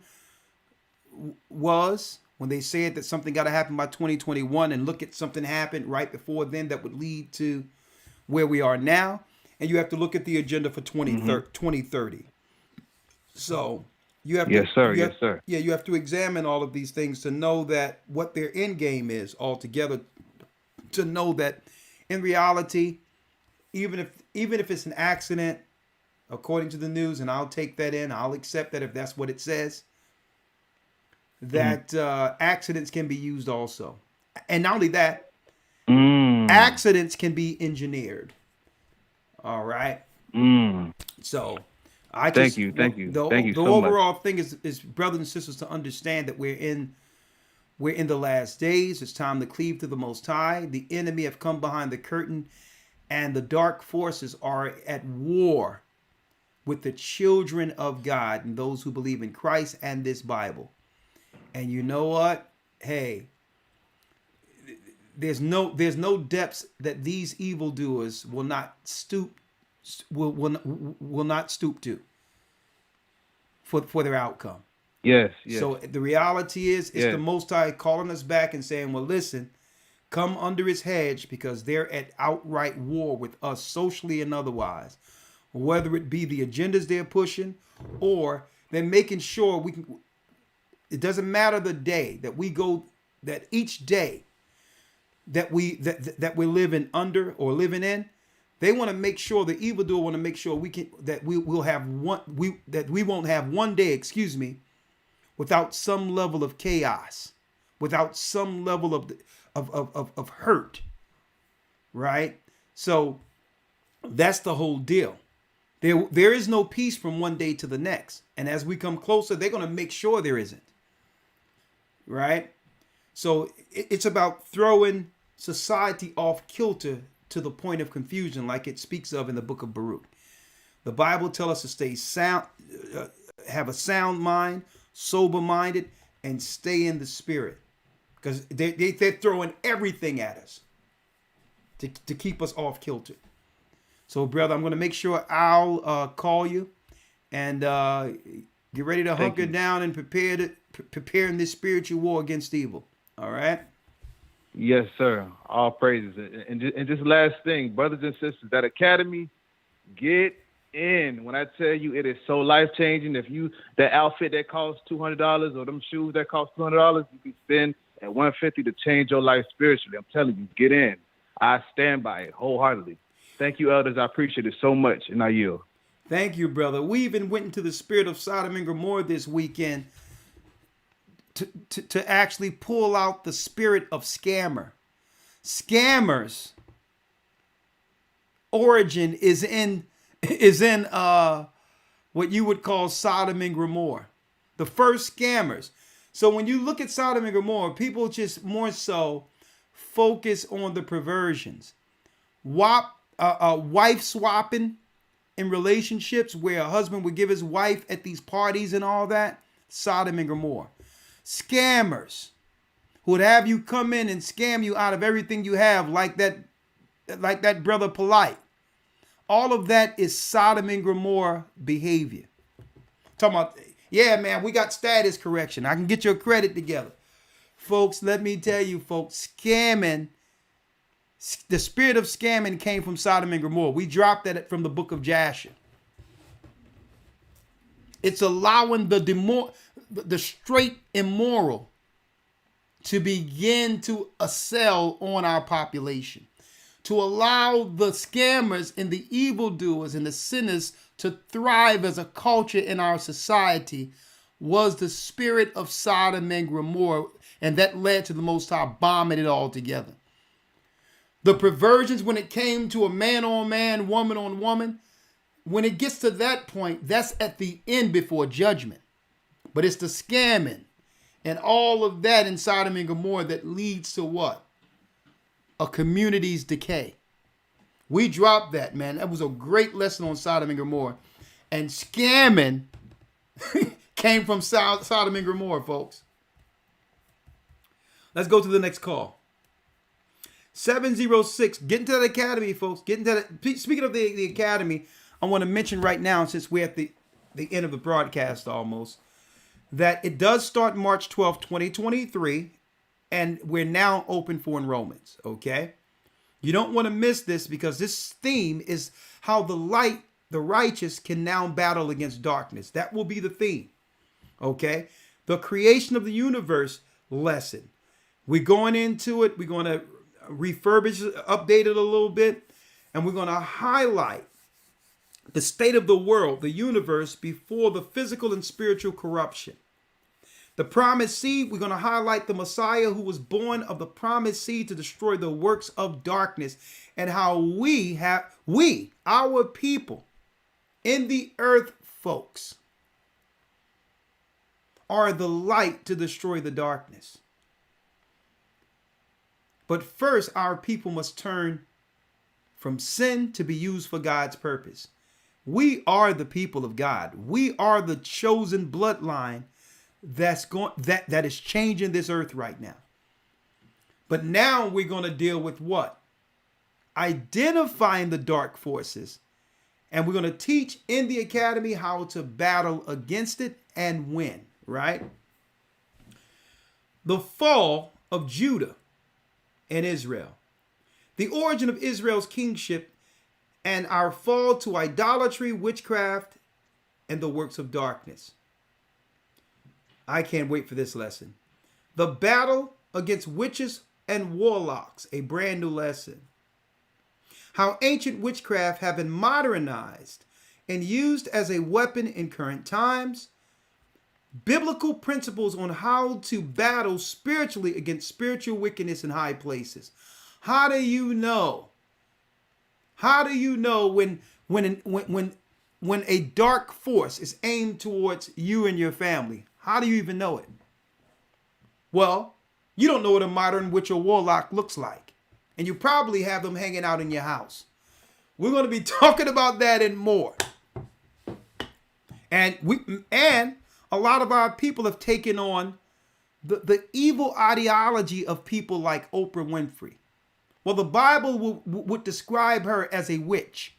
was when they said that something got to happen by 2021, and look at something happened right before then that would lead to where we are now. And you have to look at the agenda for 2030. So you have Yes, to, sir. you have- Yes, sir. Yeah, you have to examine all of these things to know that what their end game is altogether. To know that in reality, even if it's an accident, according to the news, and I'll take that in, I'll accept that if that's what it says, that accidents can be used also. And not only that, accidents can be engineered. All right. So I just thank you. The Thank you so overall thing is brothers and sisters to understand that we're in the last days. It's time to cleave to the Most High. The enemy have come behind the curtain, and the dark forces are at war with the children of God and those who believe in Christ and this Bible. And you know what? Hey, there's no depths that these evildoers will not stoop to for their outcome. Yes. So the reality is, it's the Most High calling us back and saying, well, listen, come under his hedge, because they're at outright war with us socially and otherwise, whether it be the agendas they're pushing or they're making sure we can. It doesn't matter the day that we go, that each day that we're living under or living in, they want to make sure, the evildoer want to make sure we won't have one day, without some level of chaos, without some level of hurt, right? So that's the whole deal. There is no peace from one day to the next, and as we come closer, they're going to make sure there isn't, right? So it's about throwing society off kilter to the point of confusion, like it speaks of in the book of Baruch. The Bible tells us to stay sound, have a sound mind, sober-minded, and stay in the spirit, because they're throwing everything at us to keep us off kilter. So, brother, I'm going to make sure I'll call you and get ready to hunker down and prepare in this spiritual war against evil. All right? Yes, sir. All praises. And just last thing, brothers and sisters, that academy, get in. When I tell you, it is so life-changing. If that outfit that costs $200 or them shoes that cost $200, you can spend at $150 to change your life spiritually. I'm telling you, get in. I stand by it wholeheartedly. Thank you, elders. I appreciate it so much, and I yield. Thank you, brother. We even went into the spirit of Sodom and Gomorrah this weekend to actually pull out the spirit of scammer. Scammers' origin is in what you would call Sodom and Gomorrah. The first scammers. So when you look at Sodom and Gomorrah, people just more so focus on the perversions. Wife swapping in relationships, where a husband would give his wife at these parties and all that. Sodom and Gomorrah. Scammers who would have you come in and scam you out of everything you have, like that brother Polite. All of that is Sodom and Gomorrah behavior. Talking about, yeah, man, we got status correction. I can get your credit together. Folks, let me tell you, folks, scamming, the spirit of scamming came from Sodom and Gomorrah. We dropped that from the book of Jasher. It's allowing the straight immoral to begin to assail on our population, to allow the scammers and the evildoers and the sinners to thrive as a culture in our society, was the spirit of Sodom and Gomorrah, and that led to the Most High bombing it all together. The perversions when it came to a man on man, woman on woman, when it gets to that point, that's at the end before judgment. But it's the scamming and all of that in Sodom and Gomorrah that leads to what? A community's decay. We dropped that, man. That was a great lesson on Sodom and Gomorrah. And scamming came from Sodom and Gomorrah, folks. Let's go to the next call. 706. Get into the academy, folks. Get into that. Speaking of the academy, I want to mention right now, since we're at the end of the broadcast almost, that it does start March 12th, 2023, and we're now open for enrollments, okay? You don't want to miss this, because this theme is how the righteous can now battle against darkness. That will be the theme, okay? The creation of the universe lesson. We're going into it. We're going to refurbish, update it a little bit, and we're going to highlight the state of the world, the universe, before the physical and spiritual corruption. The promised seed, we're going to highlight the Messiah who was born of the promised seed to destroy the works of darkness, and how our people in the earth, folks, are the light to destroy the darkness. But first, our people must turn from sin to be used for God's purpose. We are the people of God. We are the chosen bloodline that is changing this earth right now. But now we're going to deal with what? Identifying the dark forces. And we're going to teach in the academy how to battle against it and win, right? The fall of Judah and Israel. The origin of Israel's kingship and our fall to idolatry, witchcraft, and the works of darkness. I can't wait for this lesson. The battle against witches and warlocks, a brand new lesson. How ancient witchcraft have been modernized and used as a weapon in current times. Biblical principles on how to battle spiritually against spiritual wickedness in high places. How do you know? How do you know when a dark force is aimed towards you and your family? How do you even know it? Well, you don't know what a modern witch or warlock looks like. And you probably have them hanging out in your house. We're going to be talking about that and more. And a lot of our people have taken on the evil ideology of people like Oprah Winfrey. Well, the Bible would describe her as a witch.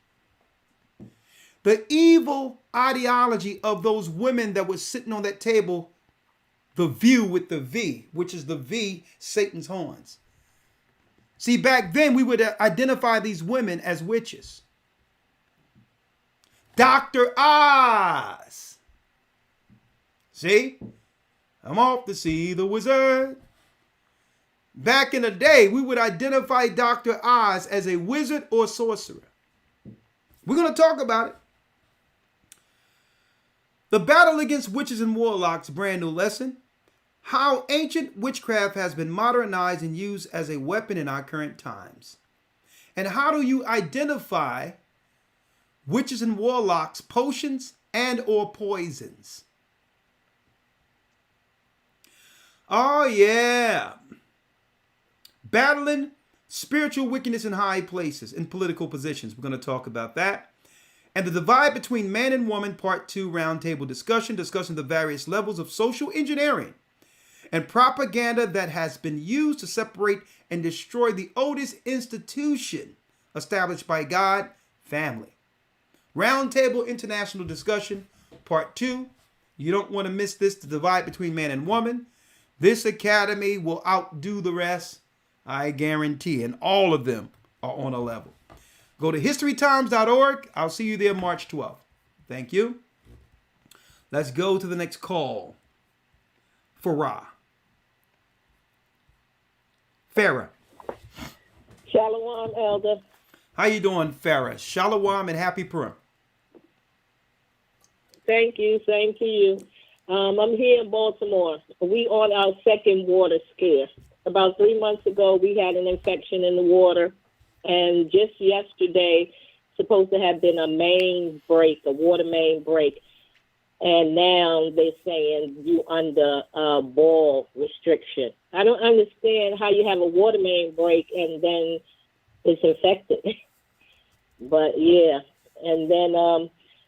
The evil ideology of those women that were sitting on that table, the view with the V, which is the V, Satan's horns. See, back then we would identify these women as witches. Dr. Oz. See? I'm off to see the wizard. Back in the day, we would identify Dr. Oz as a wizard or sorcerer. We're going to talk about it. The battle against witches and warlocks, brand new lesson. How ancient witchcraft has been modernized and used as a weapon in our current times. And how do you identify witches and warlocks, potions, and or poisons? Oh, yeah. Battling spiritual wickedness in high places, in political positions. We're going to talk about that. And the divide between man and woman, part 2, roundtable discussion, discussing the various levels of social engineering and propaganda that has been used to separate and destroy the oldest institution established by God, family. Roundtable international discussion, part 2. You don't want to miss this, the divide between man and woman. This academy will outdo the rest, I guarantee, and all of them are on a level. Go to historytimes.org. I'll see you there March 12th. Thank you. Let's go to the next call. Farah. Farah. Shalom, Elder. How you doing, Farah? Shalom and happy Purim. Thank you. Same to you. I'm here in Baltimore. We on our second water scare. About 3 months ago, we had an infection in the water. And just yesterday, supposed to have been a main break, a water main break. And now they're saying you under ball restriction. I don't understand how you have a water main break and then it's infected. But yeah, and then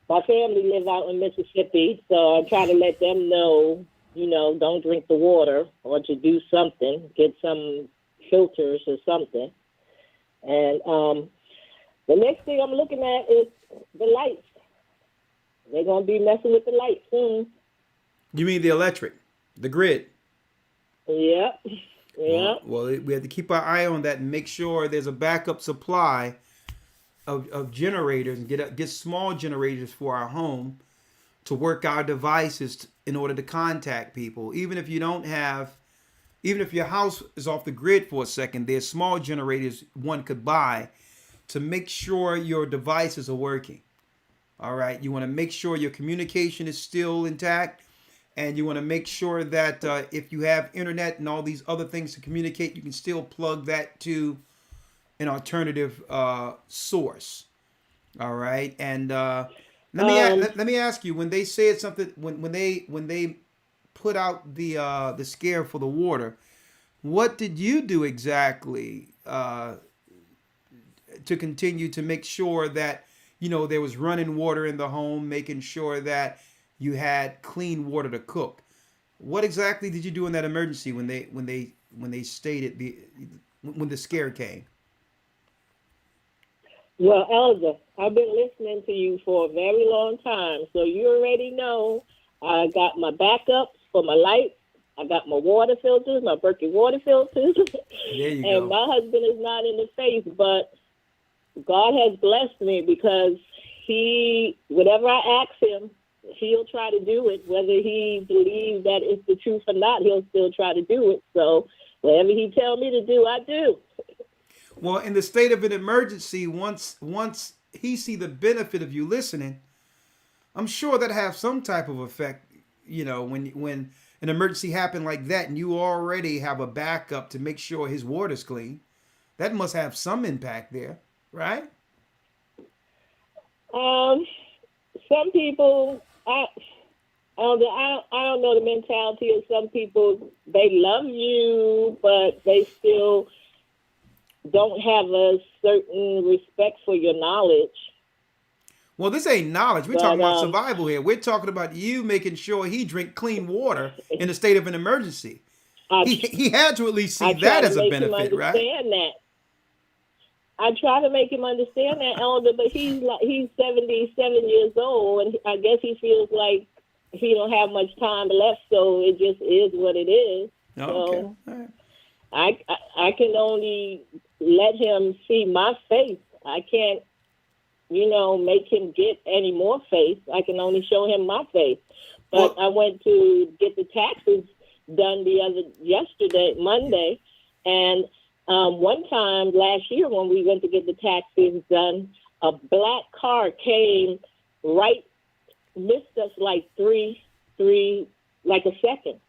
my family live out in Mississippi, so I try to let them know, don't drink the water or to do something, get some filters or something. And the next thing I'm looking at is the lights. They're going to be messing with the lights soon. You mean the electric, the grid? Yep. Yeah. Well, we have to keep our eye on that and make sure there's a backup supply of generators and get small generators for our home to work our devices in order to contact people. Even if your house is off the grid for a second, there's small generators one could buy to make sure your devices are working. All right. You want to make sure your communication is still intact. And you want to make sure that if you have internet and all these other things to communicate, you can still plug that to an alternative source. All right. And let me ask you, when they said something, when they put out the scare for the water, what did you do exactly to continue to make sure that there was running water in the home, making sure that you had clean water to cook? What exactly did you do in that emergency when they stated when the scare came? Well, Elder, I've been listening to you for a very long time, so you already know I got my backups for my lights. I got my water filters, my Berkey water filters. There you and go. My husband is not in the faith, but God has blessed me because whatever I ask him, he'll try to do it. Whether he believes that it's the truth or not, he'll still try to do it. So whatever he tells me to do, I do. Well, in the state of an emergency, once he see the benefit of you listening, I'm sure that have some type of effect. When an emergency happened like that, and you already have a backup to make sure his water's clean, that must have some impact there, right? Some people, I don't know the mentality of some people. They love you, but they still don't have a certain respect for your knowledge. Well, this ain't knowledge. We're talking about survival here. We're talking about you making sure he drink clean water in a state of an emergency. He had to at least see that as a benefit, right? I try to make him understand that, Elder, but he's 77 years old, and I guess he feels like he don't have much time left, so it just is what it is. Okay. So I can only let him see my faith. I can't, make him get any more faith. I can only show him my faith. But I went to get the taxes done yesterday, Monday, and one time last year when we went to get the taxes done, a black car came missed us like like a second.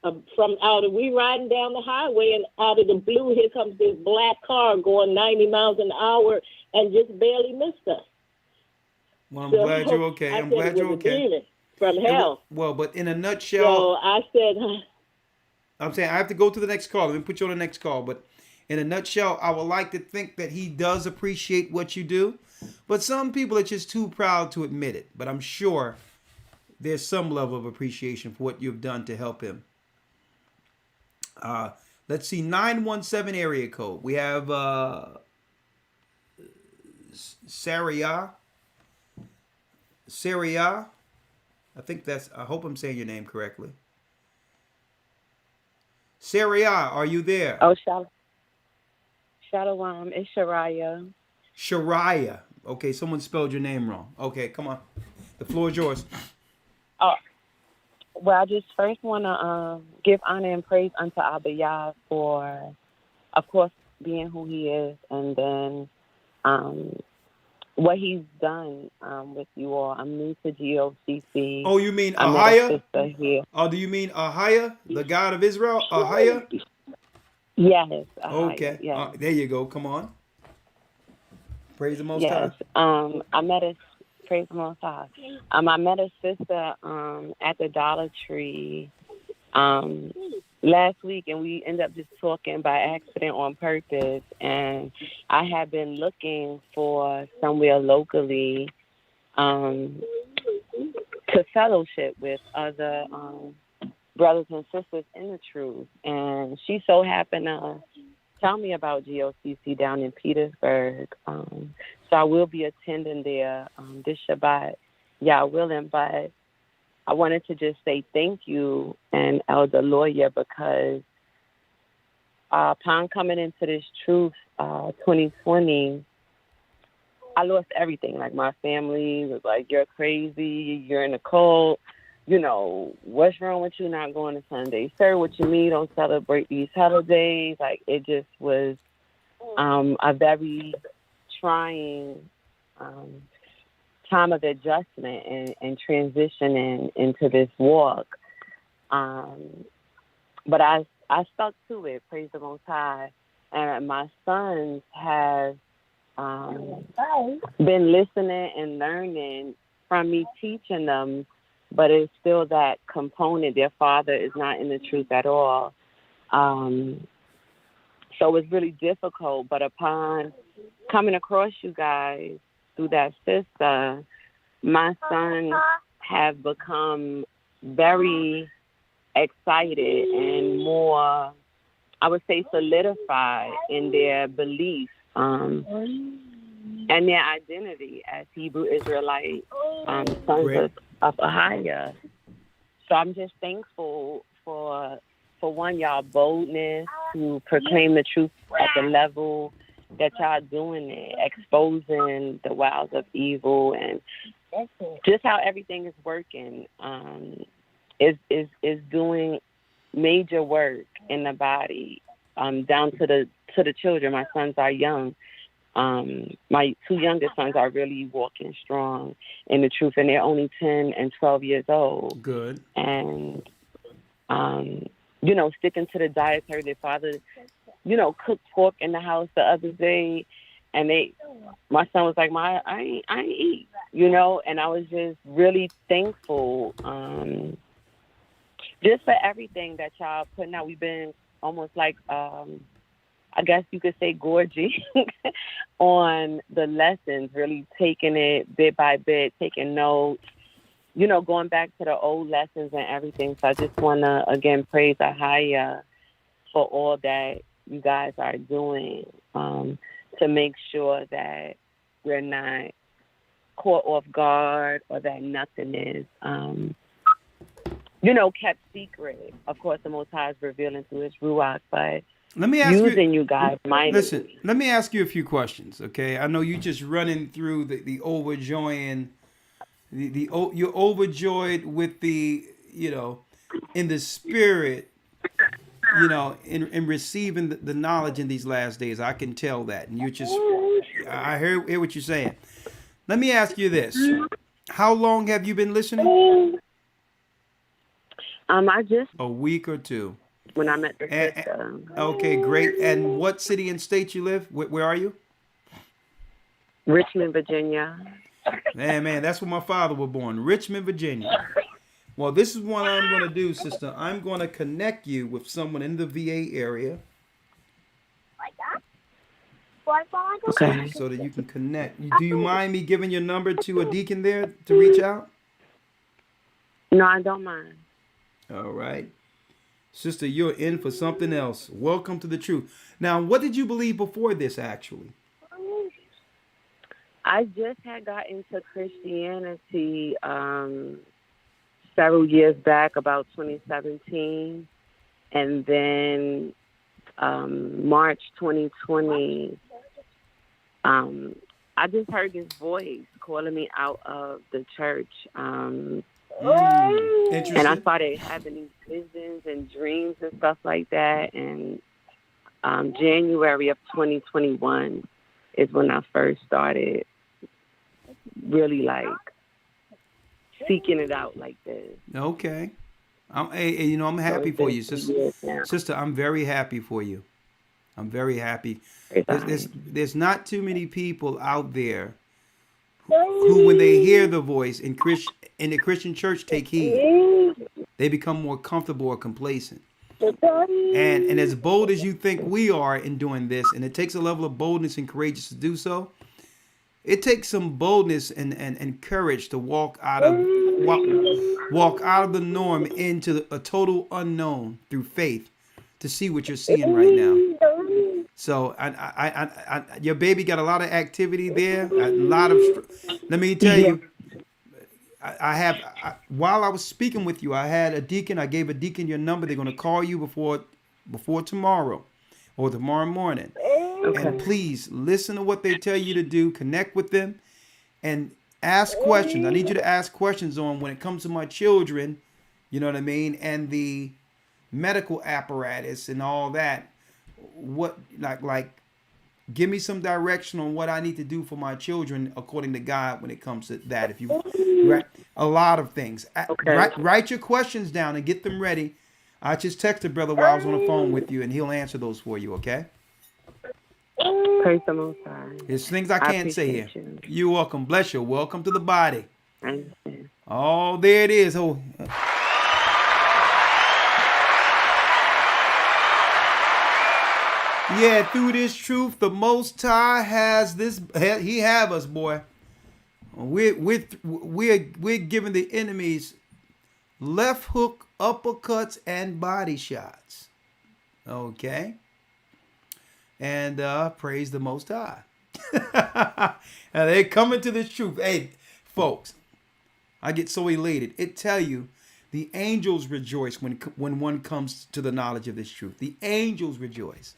We riding down the highway, and out of the blue, here comes this black car going 90 miles an hour and just barely missed us. Well, I'm glad you're okay. I'm glad you're okay. From hell. Well, but in a nutshell, so I said, I'm saying I have to go to the next call. Let me put you on the next call. But in a nutshell, I would like to think that he does appreciate what you do. But some people are just too proud to admit it. But I'm sure there's some level of appreciation for what you've done to help him. Let's see, 917 area code. We have Saria. I hope I'm saying your name correctly. Saria, are you there? Oh, Shalom. It's Shariah. Shariah. Okay, someone spelled your name wrong. Okay, come on. The floor is yours. Oh, well, I just first want to give honor and praise unto Abba Yah for of course, being who he is, and then what he's done with you all. I'm new to GOCC. Oh, you mean I met a Ahia? sister here. Oh, do you mean Ahia, the God of Israel? Ahia? Yes. Okay. Yes. There you go. Come on. Praise the Most Yes. High. I met a praise the Most High. I met a sister at the Dollar Tree last week, and we ended up just talking by accident on purpose. And I have been looking for somewhere locally to fellowship with other brothers and sisters in the truth. And she so happened to tell me about GOCC down in Petersburg. So I will be attending there this Shabbat, yeah, willing. But I wanted to just say thank you and Elder Lawyer, because upon coming into this truth 2020, I lost everything. Like, my family was like, you're crazy, you're in a cult, what's wrong with you not going to Sunday? Sir, what you mean don't celebrate these holidays? Like, it just was a very trying time of adjustment and transitioning into this walk. But I stuck to it, praise the Most High. And my sons have been listening and learning from me teaching them, but it's still that component. Their father is not in the truth at all. So it's really difficult. But upon coming across you guys through that sister, my sons have become very excited and more, I would say, solidified in their belief and their identity as Hebrew Israelite sons of Ahia. So I'm just thankful for one, y'all boldness to proclaim the truth at the level that y'all doing it, exposing the wiles of evil, and just how everything is working. Is doing major work in the body, down to the children. My sons are young. My two youngest sons are really walking strong in the truth, and they're only 10 and 12 years old. Good. And sticking to the dietary. Their father, cooked pork in the house the other day, and my son was like, I ain't eat, and I was just really thankful, just for everything that y'all putting out. We've been almost like, I guess you could say, gorging on the lessons, really taking it bit by bit, taking notes, going back to the old lessons and everything. So I just want to, again, praise Ahia for all that you guys are doing to make sure that we're not caught off guard or that nothing is, kept secret. Of course, the Most High is revealing through His Ruach, but let me ask you guys mightily. Listen, let me ask you a few questions, okay? I know you just running through the overjoying, you're overjoyed with the, in the spirit, in receiving the knowledge in these last days. I can tell that, and I hear what you're saying. Let me ask you this: how long have you been listening? I just a week or two. When I met the sister. Okay, great. And what city and state you live? Where are you? Richmond, Virginia. Man, that's where my father was born, Richmond, Virginia. Well, this is what I'm going to do, sister. I'm going to connect you with someone in the VA area. Okay. So that you can connect. Do you mind me giving your number to a deacon there to reach out? No, I don't mind. All right. Sister, you're in for something else. Welcome to the truth. Now, what did you believe before this, actually? I just had got into Christianity several years back, about 2017. And then March 2020, I just heard this voice calling me out of the church. And I started having these visions and dreams and stuff like that. And January of 2021 is when I first started really like seeking it out like this. Okay. I'm happy for you, sister. Sister, I'm very happy for you. I'm very happy. There's not too many people out there who, when they hear the voice in the Christian church, take heed. They become more comfortable or complacent. And as bold as you think we are in doing this, and it takes a level of boldness and courage to do so, it takes some boldness and courage to walk out of the norm into a total unknown through faith to see what you're seeing right now. So your baby got a lot of activity there, a lot of. Let me tell you, while I was speaking with you, I had a deacon. I gave a deacon your number. They're going to call you before tomorrow or tomorrow morning. Okay. And please listen to what they tell you to do. Connect with them and ask questions. I need you to ask questions on when it comes to my children. You know what I mean? And the medical apparatus and all that. What like give me some direction on what I need to do for my children according to God when it comes to that. If you write a lot of things, write your questions down and get them ready. I just texted brother while I was on the phone with you, and he'll answer those for you. Okay. Praise the Most High. There's things I can't say here. You're welcome. Bless you. Welcome to the body. Oh, there it is. Oh. Yeah, through this truth, the Most High has this. He have us, boy. We're giving the enemies left hook, uppercuts, and body shots. Okay. And praise the Most High. And they're coming to this truth. Hey, folks, I get so elated. It tell you the angels rejoice when one comes to the knowledge of this truth. The angels rejoice.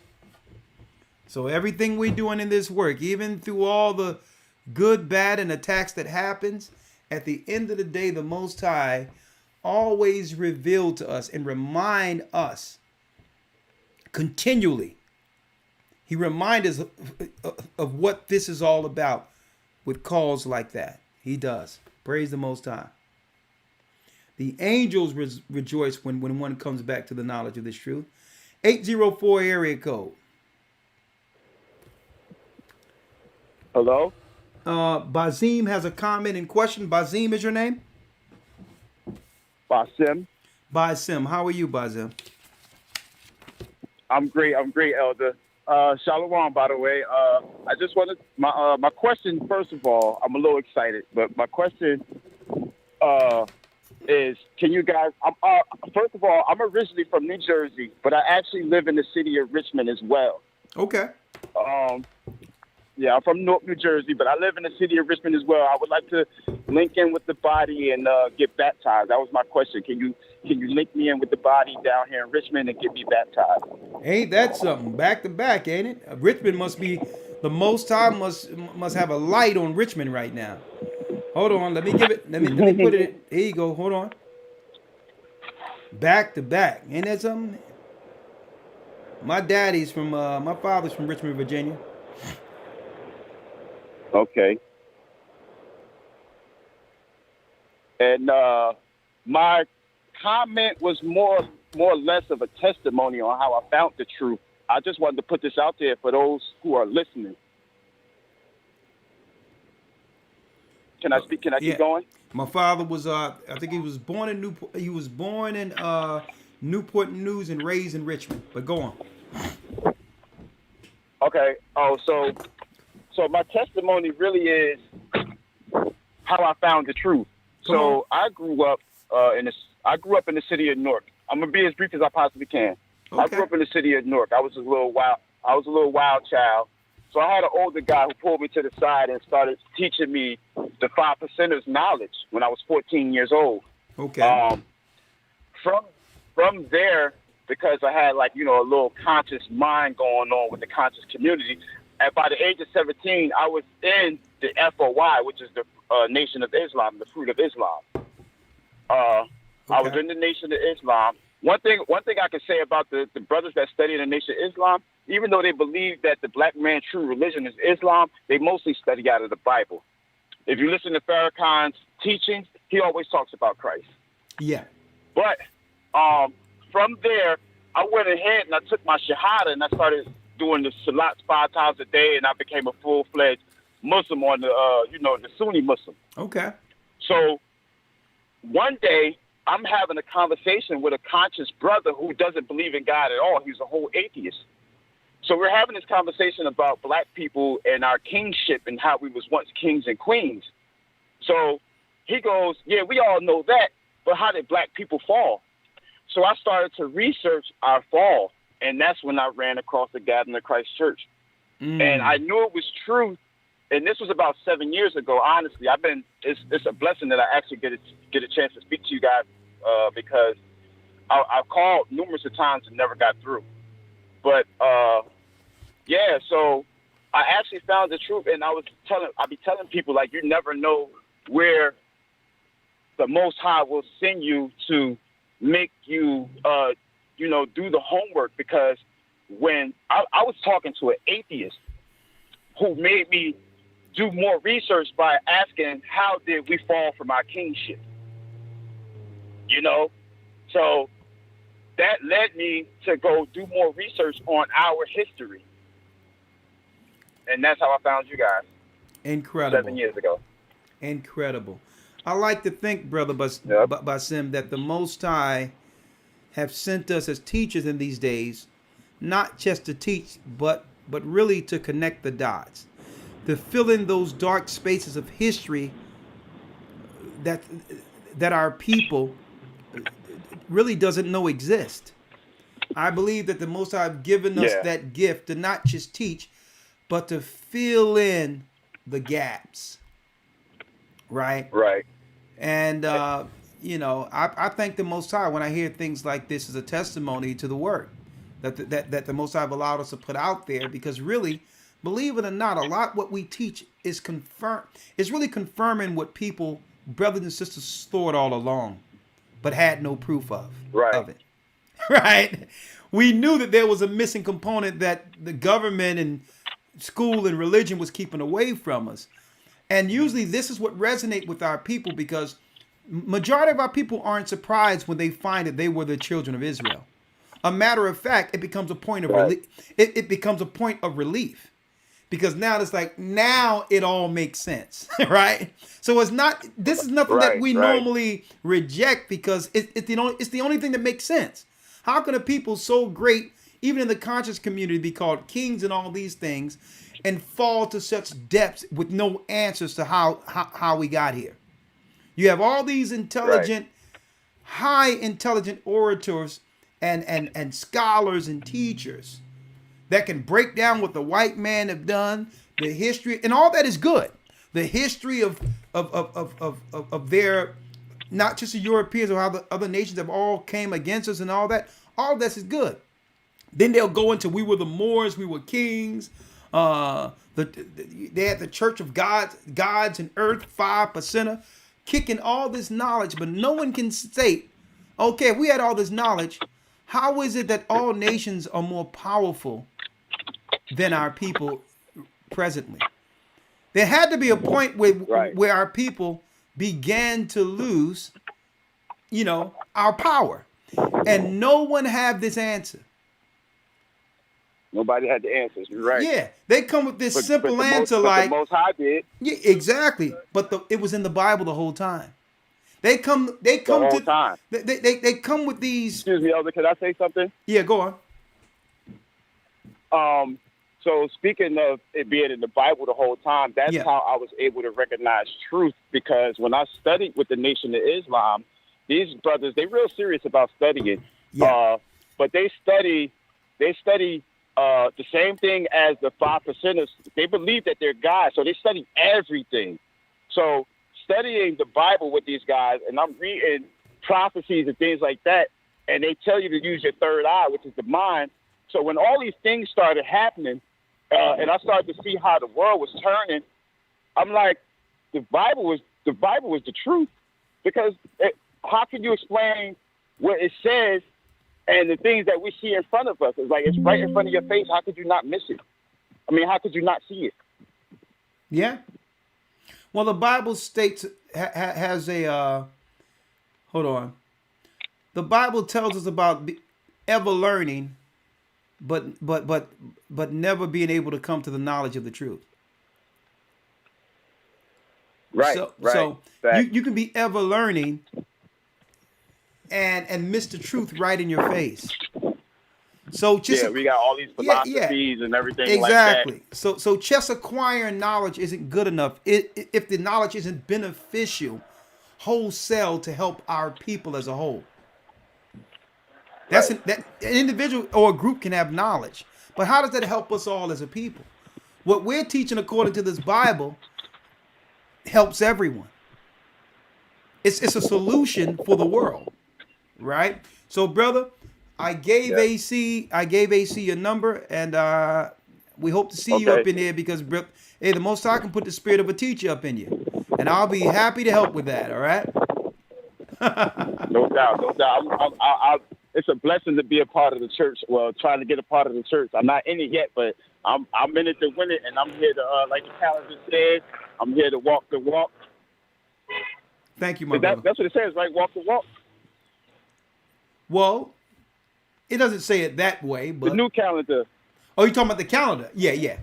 So everything we're doing in this work, even through all the good, bad, and attacks that happens, at the end of the day, the Most High always reveal to us and remind us continually. He reminds us of what this is all about with calls like that. He does. Praise the Most High. The angels rejoice when one comes back to the knowledge of this truth. 804 area code. Hello? Bazim has a comment and question. Bazim is your name? Basim. Basim. How are you, Bazim? I'm great, Elder. Shalom, by the way. I just wanted my question. First of all, I'm a little excited, but my question is: can you guys? First of all, I'm originally from New Jersey, but I actually live in the city of Richmond as well. Okay. Yeah, I'm from Newark, New Jersey, but I live in the city of Richmond as well. I would like to link in with the body and get baptized. That was my question. Can you link me in with the body down here in Richmond and get me baptized? Ain't that something? Back to back, ain't it? Richmond must be the Most High must have a light on Richmond right now. Hold on, let me give it. Let me put it. Here you go. Hold on. Back to back, ain't that something? My father's from Richmond, Virginia. Okay. And my comment was more or less of a testimony on how I found the truth. I just wanted to put this out there for those who are listening. Can I speak? Can I keep going? My father was I think he was born in Newport. He was born in Newport News and raised in Richmond. But go on. Okay. Oh, so my testimony really is how I found the truth. So I grew up in the city of Newark. I'm gonna be as brief as I possibly can. Okay. I grew up in the city of Newark. I was a little wild child. So I had an older guy who pulled me to the side and started teaching me the 5%ers knowledge when I was 14 years old. Okay. From there, because I had a little conscious mind going on with the conscious community. And by the age of 17, I was in the FOI, which is the Nation of Islam, the Fruit of Islam. I was in the Nation of Islam, One thing I can say about the brothers that study in the Nation of Islam, even though they believe that the black man's true religion is Islam, they mostly study out of the Bible. If you listen to Farrakhan's teachings, he always talks about Christ. Yeah. But from there, I went ahead and I took my Shahada and I started doing the Salats 5 times a day, and I became a full-fledged Muslim on the, the Sunni Muslim. Okay. So one day, I'm having a conversation with a conscious brother who doesn't believe in God at all. He's a whole atheist. So we're having this conversation about black people and our kingship and how we was once kings and queens. So he goes, yeah, we all know that, but how did black people fall? So I started to research our fall, and that's when I ran across the Gathering of Christ Church. And I knew it was true, and this was about 7 years ago. Honestly, it's a blessing that I actually get a chance to speak to you guys because I've called numerous of times and never got through. But yeah, so I actually found the truth, and I'll be telling people, like, you never know where the Most High will send you to make you do the homework, because when I was talking to an atheist who made me do more research by asking, how did we fall from our kingship? So that led me to go do more research on our history. And that's how I found you guys. Incredible. 7 years ago. Incredible. I like to think, Brother Basim, that the Most High have sent us as teachers in these days, not just to teach, but really to connect the dots, to fill in those dark spaces of history that our people really doesn't know exist. I believe that the Most High have given us that gift to not just teach, but to fill in the gaps. Right? Right. And, I thank the Most High when I hear things like this as a testimony to the word that the Most High have allowed us to put out there, because really, believe it or not, a lot what we teach is really confirming what people, brothers and sisters, thought all along, but had no proof of it. Right? We knew that there was a missing component that the government and school and religion was keeping away from us. And usually this is what resonates with our people, because majority of our people aren't surprised when they find that they were the children of Israel. A matter of fact, it becomes a point of relief. It becomes a point of relief, because now it's like, now it all makes sense, right? So this is nothing that we normally reject, because it's the only thing that makes sense. How can a people so great, even in the conscious community, be called kings and all these things, and fall to such depths with no answers to how we got here? You have all these intelligent, high intelligent orators and scholars and teachers that can break down what the white man have done, the history, and all that is good. The history of their, not just the Europeans, or how the other nations have all came against us and all this is good. Then they'll go into, we were the Moors, we were kings. They had the Church of Gods and Earth, 5%, kicking all this knowledge, but no one can state, okay, if we had all this knowledge, how is it that all nations are more powerful than our people presently? There had to be a point where our people began to lose, our power, and no one had this answer. Nobody had the answers. You're right. Yeah, they come with this simple answer like the Most High did. Yeah, exactly. But it was in the Bible the whole time. They come the whole time. They come with these. Excuse me, Elder. Can I say something? Yeah, go on. So speaking of it being in the Bible the whole time, that's how I was able to recognize truth, because when I studied with the Nation of Islam, these brothers, they real serious about studying. Yeah. But they study the same thing as the 5%ers. They believe that they're God, so they study everything. So studying the Bible with these guys, and I'm reading prophecies and things like that, and they tell you to use your third eye, which is the mind. So when all these things started happening, and I started to see how the world was turning, I'm like, the Bible was the truth, because how can you explain what it says And the things that we see in front of us is like it's right in front of your face. How could you not miss it? I mean, how could you not see it? Yeah. Well, the Bible states has a hold on. The Bible tells us about ever learning, but never being able to come to the knowledge of the truth. Right. So you can be ever learning and miss the truth right in your face. So just we got all these philosophies and everything exactly. like that. So just acquiring knowledge isn't good enough. If the knowledge isn't beneficial wholesale to help our people as a whole. That an individual or a group can have knowledge, but how does that help us all as a people? What we're teaching according to this Bible helps everyone. It's a solution for the world, right? So, brother, I gave AC your number, and we hope to see you up in here because, hey, the Most High can put the spirit of a teacher up in you, and I'll be happy to help with that. All right? No doubt. It's a blessing to be a part of the church. Well, trying to get a part of the church. I'm not in it yet, but I'm in it to win it, and I'm here to, like the calendar said, I'm here to walk the walk. Thank you, my brother. That's what it says, right? Walk the walk. Well, it doesn't say it that way, but the new calendar. Oh, you're talking about the calendar? Yeah.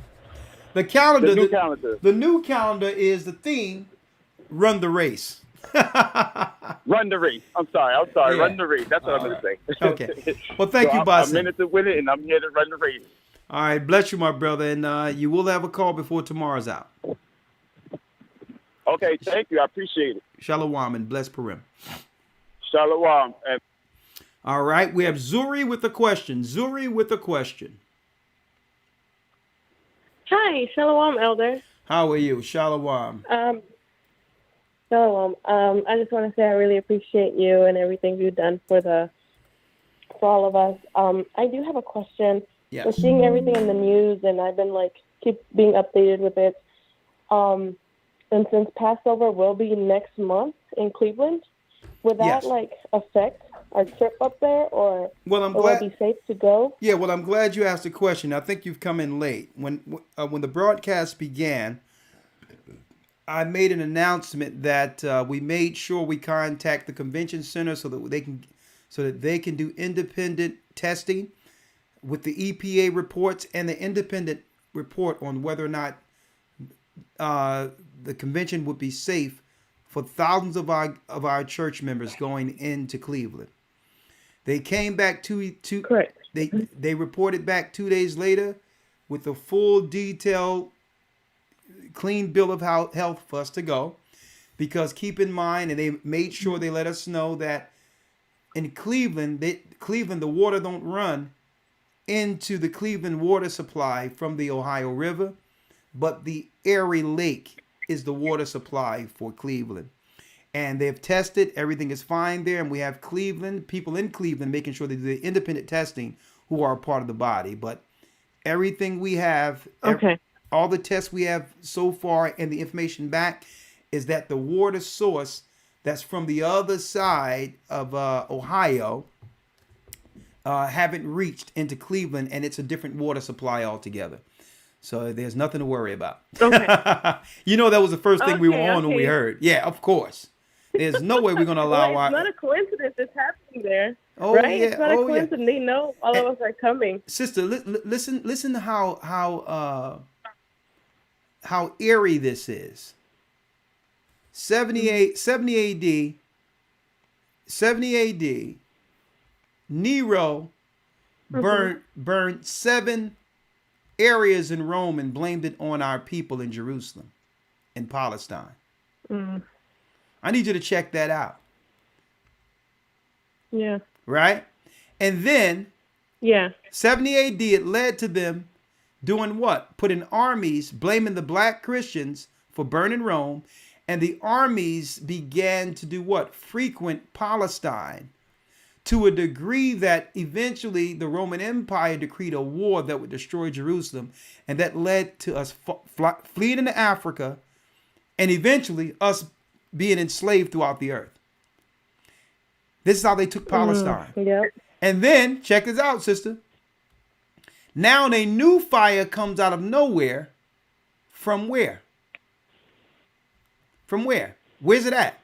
The calendar. The new calendar. The new calendar is the theme. Run the race. Run the race. I'm sorry. Yeah. Run the race. That's what I'm going to say. Okay. Well, thank you, boss. I'm in it to win it, and I'm here to run the race. All right. Bless you, my brother. And you will have a call before tomorrow's out. Okay. Thank you. I appreciate it. Shalom and bless Purim. Shalom. All right. We have Zuri with a question. Hi. Shalom, Elder. How are you? Shalom. Shalom. I just want to say I really appreciate you and everything you've done for all of us. I do have a question. Yes. We're seeing everything in the news, and I've been keep being updated with it. And since Passover will be next month in Cleveland, would that affect our trip up there, or will it be safe to go? Yeah. Well, I'm glad you asked the question. I think you've come in late. When the broadcast began, I made an announcement that we made sure we contact the convention center so that they can do independent testing with the EPA reports and the independent report on whether or not the convention would be safe for thousands of our church members going into Cleveland. They came back Correct. They reported back 2 days later with a full detailed clean bill of health for us to go, because keep in mind, and they made sure they let us know that in Cleveland, the water don't run into the Cleveland water supply from the Ohio River, but the Erie Lake is the water supply for Cleveland. And they've tested, everything is fine there, and we have people in Cleveland making sure they do the independent testing who are a part of the body. But everything we have, all the tests we have so far and the information back is that the water source that's from the other side of Ohio haven't reached into Cleveland, and it's a different water supply altogether. So there's nothing to worry about. Okay. That was the first thing we were on when we heard. Yeah, of course. There's no way we're going to allow it's not a coincidence it's happening there. Oh, right? Yeah. It's not a coincidence. They know all of us are coming. Sister, listen to how eerie this is. 70 AD, Nero burned 7 areas in Rome and blamed it on our people in Jerusalem, in Palestine. I need you to check that out. Yeah. Right? And then, 70 AD, it led to them doing what? Putting armies, blaming the black Christians for burning Rome. And the armies began to do what? Frequent Palestine to a degree that eventually the Roman Empire decreed a war that would destroy Jerusalem. And that led to us fleeing into Africa and eventually us being enslaved throughout the earth. This is how they took Palestine. Yep. And then check this out, sister. Now a new fire comes out of nowhere. From where? From where? Where's it at?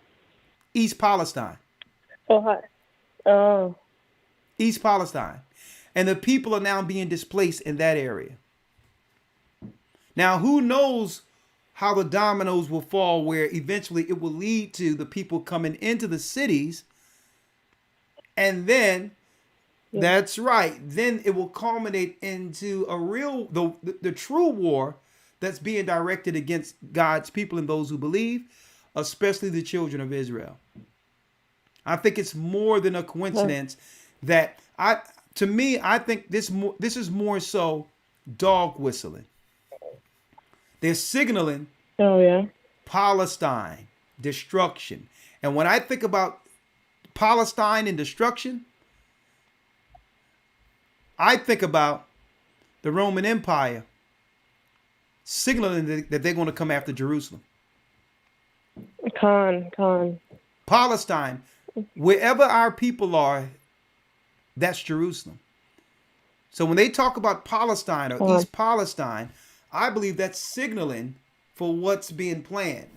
East Palestine. Oh, hi. Oh. East Palestine. And the people are now being displaced in that area. Now, who knows how the dominoes will fall, where eventually it will lead to the people coming into the cities. And then, that's right, then it will culminate into a real, the true war that's being directed against God's people and those who believe, especially the children of Israel. I think it's more than a coincidence that I think this is more so dog whistling. They're signaling Palestine, destruction. And when I think about Palestine and destruction, I think about the Roman Empire signaling that they're going to come after Jerusalem. Palestine, wherever our people are, that's Jerusalem. So when they talk about Palestine or East Palestine, I believe that's signaling for what's being planned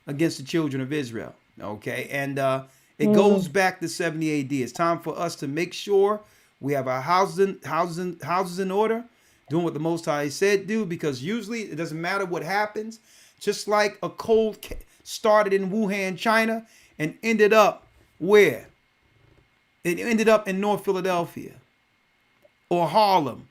against the children of Israel. Okay, and it goes back to 70 AD. It's time for us to make sure we have our houses in order, doing what the Most High said do, because usually it doesn't matter what happens. Just like a cold started in Wuhan, China, and ended up where? It ended up in North Philadelphia or Harlem,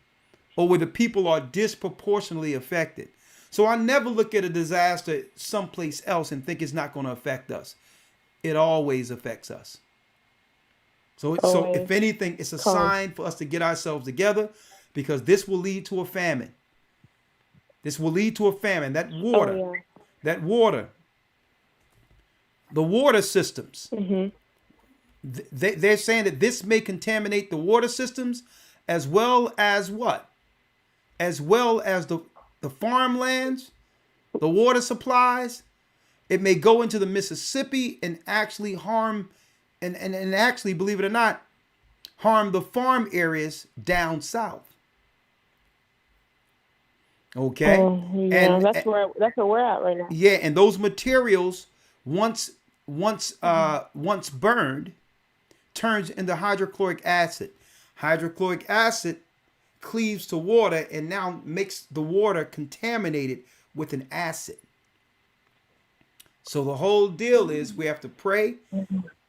or where the people are disproportionately affected. So I never look at a disaster someplace else and think it's not going to affect us. It always affects us. So if anything, it's a sign for us to get ourselves together, because this will lead to a famine. This will lead to a famine. That water, the water systems, they're saying that this may contaminate the water systems, as well as what? As well as the farmlands, the water supplies. It may go into the Mississippi and actually harm, and actually, believe it or not, harm the farm areas down south. Okay. And that's where we're at right now. Yeah, and those materials, once burned, turns into hydrochloric acid. Hydrochloric acid cleaves to water and now makes the water contaminated with an acid. So the whole deal is we have to pray.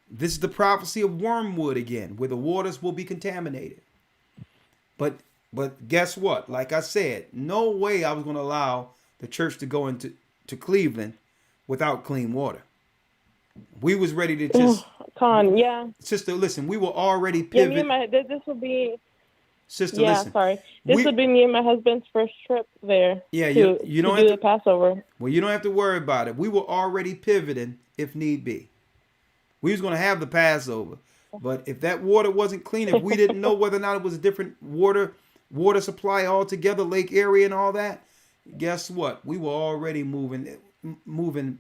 This is the prophecy of wormwood again, where the waters will be contaminated. But guess what? Like I said, no way I was going to allow the church to go into Cleveland without clean water. We was ready to just sister, listen, we were already pivoted. Yeah, me and this will be sister, listen. This would be me and my husband's first trip there. Yeah, you don't have to do the Passover. Well, you don't have to worry about it. We were already pivoting if need be. We was going to have the Passover, but if that water wasn't clean, if we didn't know whether or not it was a different water supply altogether, lake area and all that, guess what? We were already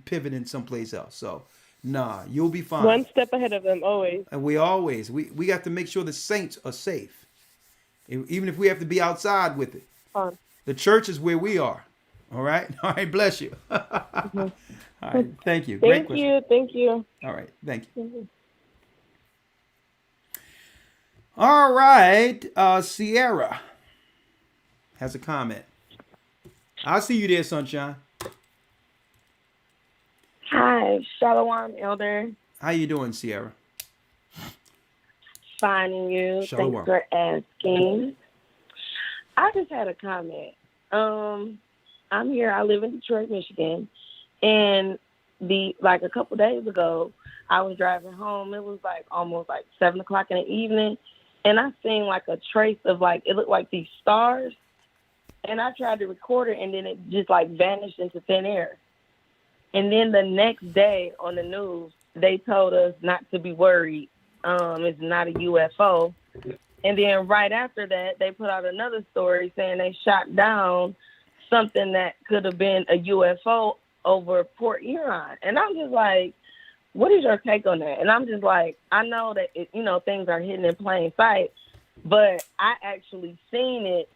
pivoting someplace else. So, nah, you'll be fine. One step ahead of them, always. And we got to make sure the saints are safe, even if we have to be outside with it. The church is where we are. All right. All right. Bless you. All right. Thank you. Great question. Thank you. All right. Thank you. All right. Sierra has a comment. I'll see you there, sunshine. Hi, Shalom, Elder. How you doing, Sierra? Fine, and you? Shalom. Thanks for asking. I just had a comment. I'm here. I live in Detroit, Michigan, and a couple days ago, I was driving home. It was almost 7:00 in the evening, and I seen a trace of it looked like these stars, and I tried to record it, and then it just vanished into thin air. And then the next day on the news, they told us not to be worried. It's not a UFO. And then right after that, they put out another story saying they shot down something that could have been a UFO over Port Huron. And I'm just like, what is your take on that? And I'm just like, I know that things are hidden in plain sight, but I actually seen it,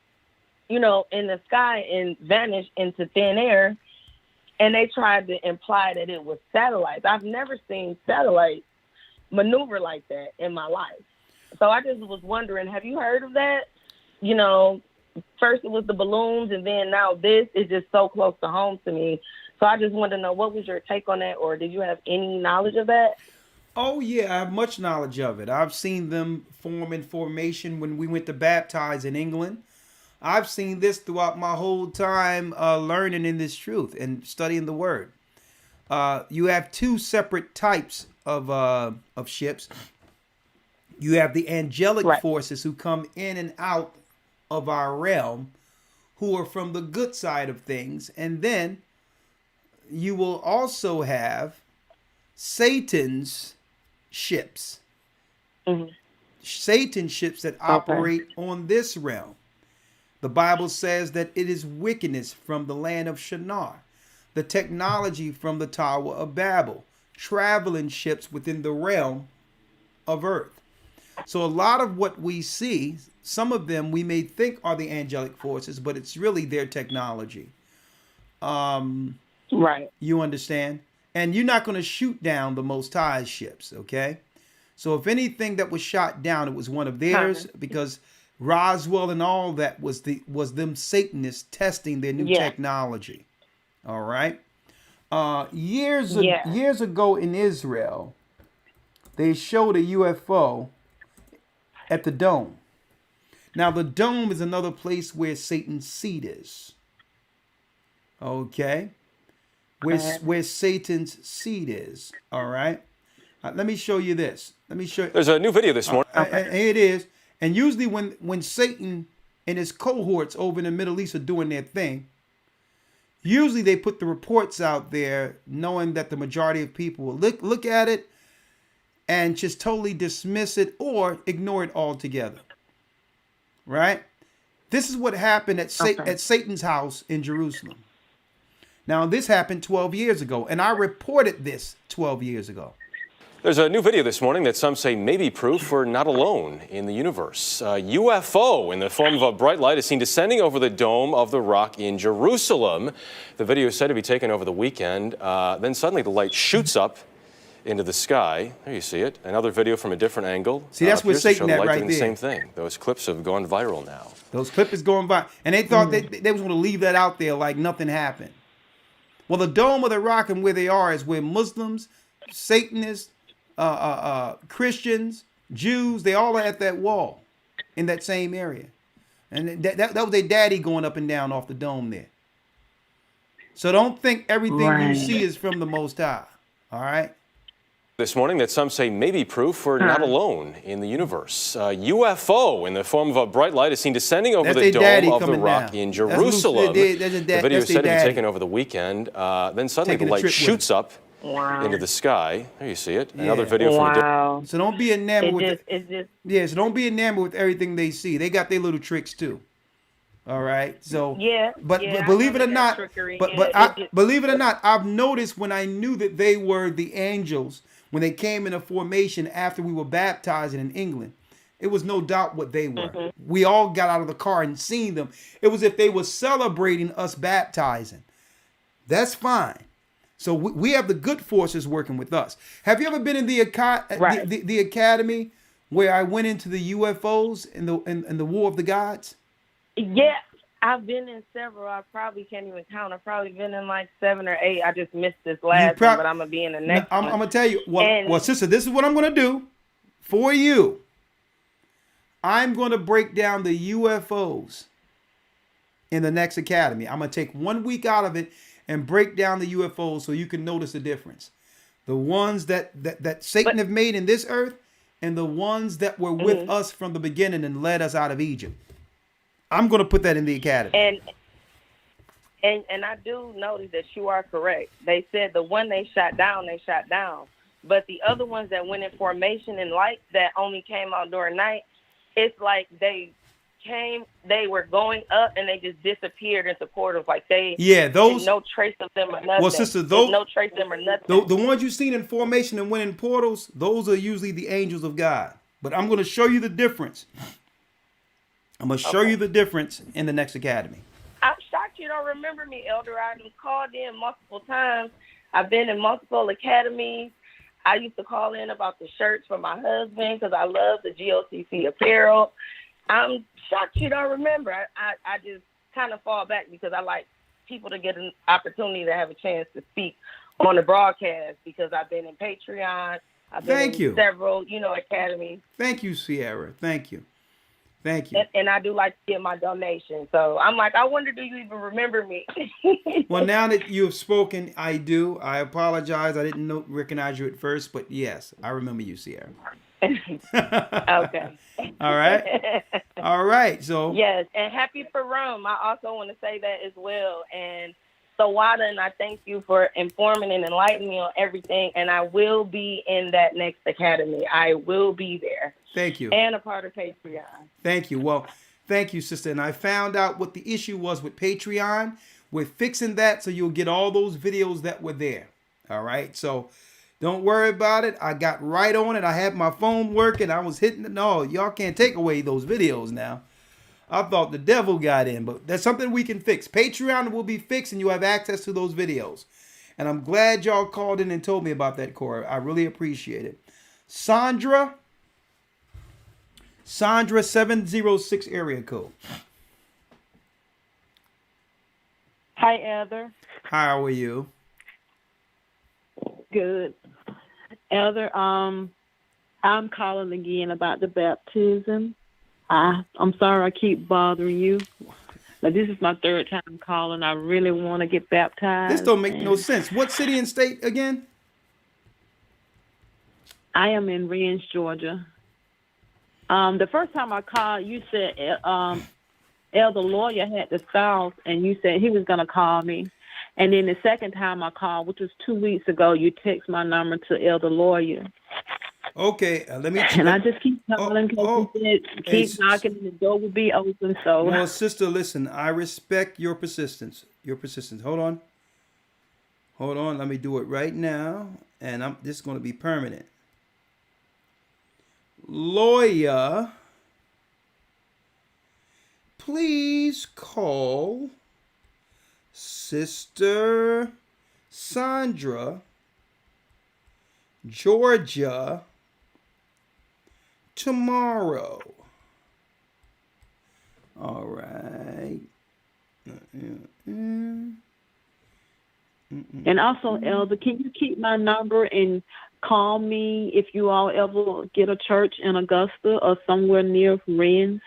in the sky and vanish into thin air, and they tried to imply that it was satellites. I've never seen satellites maneuver like that in my life. So I just was wondering, have you heard of that? First it was the balloons, and then now this is just so close to home to me. So I just wanted to know, what was your take on that, or did you have any knowledge of that? Oh yeah, I have much knowledge of it. I've seen them form in formation when we went to baptize in England. I've seen this throughout my whole time learning in this truth and studying the Word. You have two separate types of ships. You have the angelic forces who come in and out of our realm, who are from the good side of things, and then you will also have Satan's ships. Mm-hmm. Satan's ships that operate on this realm. The Bible says that it is wickedness from the land of Shinar, the technology from the Tower of Babel, traveling ships within the realm of earth. So a lot of what we see, some of them we may think are the angelic forces, but it's really their technology. Right. You understand? And you're not going to shoot down the Most High's ships, okay? So if anything that was shot down, it was one of theirs, because Roswell and all that was them Satanists testing their new technology. All right. Years ago in Israel, they showed a UFO at the dome. Now the dome is another place where Satan's seat is. Okay. Where Satan's seat is. All right. Let me show you this. Let me show you. There's a new video this morning. It is. And usually when Satan and his cohorts over in the Middle East are doing their thing, usually they put the reports out there knowing that the majority of people will look at it and just totally dismiss it or ignore it altogether. Right? This is what happened at Satan's house in Jerusalem. Now, this happened 12 years ago, and I reported this 12 years ago. There's a new video this morning that some say may be proof we're not alone in the universe. A UFO in the form of a bright light is seen descending over the Dome of the Rock in Jerusalem. The video is said to be taken over the weekend. Then suddenly the light shoots up into the sky. There you see it. Another video from a different angle. See, that's where Satan at right there. The same thing. Those clips have gone viral now. Those clips is going viral. And they thought they was going to leave that out there like nothing happened. Well, the Dome of the Rock and where they are is where Muslims, Satanists, Christians, Jews, they all are at that wall in that same area. And that was their daddy going up and down off the dome there. So don't think everything you see is from the Most High. All right? This morning that some say may be proof we're not alone in the universe. A UFO in the form of a bright light is seen descending over the Dome of the Rock in Jerusalem. The video is said to be taken over the weekend. Then suddenly the light shoots up into the sky. There you see it. Another video from a So don't be enamored so don't be enamored with everything they see. They got their little tricks too. All right. So but believe it or not, believe it or not, I've noticed when I knew that they were the angels, when they came into formation after we were baptizing in England, it was no doubt what they were. Mm-hmm. We all got out of the car and seen them. It was if they were celebrating us baptizing. That's fine. So we have the good forces working with us. Have you ever been in the academy where I went into the UFOs in the War of the Gods? Yeah, I've been in several. I probably can't even count. I've probably been in like 7 or 8. I just missed this last one, but I'm going to be in the next one. I'm going to tell you. Well, sister, this is what I'm going to do for you. I'm going to break down the UFOs in the next academy. I'm going to take 1 week out of it and break down the UFOs so you can notice the difference. The ones that Satan have made in this earth and the ones that were with us from the beginning and led us out of Egypt. I'm going to put that in the academy. And I do notice that you are correct. They said the one they shot down. But the other ones that went in formation and light that only came out during night, it's like they came, they were going up and they just disappeared into portals. Like they, those. there's no trace of them or nothing. Well, sister, There's no trace of them or nothing. the ones you've seen in formation and went in portals, those are usually the angels of God. But I'm going to show you the difference. I'm going to show you the difference in the next academy. I'm shocked you don't remember me, Elder. I've been called in multiple times. I've been in multiple academies. I used to call in about the shirts for my husband because I love the GOCC apparel. I'm shocked you don't remember. I just kind of fall back because I like people to get an opportunity to have a chance to speak on the broadcast because I've been in Patreon. I've been in several, academies. Thank you, Sierra. Thank you. Thank you. And I do like to get my donation. So I'm like, I wonder, do you even remember me? Well, now that you have spoken, I do. I apologize. I didn't recognize you at first, but yes, I remember you, Sierra. Okay. All right. All right. So yes, and happy for Rome. I also want to say that as well. And so Wada, and I thank you for informing and enlightening me on everything. And I will be in that next academy. I will be there. Thank you. And a part of Patreon. Thank you. Well, thank you, sister. And I found out what the issue was with Patreon. We're fixing that so you'll get all those videos that were there. All right. So don't worry about it. I got right on it. I had my phone working. I was hitting it. No, y'all can't take away those videos now. I thought the devil got in, but that's something we can fix. Patreon will be fixed and you have access to those videos. And I'm glad y'all called in and told me about that, Cora. I really appreciate it. Sandra 706 area code. Hi, Elder. How are you? Good. Elder, I'm calling again about the baptism. I'm sorry I keep bothering you, but this is my third time calling. I really want to get baptized. This don't make no sense. What city and state again? I am in Rennes, Georgia. The first time I called, you said Elder Lawyer had the South, and you said he was going to call me. And then the second time I called, which was 2 weeks ago, you text my number to Elder Lawyer. Okay, let me. And I just keep calling because you said keep knocking, and the door will be open. So, well, sister, listen. I respect your persistence. Hold on. Let me do it right now, and this is going to be permanent. Lawyer, please call Sister Sandra, Georgia, tomorrow. All right. And also, Elder, can you keep my number and call me if you all ever get a church in Augusta or somewhere near Rennes?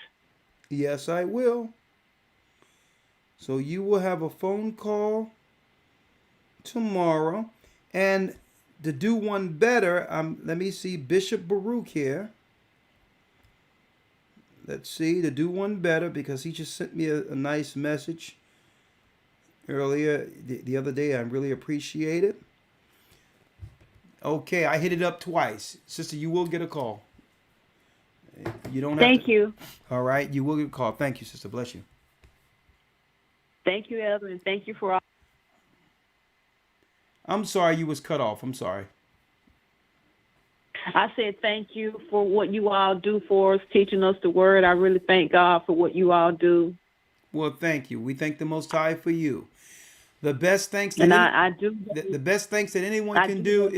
Yes, I will. So you will have a phone call tomorrow. And to do one better, let me see Bishop Baruch here. Let's see, to do one better, because he just sent me a nice message earlier the other day. I really appreciate it. Okay, I hit it up twice. Sister, you will get a call. You don't have Thank you. All right, you will get a call. Thank you, sister. Bless you. Thank you, Elder, and thank you for all. I'm sorry you was cut off. I'm sorry. I said thank you for what you all do for us, teaching us the word. I really thank God for what you all do. Well, thank you. We thank the Most High for you. The best thanks that the best thanks that anyone can do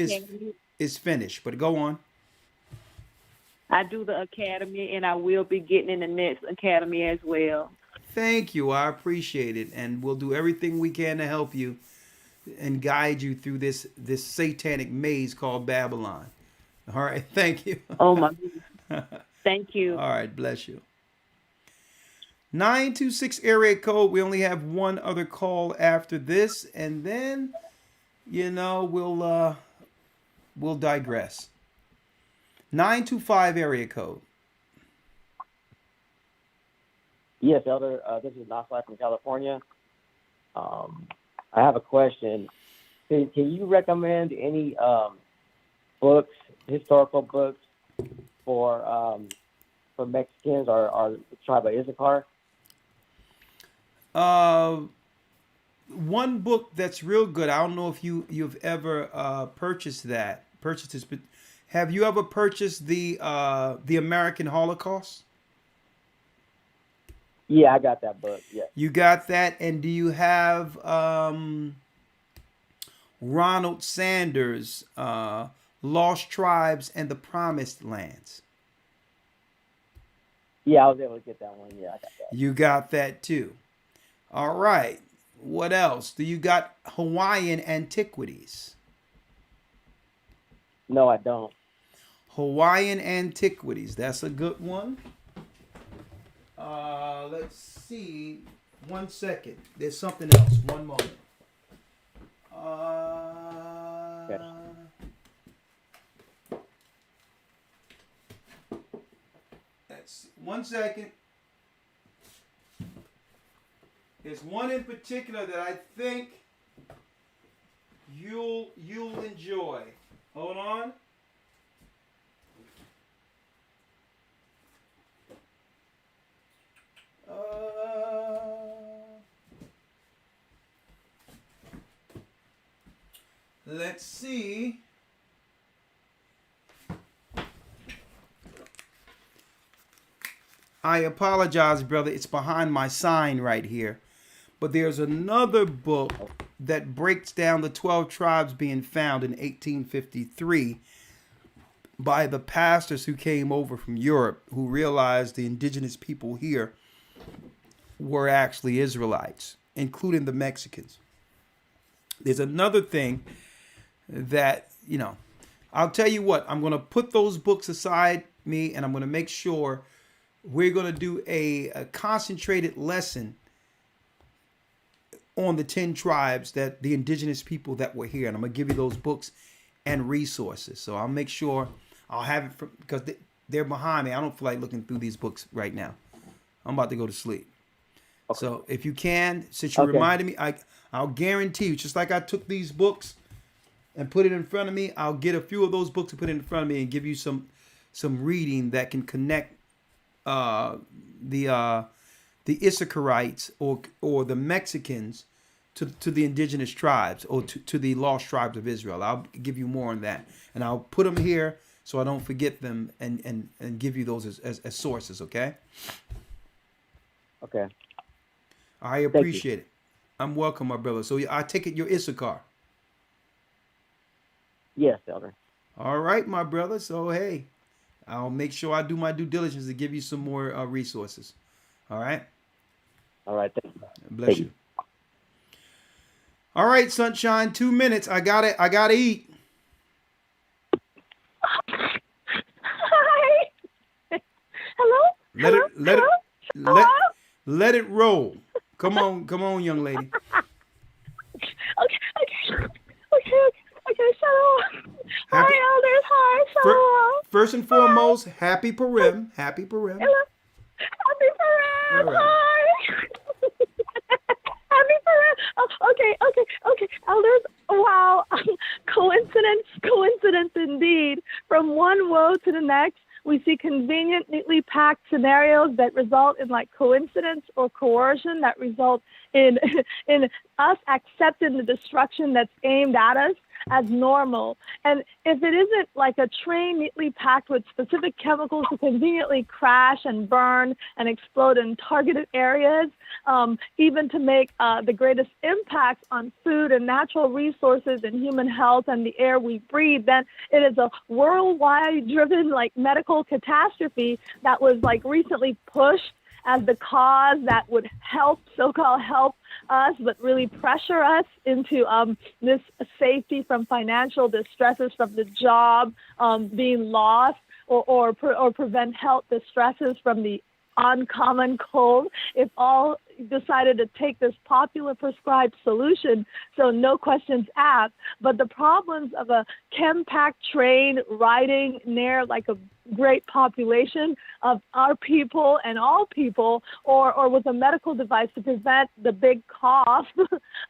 is finish. But go on. I do the academy, and I will be getting in the next academy as well. Thank you. I appreciate it, and we'll do everything we can to help you and guide you through this satanic maze called Babylon. All right. Thank you. Oh my goodness. Thank you. All right. Bless you. 926 area code. We only have one other call after this, and then, we'll digress. 925 area code. Yes, Elder. This is Nasai from California. I have a question. Can you recommend any books, historical books, for for Mexicans or the tribe of Issachar? One book that's real good. I don't know if you've ever purchased this, but have you ever purchased the American Holocaust? Yeah, I got that book. Yeah. You got that, and do you have Ronald Sanders' Lost Tribes and the Promised Lands? Yeah, I was able to get that one. Yeah, I got that. You got that too. All right. What else? Do you got Hawaiian Antiquities? No, I don't. Hawaiian Antiquities. That's a good one. Let's see. 1 second. There's something else. One moment. Let's see. 1 second. There's one in particular that I think you'll enjoy. Hold on. Let's see. I apologize, brother. It's behind my sign right here. But there's another book that breaks down the 12 tribes being found in 1853 by the pastors who came over from Europe, who realized the indigenous people here were actually Israelites, including the Mexicans. There's another thing that, I'll tell you what, I'm going to put those books aside me, and I'm going to make sure we're going to do a concentrated lesson on the 10 tribes, that the indigenous people that were here. And I'm going to give you those books and resources. So I'll make sure I'll have it because they're behind me. I don't feel like looking through these books right now. I'm about to go to sleep. Okay. So if you can, since you reminded me, I'll guarantee you, just like I took these books and put it in front of me, I'll get a few of those books and put it in front of me and give you some reading that can connect the Issacharites or the Mexicans to the indigenous tribes, or to the lost tribes of Israel. I'll give you more on that, and I'll put them here so I don't forget them, and give you those as sources. Okay. Okay. I appreciate it. I'm welcome, my brother. So I take it you're Issachar. Yes, Elder. All right, my brother. So hey, I'll make sure I do my due diligence to give you some more resources. All right. All right. Thank you. Bless you. All right, Sunshine. 2 minutes. I gotta eat. Hi. Hello. Let it roll. Come on, young lady. Okay. Shalom. Hi, elders. Hi, shalom. First and foremost, happy Purim. Happy Purim. Hello. Happy Purim. All right. Hi. Happy Purim. Oh, okay. Elders, wow. Coincidence indeed. From one woe to the next, we see convenient, neatly packed scenarios that result in coincidence or coercion that result in us accepting the destruction that's aimed at us as normal. And if it isn't like a train neatly packed with specific chemicals to conveniently crash and burn and explode in targeted areas, even to make the greatest impact on food and natural resources and human health and the air we breathe, then it is a worldwide driven medical catastrophe that was recently pushed as the cause that would so-called help us, but really pressure us into this safety from financial distresses from the job being lost, or prevent health distresses from the uncommon cold. If all decided to take this popular prescribed solution, so no questions asked. But the problems of a chem-packed train riding near like a great population of our people and all people, or with a medical device to prevent the big cough,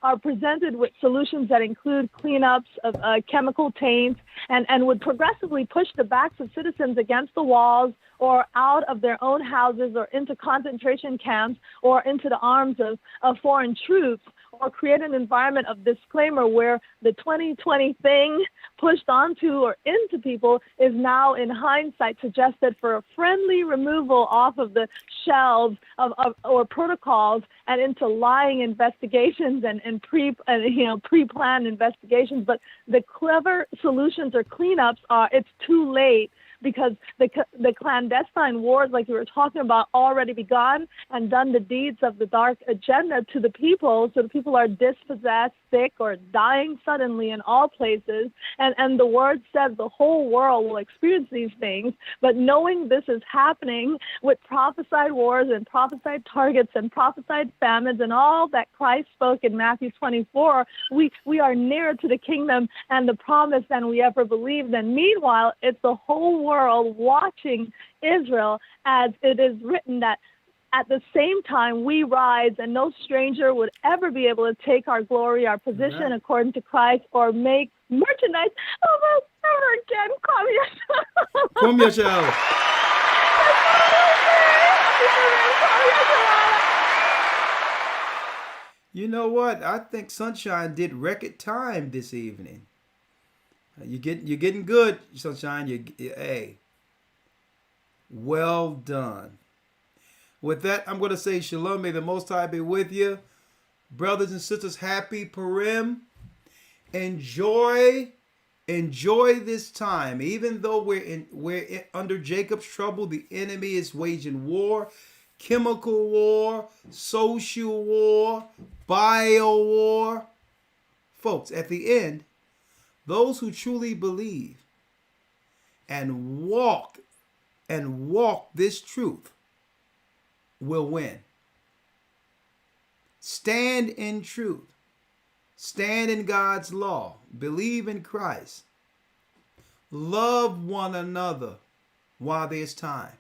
are presented with solutions that include cleanups of chemical taints and would progressively push the backs of citizens against the walls or out of their own houses or into concentration camps or into the arms of foreign troops, or create an environment of disclaimer where the 2020 thing pushed onto or into people is now, in hindsight, suggested for a friendly removal off of the shelves or protocols and into lying investigations and pre-planned investigations. But the clever solutions or cleanups are, it's too late, because the clandestine wars, like we were talking about, already begun and done the deeds of the dark agenda to the people. So the people are dispossessed, sick, or dying suddenly in all places. And the word says the whole world will experience these things. But knowing this is happening with prophesied wars and prophesied targets and prophesied famines and all that Christ spoke in Matthew 24, we are nearer to the kingdom and the promise than we ever believed. And meanwhile, it's the whole world watching Israel, as it is written that at the same time we rise, and no stranger would ever be able to take our glory, our position according to Christ, or make merchandise of us ever again. Come yourself. You know what? I think Sunshine did record time this evening. You're getting good, Sunshine. Hey, well done. With that, I'm going to say shalom. May the Most High be with you. Brothers and sisters, happy Purim. Enjoy this time. Even though we're under Jacob's trouble, the enemy is waging war, chemical war, social war, bio war. Folks, at the end, those who truly believe and walk this truth will win. Stand in truth. Stand in God's law. Believe in Christ. Love one another while there's time.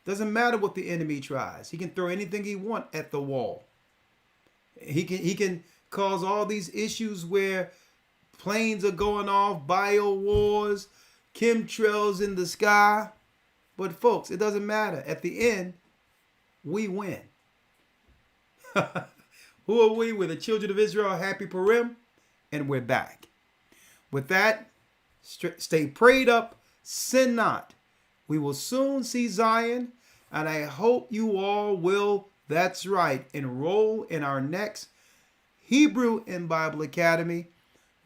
Doesn't matter what the enemy tries. He can throw anything he wants at the wall. He can cause all these issues where planes are going off, bio wars, chemtrails in the sky. But folks, it doesn't matter. At the end, we win. Who are we? We're the children of Israel. Happy Purim. And we're back. With that, stay prayed up. Sin not. We will soon see Zion. And I hope you all will, that's right, enroll in our next Hebrew and Bible Academy.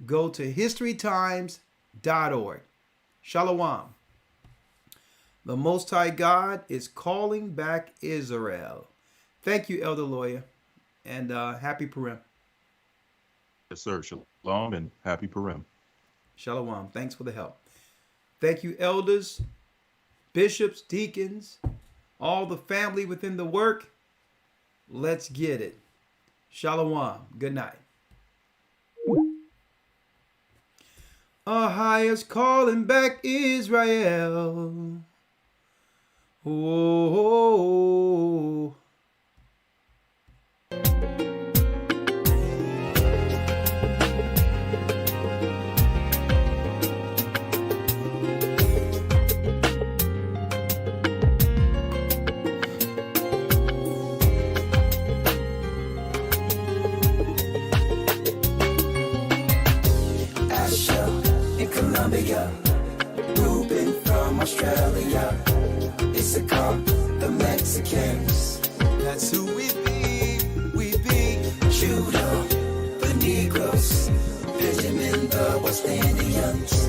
Go to historytimes.org. Shalom. The Most High God is calling back Israel. Thank you, Elder Lawyer, and happy Purim. Yes, sir. Shalom and happy Purim. Shalom. Thanks for the help. Thank you, elders, bishops, deacons, all the family within the work. Let's get it. Shalom. Good night. Ahai's calling back Israel. Whoa. Colombia, Ruben from Australia, Issachar, the Mexicans. That's who we be. Judah, the Negroes, Benjamin, the West Indians,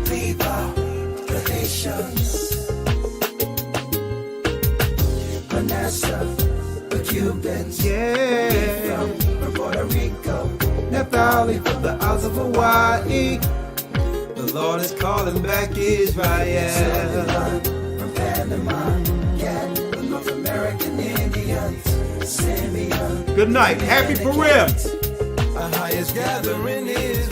Levi, the Haitians, Manasseh, the Cubans, from Puerto Rico, Naphtali from the Isles of Hawaii. The Lord is calling back Israel. From Panama, yeah, from North America. American Indians, Simeon. Good night. Happy Purim. Our highest gathering is